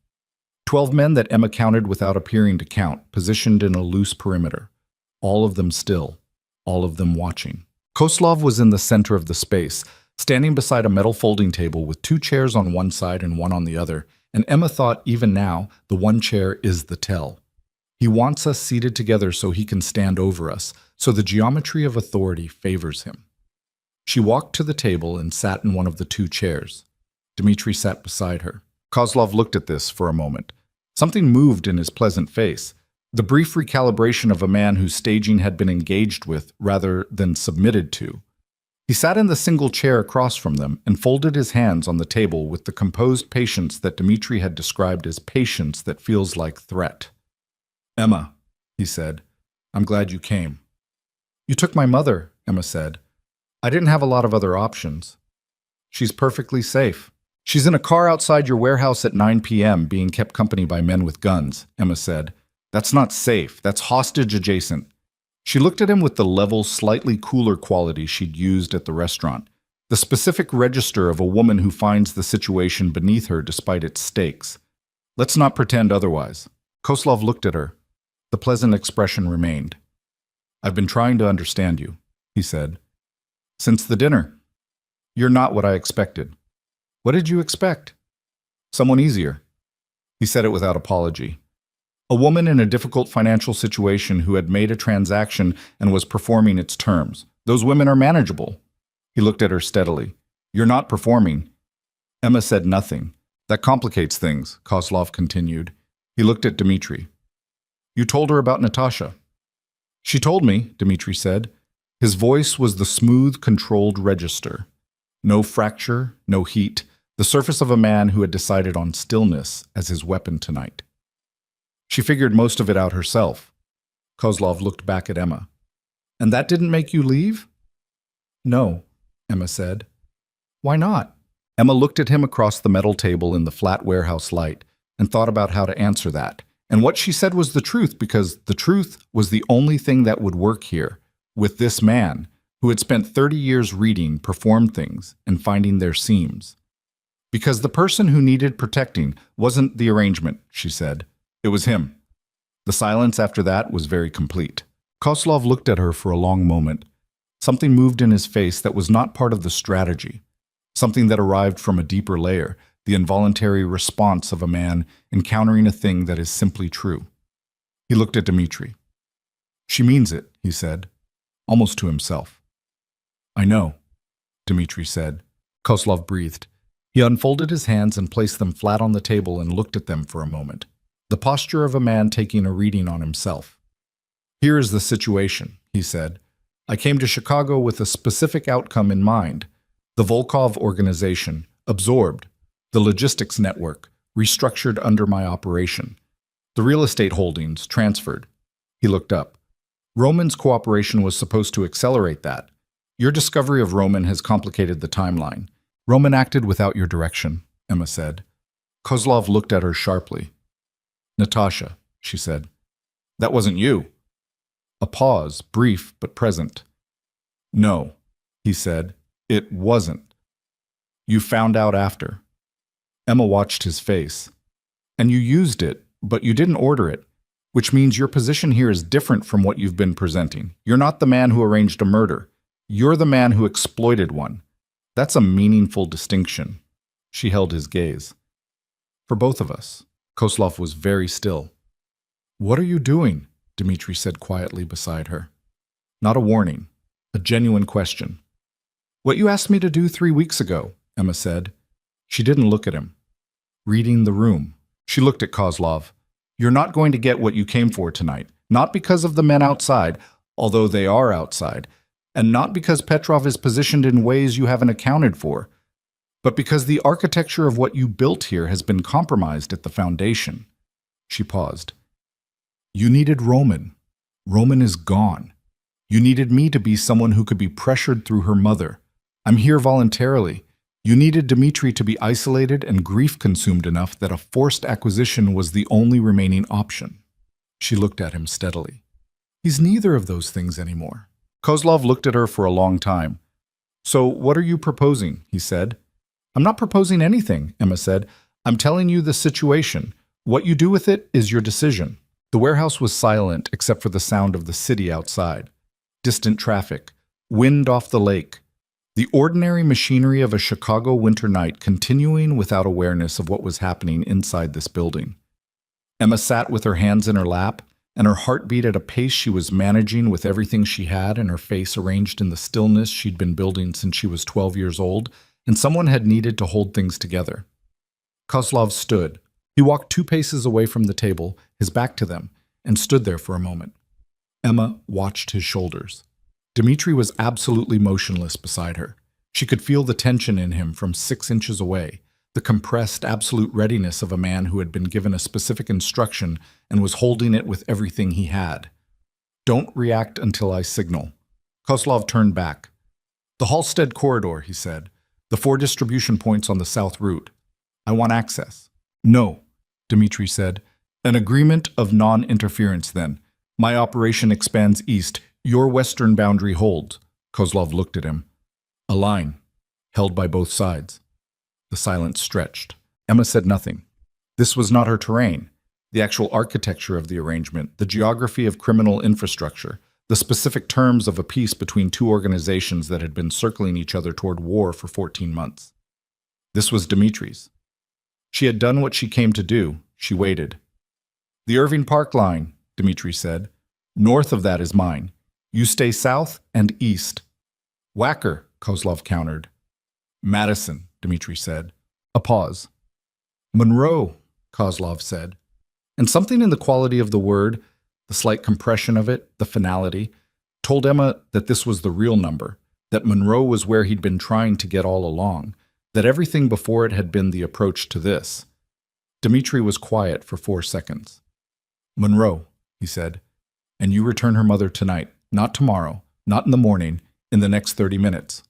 12 men that Emma counted without appearing to count, positioned in a loose perimeter. All of them still, all of them watching. Kozlov was in the center of the space, standing beside a metal folding table with 2 chairs on one side and one on the other, and Emma thought even now the one chair is the tell. He wants us seated together so he can stand over us, so the geometry of authority favors him. She walked to the table and sat in one of the 2 chairs. Dmitri sat beside her. Kozlov looked at this for a moment. Something moved in his pleasant face, the brief recalibration of a man whose staging had been engaged with rather than submitted to. He sat in the single chair across from them and folded his hands on the table with the composed patience that Dmitri had described as patience that feels like threat. "Emma," he said, "I'm glad you came." "You took my mother," Emma said. "I didn't have a lot of other options." "She's perfectly safe. She's in a car outside your warehouse at 9 p.m. being kept company by men with guns," Emma said. "That's not safe. That's hostage adjacent." She looked at him with the level, slightly cooler quality she'd used at the restaurant, the specific register of a woman who finds the situation beneath her despite its stakes. "Let's not pretend otherwise." Kozlov looked at her. The pleasant expression remained. "I've been trying to understand you," he said. "Since the dinner. You're not what I expected." "What did you expect?" "Someone easier." He said it without apology. A woman in a difficult financial situation who had made a transaction and was performing its terms. Those women are manageable. He looked at her steadily. "You're not performing." Emma said nothing. "That complicates things," Kozlov continued. He looked at Dmitri. "You told her about Natasha." "She told me," Dmitri said. His voice was the smooth, controlled register. No fracture, no heat, the surface of a man who had decided on stillness as his weapon tonight. "She figured most of it out herself." Kozlov looked back at Emma. "And that didn't make you leave?" "No," Emma said. "Why not?" Emma looked at him across the metal table in the flat warehouse light and thought about how to answer that. And what she said was the truth, because the truth was the only thing that would work here, with this man, who had spent 30 years reading, performed things, and finding their seams. Because the person who needed protecting wasn't the arrangement, she said. It was him. The silence after that was very complete. Kozlov looked at her for a long moment. Something moved in his face that was not part of the strategy. Something that arrived from a deeper layer, the involuntary response of a man encountering a thing that is simply true. He looked at Dmitri. "She means it," he said, almost to himself. "I know," Dmitri said. Kozlov breathed. He unfolded his hands and placed them flat on the table and looked at them for a moment. The posture of a man taking a reading on himself. "Here is the situation," he said. "I came to Chicago with a specific outcome in mind. The Volkov organization, absorbed. The logistics network, restructured under my operation. The real estate holdings, transferred." He looked up. "Roman's cooperation was supposed to accelerate that. Your discovery of Roman has complicated the timeline. Roman acted without your direction," Emma said. Kozlov looked at her sharply. "Natasha," she said. "That wasn't you." A pause, brief but present. "No," he said. "It wasn't. You found out after." Emma watched his face. "And you used it, but you didn't order it, which means your position here is different from what you've been presenting. You're not the man who arranged a murder. You're the man who exploited one. That's a meaningful distinction." She held his gaze. "For both of us." Kozlov was very still. "What are you doing?" Dmitri said quietly beside her. Not a warning, a genuine question. "What you asked me to do 3 weeks ago," Emma said. She didn't look at him. "Reading the room." She looked at Kozlov. "You're not going to get what you came for tonight, not because of the men outside, although they are outside, and not because Petrov is positioned in ways you haven't accounted for, but because the architecture of what you built here has been compromised at the foundation." She paused. "You needed Roman. Roman is gone. You needed me to be someone who could be pressured through her mother. I'm here voluntarily. You needed Dmitri to be isolated and grief-consumed enough that a forced acquisition was the only remaining option." She looked at him steadily. "He's neither of those things anymore." Kozlov looked at her for a long time. "So what are you proposing?" he said. "I'm not proposing anything," Emma said. "I'm telling you the situation. What you do with it is your decision." The warehouse was silent except for the sound of the city outside. Distant traffic, wind off the lake, the ordinary machinery of a Chicago winter night continuing without awareness of what was happening inside this building. Emma sat with her hands in her lap, and her heart beat at a pace she was managing with everything she had and her face arranged in the stillness she'd been building since she was 12 years old, and someone had needed to hold things together. Kozlov stood. He walked 2 paces away from the table, his back to them, and stood there for a moment. Emma watched his shoulders. Dmitri was absolutely motionless beside her. She could feel the tension in him from 6 inches away, the compressed, absolute readiness of a man who had been given a specific instruction and was holding it with everything he had. "Don't react until I signal." Kozlov turned back. "The Halstead corridor," he said. "The 4 distribution points on the south route. I want access." "No," Dmitri said. "An agreement of non-interference, then. My operation expands east. Your western boundary holds." Kozlov looked at him. "A line, held by both sides." The silence stretched. Emma said nothing. This was not her terrain. The actual architecture of the arrangement, the geography of criminal infrastructure, the specific terms of a peace between 2 organizations that had been circling each other toward war for 14 months. This was Dmitri's. She had done what she came to do. She waited. "The Irving Park line," Dmitri said. "North of that is mine. You stay south and east." "Whacker," Kozlov countered. "Madison," Dmitri said. A pause. "Monroe," Kozlov said. And something in the quality of the word, the slight compression of it, the finality, told Emma that this was the real number, that Monroe was where he'd been trying to get all along, that everything before it had been the approach to this. Dmitri was quiet for 4 seconds. "Monroe," he said, "and you return her mother tonight, not tomorrow, not in the morning, in the next 30 minutes.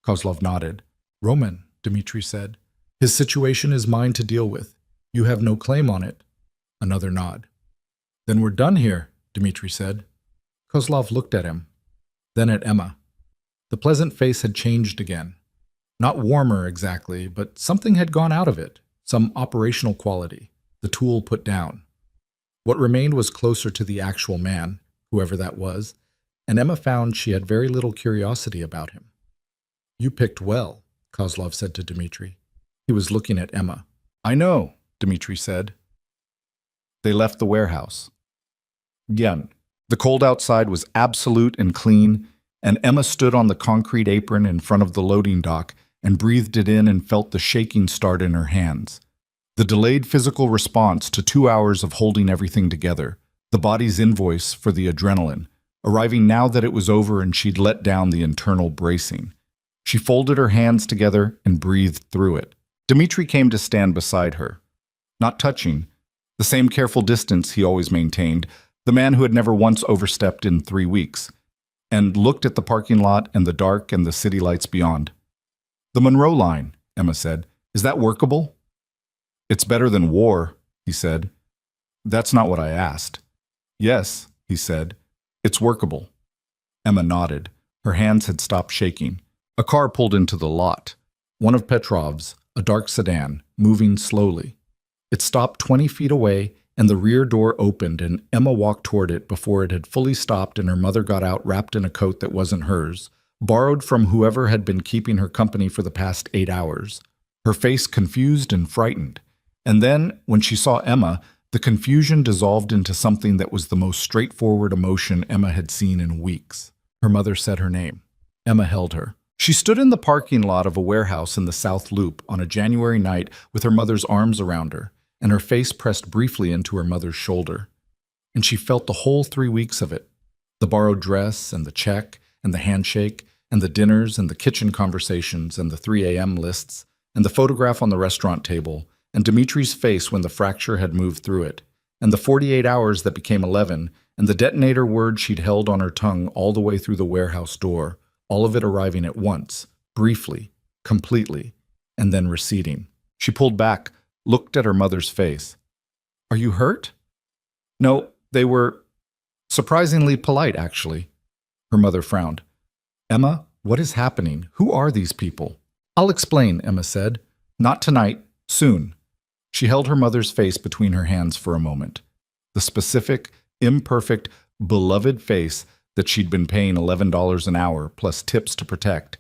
Kozlov nodded. "Roman," Dmitri said. "His situation is mine to deal with. You have no claim on it." Another nod. "Then we're done here," Dmitri said. Kozlov looked at him, then at Emma. The pleasant face had changed again. Not warmer exactly, but something had gone out of it, some operational quality, the tool put down. What remained was closer to the actual man, whoever that was, and Emma found she had very little curiosity about him. "You picked well," Kozlov said to Dmitri. He was looking at Emma. "I know," Dmitri said. They left the warehouse. Again, the cold outside was absolute and clean, and Emma stood on the concrete apron in front of the loading dock and breathed it in and felt the shaking start in her hands. The delayed physical response to 2 hours of holding everything together, the body's invoice for the adrenaline, arriving now that it was over and she'd let down the internal bracing. She folded her hands together and breathed through it. Dmitri came to stand beside her. Not touching, the same careful distance he always maintained, the man who had never once overstepped in 3 weeks, and looked at the parking lot and the dark and the city lights beyond. "The Monroe line," Emma said. "Is that workable?" "It's better than war," he said. "That's not what I asked." "Yes," he said. "It's workable." Emma nodded. Her hands had stopped shaking. A car pulled into the lot. One of Petrov's, a dark sedan, moving slowly. It stopped 20 feet away, and the rear door opened, and Emma walked toward it before it had fully stopped and her mother got out wrapped in a coat that wasn't hers, borrowed from whoever had been keeping her company for the past 8 hours. Her face confused and frightened. And then, when she saw Emma, the confusion dissolved into something that was the most straightforward emotion Emma had seen in weeks. Her mother said her name. Emma held her. She stood in the parking lot of a warehouse in the South Loop on a January night with her mother's arms around her, and her face pressed briefly into her mother's shoulder. And she felt the whole 3 weeks of it. The borrowed dress, and the check, and the handshake, and the dinners, and the kitchen conversations, and the 3 a.m. lists, and the photograph on the restaurant table, and Dmitri's face when the fracture had moved through it, and the 48 hours that became 11, and the detonator word she'd held on her tongue all the way through the warehouse door, all of it arriving at once, briefly, completely, and then receding. She pulled back, looked at her mother's face. "Are you hurt?" "No, they were surprisingly polite, actually." Her mother frowned. "Emma, What is happening? Who are these people? I'll explain, Emma said. Not tonight, soon. She held her mother's face between her hands for a moment. The specific, imperfect, beloved face that she'd been paying $11 an hour plus tips to protect,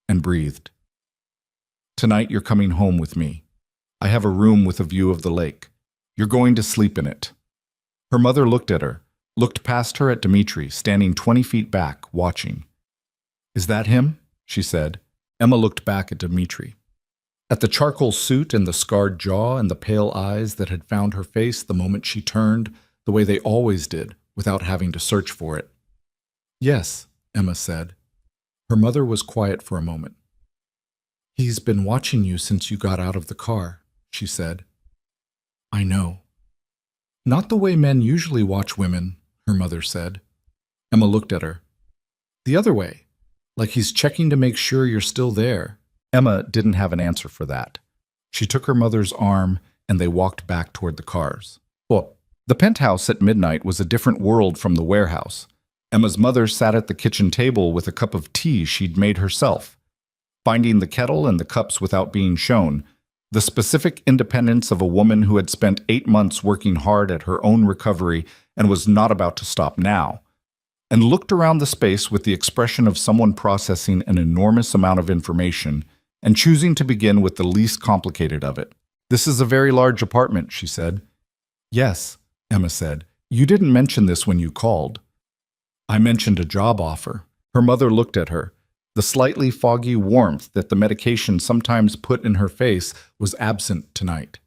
and breathed. Tonight you're coming home with me. I have a room with a view of the lake. You're going to sleep in it. Her mother looked at her, looked past her at Dmitri, standing 20 feet back, watching. Is that him? She said. Emma looked back at Dmitri. At the charcoal suit and the scarred jaw and the pale eyes that had found her face the moment she turned, the way they always did, without having to search for it. Yes, Emma said. Her mother was quiet for a moment. He's been watching you since you got out of the car, she said. I know. Not the way men usually watch women, her mother said. Emma looked at her. The other way, like he's checking to make sure you're still there. Emma didn't have an answer for that. She took her mother's arm and they walked back toward the cars. Well, the penthouse at midnight was a different world from the warehouse. Emma's mother sat at the kitchen table with a cup of tea she'd made herself. Finding the kettle and the cups without being shown, the specific independence of a woman who had spent 8 months working hard at her own recovery and was not about to stop now, and looked around the space with the expression of someone processing an enormous amount of information and choosing to begin with the least complicated of it. This is a very large apartment, she said. Yes, Emma said. You didn't mention this when you called. I mentioned a job offer. Her mother looked at her. The slightly foggy warmth that the medication sometimes put in her face was absent tonight.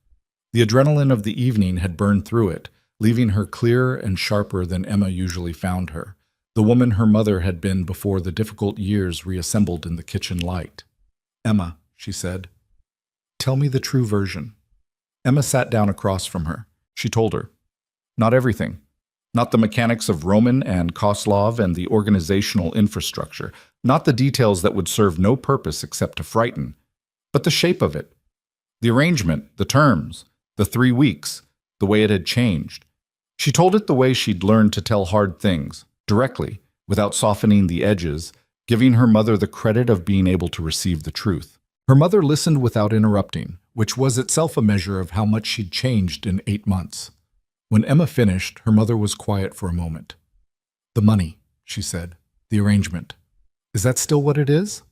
The adrenaline of the evening had burned through it, leaving her clearer and sharper than Emma usually found her, the woman her mother had been before the difficult years reassembled in the kitchen light. Emma, she said, tell me the true version. Emma sat down across from her. She told her, not everything. Not the mechanics of Roman and Koslov and the organizational infrastructure, not the details that would serve no purpose except to frighten, but the shape of it, the arrangement, the terms, the 3 weeks, the way it had changed. She told it the way she'd learned to tell hard things, directly, without softening the edges, giving her mother the credit of being able to receive the truth. Her mother listened without interrupting, which was itself a measure of how much she'd changed in 8 months. When Emma finished, her mother was quiet for a moment. The money, she said, the arrangement. Is that still what it is?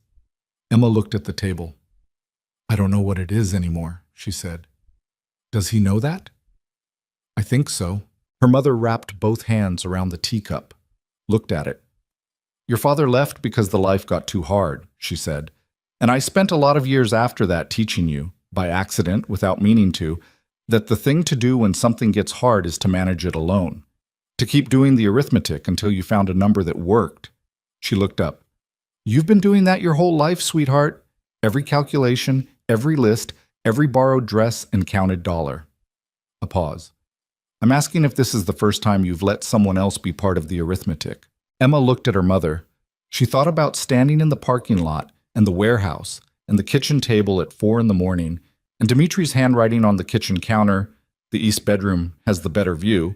Emma looked at the table. I don't know what it is anymore, she said. Does he know that? I think so. Her mother wrapped both hands around the teacup, looked at it. Your father left because the life got too hard, she said. And I spent a lot of years after that teaching you, by accident, without meaning to, that the thing to do when something gets hard is to manage it alone. To keep doing the arithmetic until you found a number that worked. She looked up. You've been doing that your whole life, sweetheart. Every calculation, every list, every borrowed dress and counted dollar. A pause. I'm asking if this is the first time you've let someone else be part of the arithmetic. Emma looked at her mother. She thought about standing in the parking lot and the warehouse and the kitchen table at 4 a.m, and Dimitri's handwriting on the kitchen counter, the east bedroom has the better view,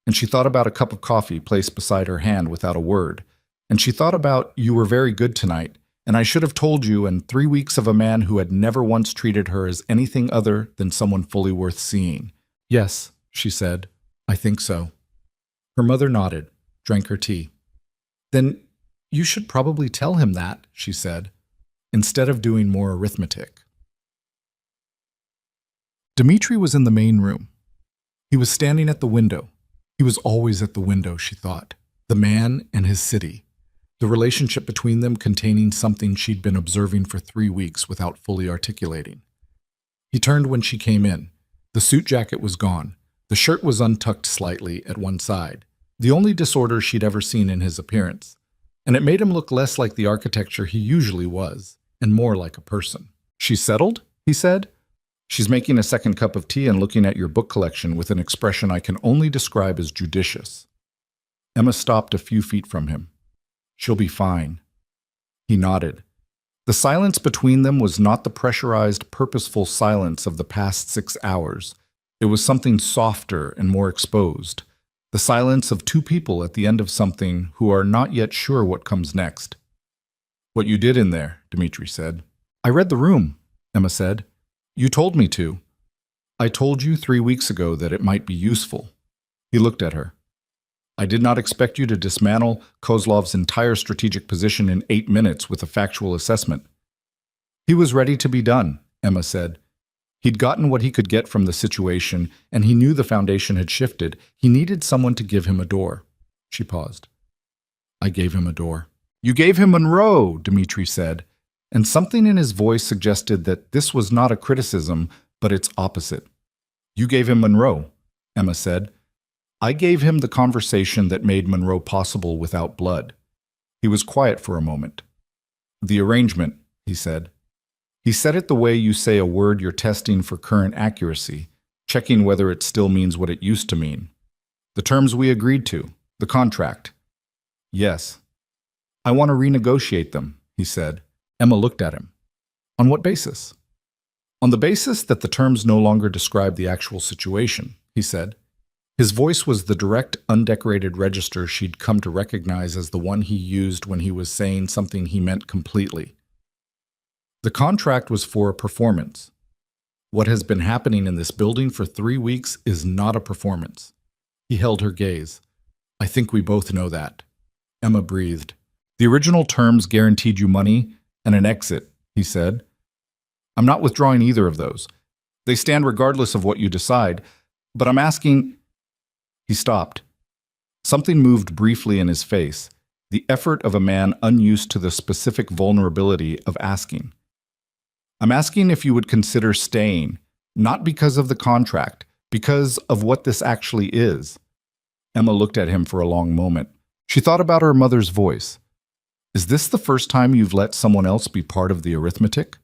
and she thought about a cup of coffee placed beside her hand without a word, and she thought about you were very good tonight, and I should have told you, and 3 weeks of a man who had never once treated her as anything other than someone fully worth seeing. Yes, she said, I think so. Her mother nodded, drank her tea. Then you should probably tell him that, she said, instead of doing more arithmetic. Dmitri was in the main room. He was standing at the window. He was always at the window, she thought. The man and his city. The relationship between them containing something she'd been observing for 3 weeks without fully articulating. He turned when she came in. The suit jacket was gone. The shirt was untucked slightly at one side, the only disorder she'd ever seen in his appearance. And it made him look less like the architecture he usually was, and more like a person. She's settled? He said. She's making a second cup of tea and looking at your book collection with an expression I can only describe as judicious. Emma stopped a few feet from him. She'll be fine. He nodded. The silence between them was not the pressurized, purposeful silence of the past 6 hours. It was something softer and more exposed. The silence of two people at the end of something who are not yet sure what comes next. What you did in there, Dmitri said. I read the room, Emma said. You told me to. I told you 3 weeks ago that it might be useful. He looked at her. I did not expect you to dismantle Kozlov's entire strategic position in 8 minutes with a factual assessment. He was ready to be done, Emma said. He'd gotten what he could get from the situation, and he knew the foundation had shifted. He needed someone to give him a door. She paused. I gave him a door. You gave him Monroe, Dmitri said, and something in his voice suggested that this was not a criticism, but its opposite. You gave him Monroe, Emma said. I gave him the conversation that made Monroe possible without blood. He was quiet for a moment. The arrangement, he said. He said it the way you say a word you're testing for current accuracy, checking whether it still means what it used to mean. The terms we agreed to, the contract. Yes. I want to renegotiate them, he said. Emma looked at him. On what basis? On the basis that the terms no longer describe the actual situation, he said. His voice was the direct, undecorated register she'd come to recognize as the one he used when he was saying something he meant completely. The contract was for a performance. What has been happening in this building for 3 weeks is not a performance. He held her gaze. I think we both know that. Emma breathed. The original terms guaranteed you money and an exit, he said. I'm not withdrawing either of those. They stand regardless of what you decide, but I'm asking... He stopped. Something moved briefly in his face, the effort of a man unused to the specific vulnerability of asking. I'm asking if you would consider staying, not because of the contract, because of what this actually is. Emma looked at him for a long moment. She thought about her mother's voice. Is this the first time you've let someone else be part of the arithmetic?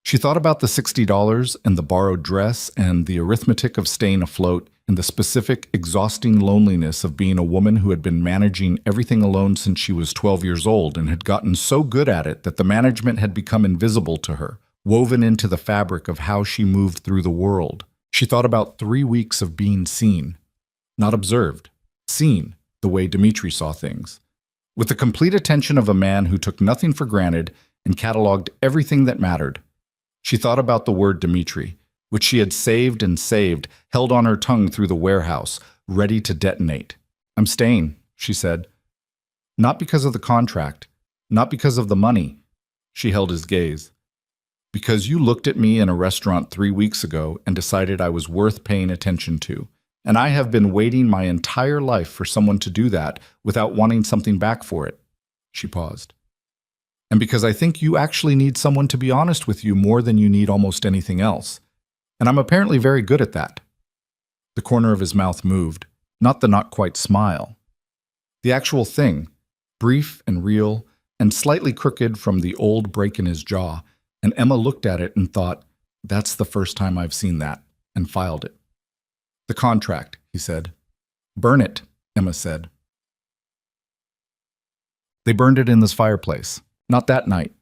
She thought about the $60 and the borrowed dress and the arithmetic of staying afloat and the specific, exhausting loneliness of being a woman who had been managing everything alone since she was 12 years old and had gotten so good at it that the management had become invisible to her, woven into the fabric of how she moved through the world. She thought about 3 weeks of being seen, not observed, seen the way Dmitri saw things, with the complete attention of a man who took nothing for granted and cataloged everything that mattered. She thought about the word Dmitri, which she had saved and saved, held on her tongue through the warehouse, ready to detonate. I'm staying, she said. Not because of the contract, not because of the money. She held his gaze. Because you looked at me in a restaurant 3 weeks ago and decided I was worth paying attention to. And I have been waiting my entire life for someone to do that without wanting something back for it. She paused. And because I think you actually need someone to be honest with you more than you need almost anything else. And I'm apparently very good at that. The corner of his mouth moved, not the not-quite smile. The actual thing, brief and real, and slightly crooked from the old break in his jaw, and Emma looked at it and thought, that's the first time I've seen that, and filed it. The contract, he said. Burn it, Emma said. They burned it in this fireplace. Not that night.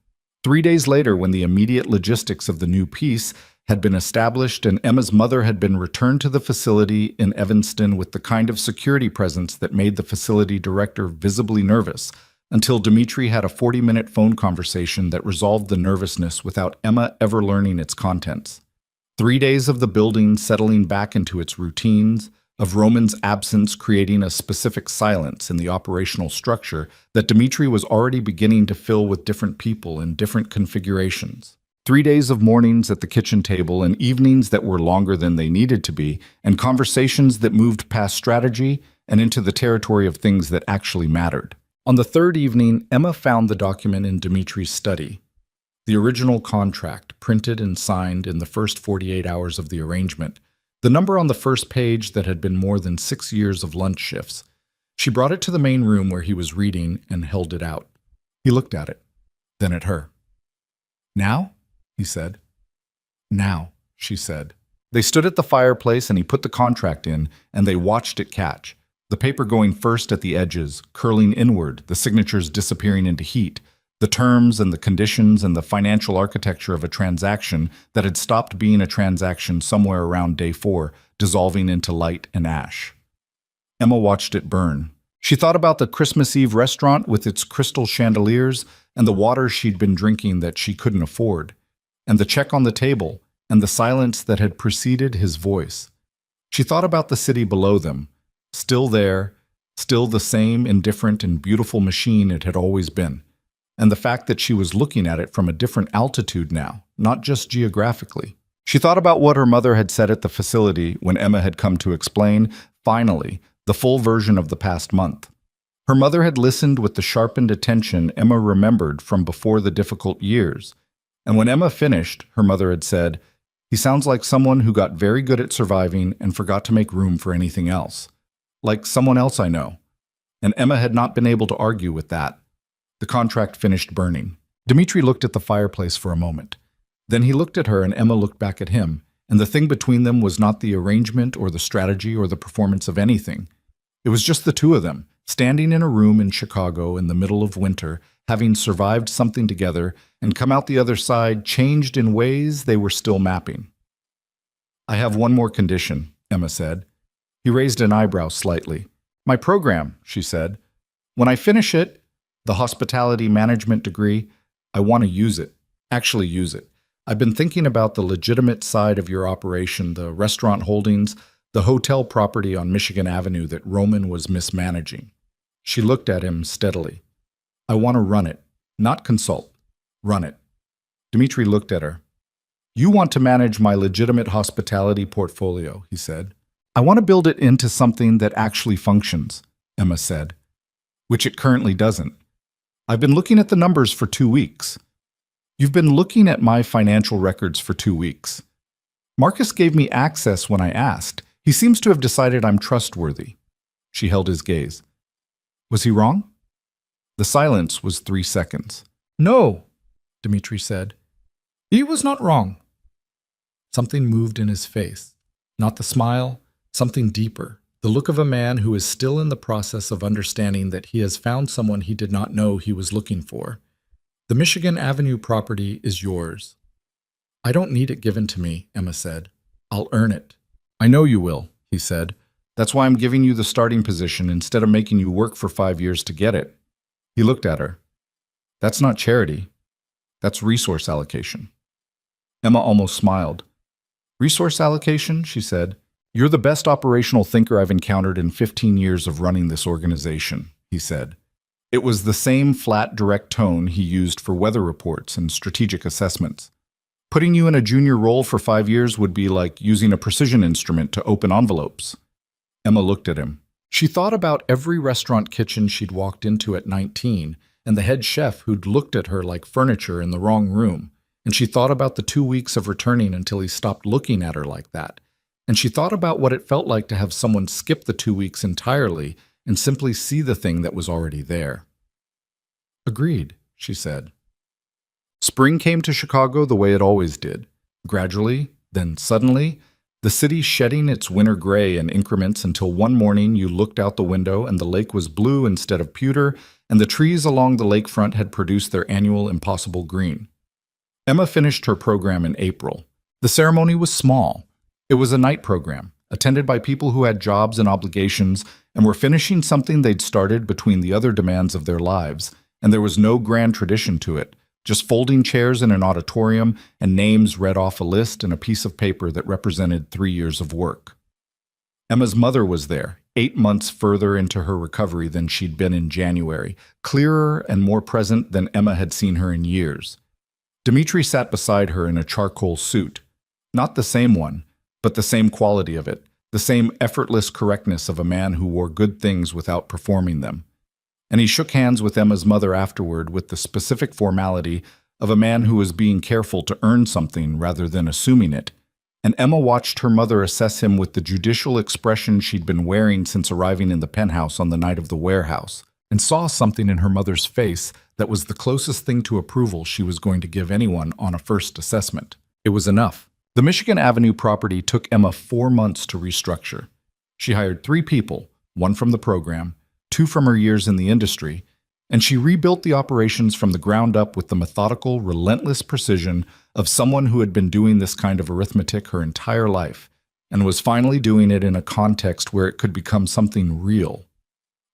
3 days later, when the immediate logistics of the new piece had been established and Emma's mother had been returned to the facility in Evanston with the kind of security presence that made the facility director visibly nervous, until Dmitri had a 40-minute phone conversation that resolved the nervousness without Emma ever learning its contents. 3 days of the building settling back into its routines, of Roman's absence creating a specific silence in the operational structure that Dmitri was already beginning to fill with different people in different configurations. 3 days of mornings at the kitchen table and evenings that were longer than they needed to be, and conversations that moved past strategy and into the territory of things that actually mattered. On the third evening, Emma found the document in Dmitri's study. The original contract, printed and signed in the first 48 hours of the arrangement. The number on the first page that had been more than 6 years of lunch shifts. She brought it to the main room where he was reading and held it out. He looked at it, then at her. Now? He said. Now, she said. They stood at the fireplace and he put the contract in, and they watched it catch. The paper going first at the edges, curling inward, the signatures disappearing into heat, the terms and the conditions and the financial architecture of a transaction that had stopped being a transaction somewhere around day 4, dissolving into light and ash. Emma watched it burn, She thought about the Christmas Eve restaurant with its crystal chandeliers and the water she'd been drinking that she couldn't afford, and the check on the table and the silence that had preceded his voice. She thought about the city below them, still there, still the same indifferent and beautiful machine it had always been, and the fact that she was looking at it from a different altitude now, not just geographically. She thought about what her mother had said at the facility when Emma had come to explain, finally, the full version of the past month. Her mother had listened with the sharpened attention Emma remembered from before the difficult years, and when Emma finished, her mother had said, "He sounds like someone who got very good at surviving and forgot to make room for anything else. Like someone else I know." And Emma had not been able to argue with that. The contract finished burning. Dmitri looked at the fireplace for a moment. Then he looked at her and Emma looked back at him, and the thing between them was not the arrangement or the strategy or the performance of anything. It was just the two of them, standing in a room in Chicago in the middle of winter, having survived something together and come out the other side changed in ways they were still mapping. "I have one more condition," Emma said. He raised an eyebrow slightly. "My program," she said. "When I finish it, the hospitality management degree, I want to use it, actually use it. I've been thinking about the legitimate side of your operation, the restaurant holdings, the hotel property on Michigan Avenue that Roman was mismanaging." She looked at him steadily. "I want to run it, not consult. Run it." Dmitri looked at her. "You want to manage my legitimate hospitality portfolio," he said. "I want to build it into something that actually functions," Emma said, "which it currently doesn't. I've been looking at the numbers for 2 weeks. You've been looking at my financial records for 2 weeks. Marcus gave me access when I asked. He seems to have decided I'm trustworthy." She held his gaze. "Was he wrong?" The silence was 3 seconds. "No," Dmitri said. "He was not wrong." Something moved in his face. Not the smile, something deeper. The look of a man who is still in the process of understanding that he has found someone he did not know he was looking for. "The Michigan Avenue property is yours." "I don't need it given to me," Emma said. "I'll earn it." "I know you will," he said. "That's why I'm giving you the starting position instead of making you work for 5 years to get it." He looked at her. "That's not charity. That's resource allocation." Emma almost smiled. "Resource allocation?" she said. "You're the best operational thinker I've encountered in 15 years of running this organization," he said. It was the same flat, direct tone he used for weather reports and strategic assessments. "Putting you in a junior role for 5 years would be like using a precision instrument to open envelopes." Emma looked at him. She thought about every restaurant kitchen she'd walked into at 19 and the head chef who'd looked at her like furniture in the wrong room, and she thought about the 2 weeks of returning until he stopped looking at her like that, and she thought about what it felt like to have someone skip the 2 weeks entirely and simply see the thing that was already there. "Agreed," she said. Spring came to Chicago the way it always did. Gradually, then suddenly, the city shedding its winter gray in increments until one morning you looked out the window and the lake was blue instead of pewter, and the trees along the lakefront had produced their annual impossible green. Emma finished her program in April. The ceremony was small. It was a night program, attended by people who had jobs and obligations and were finishing something they'd started between the other demands of their lives, and there was no grand tradition to it. Just folding chairs in an auditorium and names read off a list and a piece of paper that represented 3 years of work. Emma's mother was there, 8 months further into her recovery than she'd been in January, clearer and more present than Emma had seen her in years. Dmitri sat beside her in a charcoal suit. Not the same one, but the same quality of it, the same effortless correctness of a man who wore good things without performing them. And he shook hands with Emma's mother afterward with the specific formality of a man who was being careful to earn something rather than assuming it. And Emma watched her mother assess him with the judicial expression she'd been wearing since arriving in the penthouse on the night of the warehouse, and saw something in her mother's face that was the closest thing to approval she was going to give anyone on a first assessment. It was enough. The Michigan Avenue property took Emma 4 months to restructure. She hired 3 people, 1 from the program, 2 from her years in the industry, and she rebuilt the operations from the ground up with the methodical, relentless precision of someone who had been doing this kind of arithmetic her entire life, and was finally doing it in a context where it could become something real.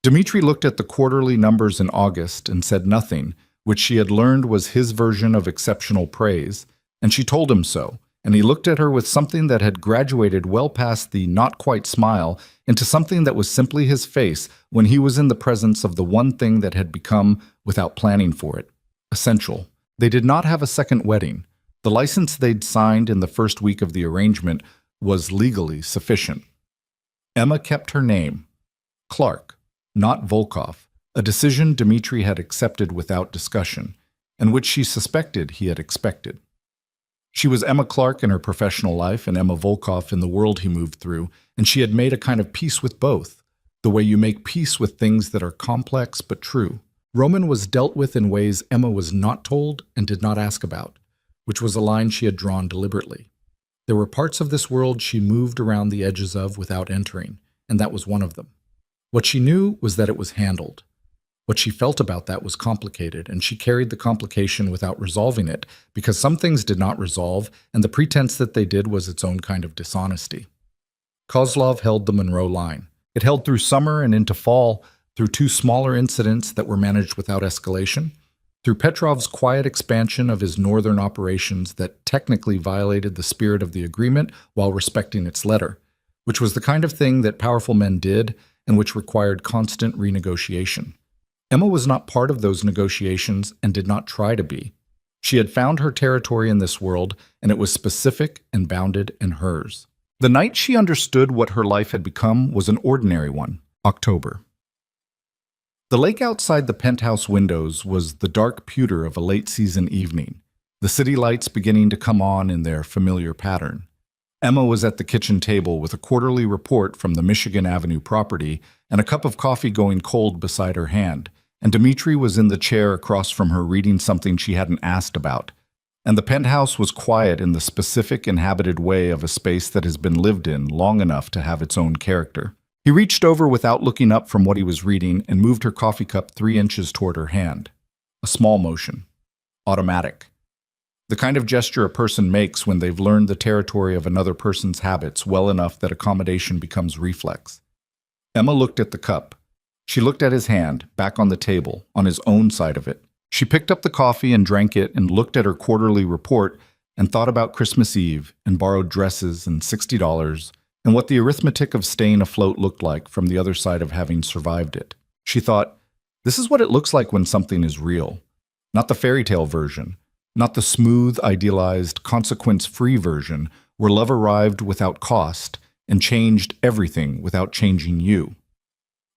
Dmitri looked at the quarterly numbers in August and said nothing, which she had learned was his version of exceptional praise, and she told him so, and he looked at her with something that had graduated well past the not-quite smile into something that was simply his face when he was in the presence of the one thing that had become, without planning for it, essential. They did not have a second wedding. The license they'd signed in the first week of the arrangement was legally sufficient. Emma kept her name, Clark, not Volkov, a decision Dmitri had accepted without discussion, and which she suspected he had expected. She was Emma Clark in her professional life and Emma Volkov in the world he moved through, and she had made a kind of peace with both, the way you make peace with things that are complex but true. Roman was dealt with in ways Emma was not told and did not ask about, which was a line she had drawn deliberately. There were parts of this world she moved around the edges of without entering, and that was one of them. What she knew was that it was handled. What she felt about that was complicated, and she carried the complication without resolving it, because some things did not resolve, and the pretense that they did was its own kind of dishonesty. Kozlov held the Monroe line. It held through summer and into fall, through two smaller incidents that were managed without escalation, through Petrov's quiet expansion of his northern operations that technically violated the spirit of the agreement while respecting its letter, which was the kind of thing that powerful men did and which required constant renegotiation. Emma was not part of those negotiations and did not try to be. She had found her territory in this world, and it was specific and bounded and hers. The night she understood what her life had become was an ordinary one, October. The lake outside the penthouse windows was the dark pewter of a late-season evening, the city lights beginning to come on in their familiar pattern. Emma was at the kitchen table with a quarterly report from the Michigan Avenue property and a cup of coffee going cold beside her hand, and Dmitri was in the chair across from her reading something she hadn't asked about. And the penthouse was quiet in the specific inhabited way of a space that has been lived in long enough to have its own character. He reached over without looking up from what he was reading and moved her coffee cup 3 inches toward her hand. A small motion. Automatic. The kind of gesture a person makes when they've learned the territory of another person's habits well enough that accommodation becomes reflex. Emma looked at the cup. She looked at his hand, back on the table, on his own side of it. She picked up the coffee and drank it and looked at her quarterly report and thought about Christmas Eve and borrowed dresses and $60 and what the arithmetic of staying afloat looked like from the other side of having survived it. She thought, this is what it looks like when something is real. Not the fairy tale version, not the smooth, idealized, consequence-free version where love arrived without cost and changed everything without changing you.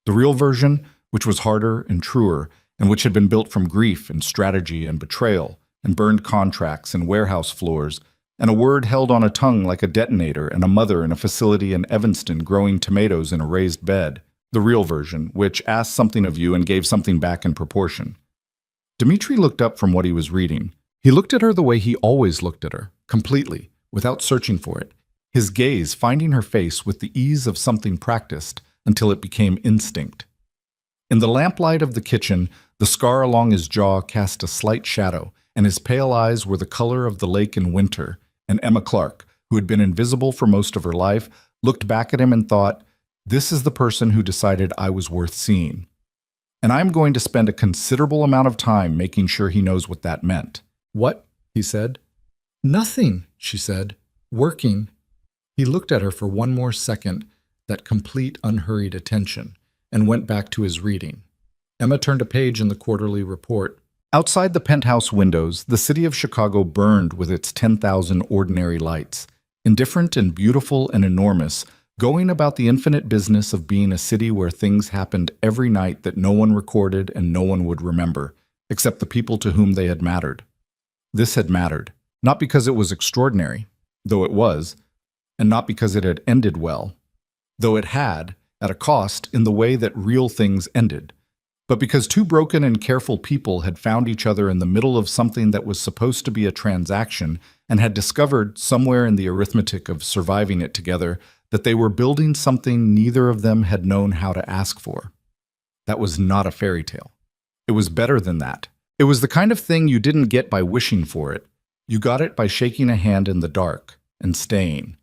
The real version, which was harder and truer, and which had been built from grief and strategy and betrayal and burned contracts and warehouse floors, and a word held on a tongue like a detonator and a mother in a facility in Evanston growing tomatoes in a raised bed. The real version, which asked something of you and gave something back in proportion. Dmitri looked up from what he was reading. He looked at her the way he always looked at her, completely, without searching for it, his gaze finding her face with the ease of something practiced until it became instinct. In the lamplight of the kitchen, the scar along his jaw cast a slight shadow, and his pale eyes were the color of the lake in winter, and Emma Clark, who had been invisible for most of her life, looked back at him and thought, this is the person who decided I was worth seeing. And I'm going to spend a considerable amount of time making sure he knows what that meant. What? He said. Nothing, she said. Working. He looked at her for one more second, that complete, unhurried attention, and went back to his reading. Emma turned a page in the quarterly report. Outside the penthouse windows, the city of Chicago burned with its 10,000 ordinary lights, indifferent and beautiful and enormous, going about the infinite business of being a city where things happened every night that no one recorded and no one would remember, except the people to whom they had mattered. This had mattered, not because it was extraordinary, though it was, and not because it had ended well, though it had, at a cost, in the way that real things ended, but because two broken and careful people had found each other in the middle of something that was supposed to be a transaction and had discovered, somewhere in the arithmetic of surviving it together, that they were building something neither of them had known how to ask for. That was not a fairy tale. It was better than that. It was the kind of thing you didn't get by wishing for it. You got it by shaking a hand in the dark and staying.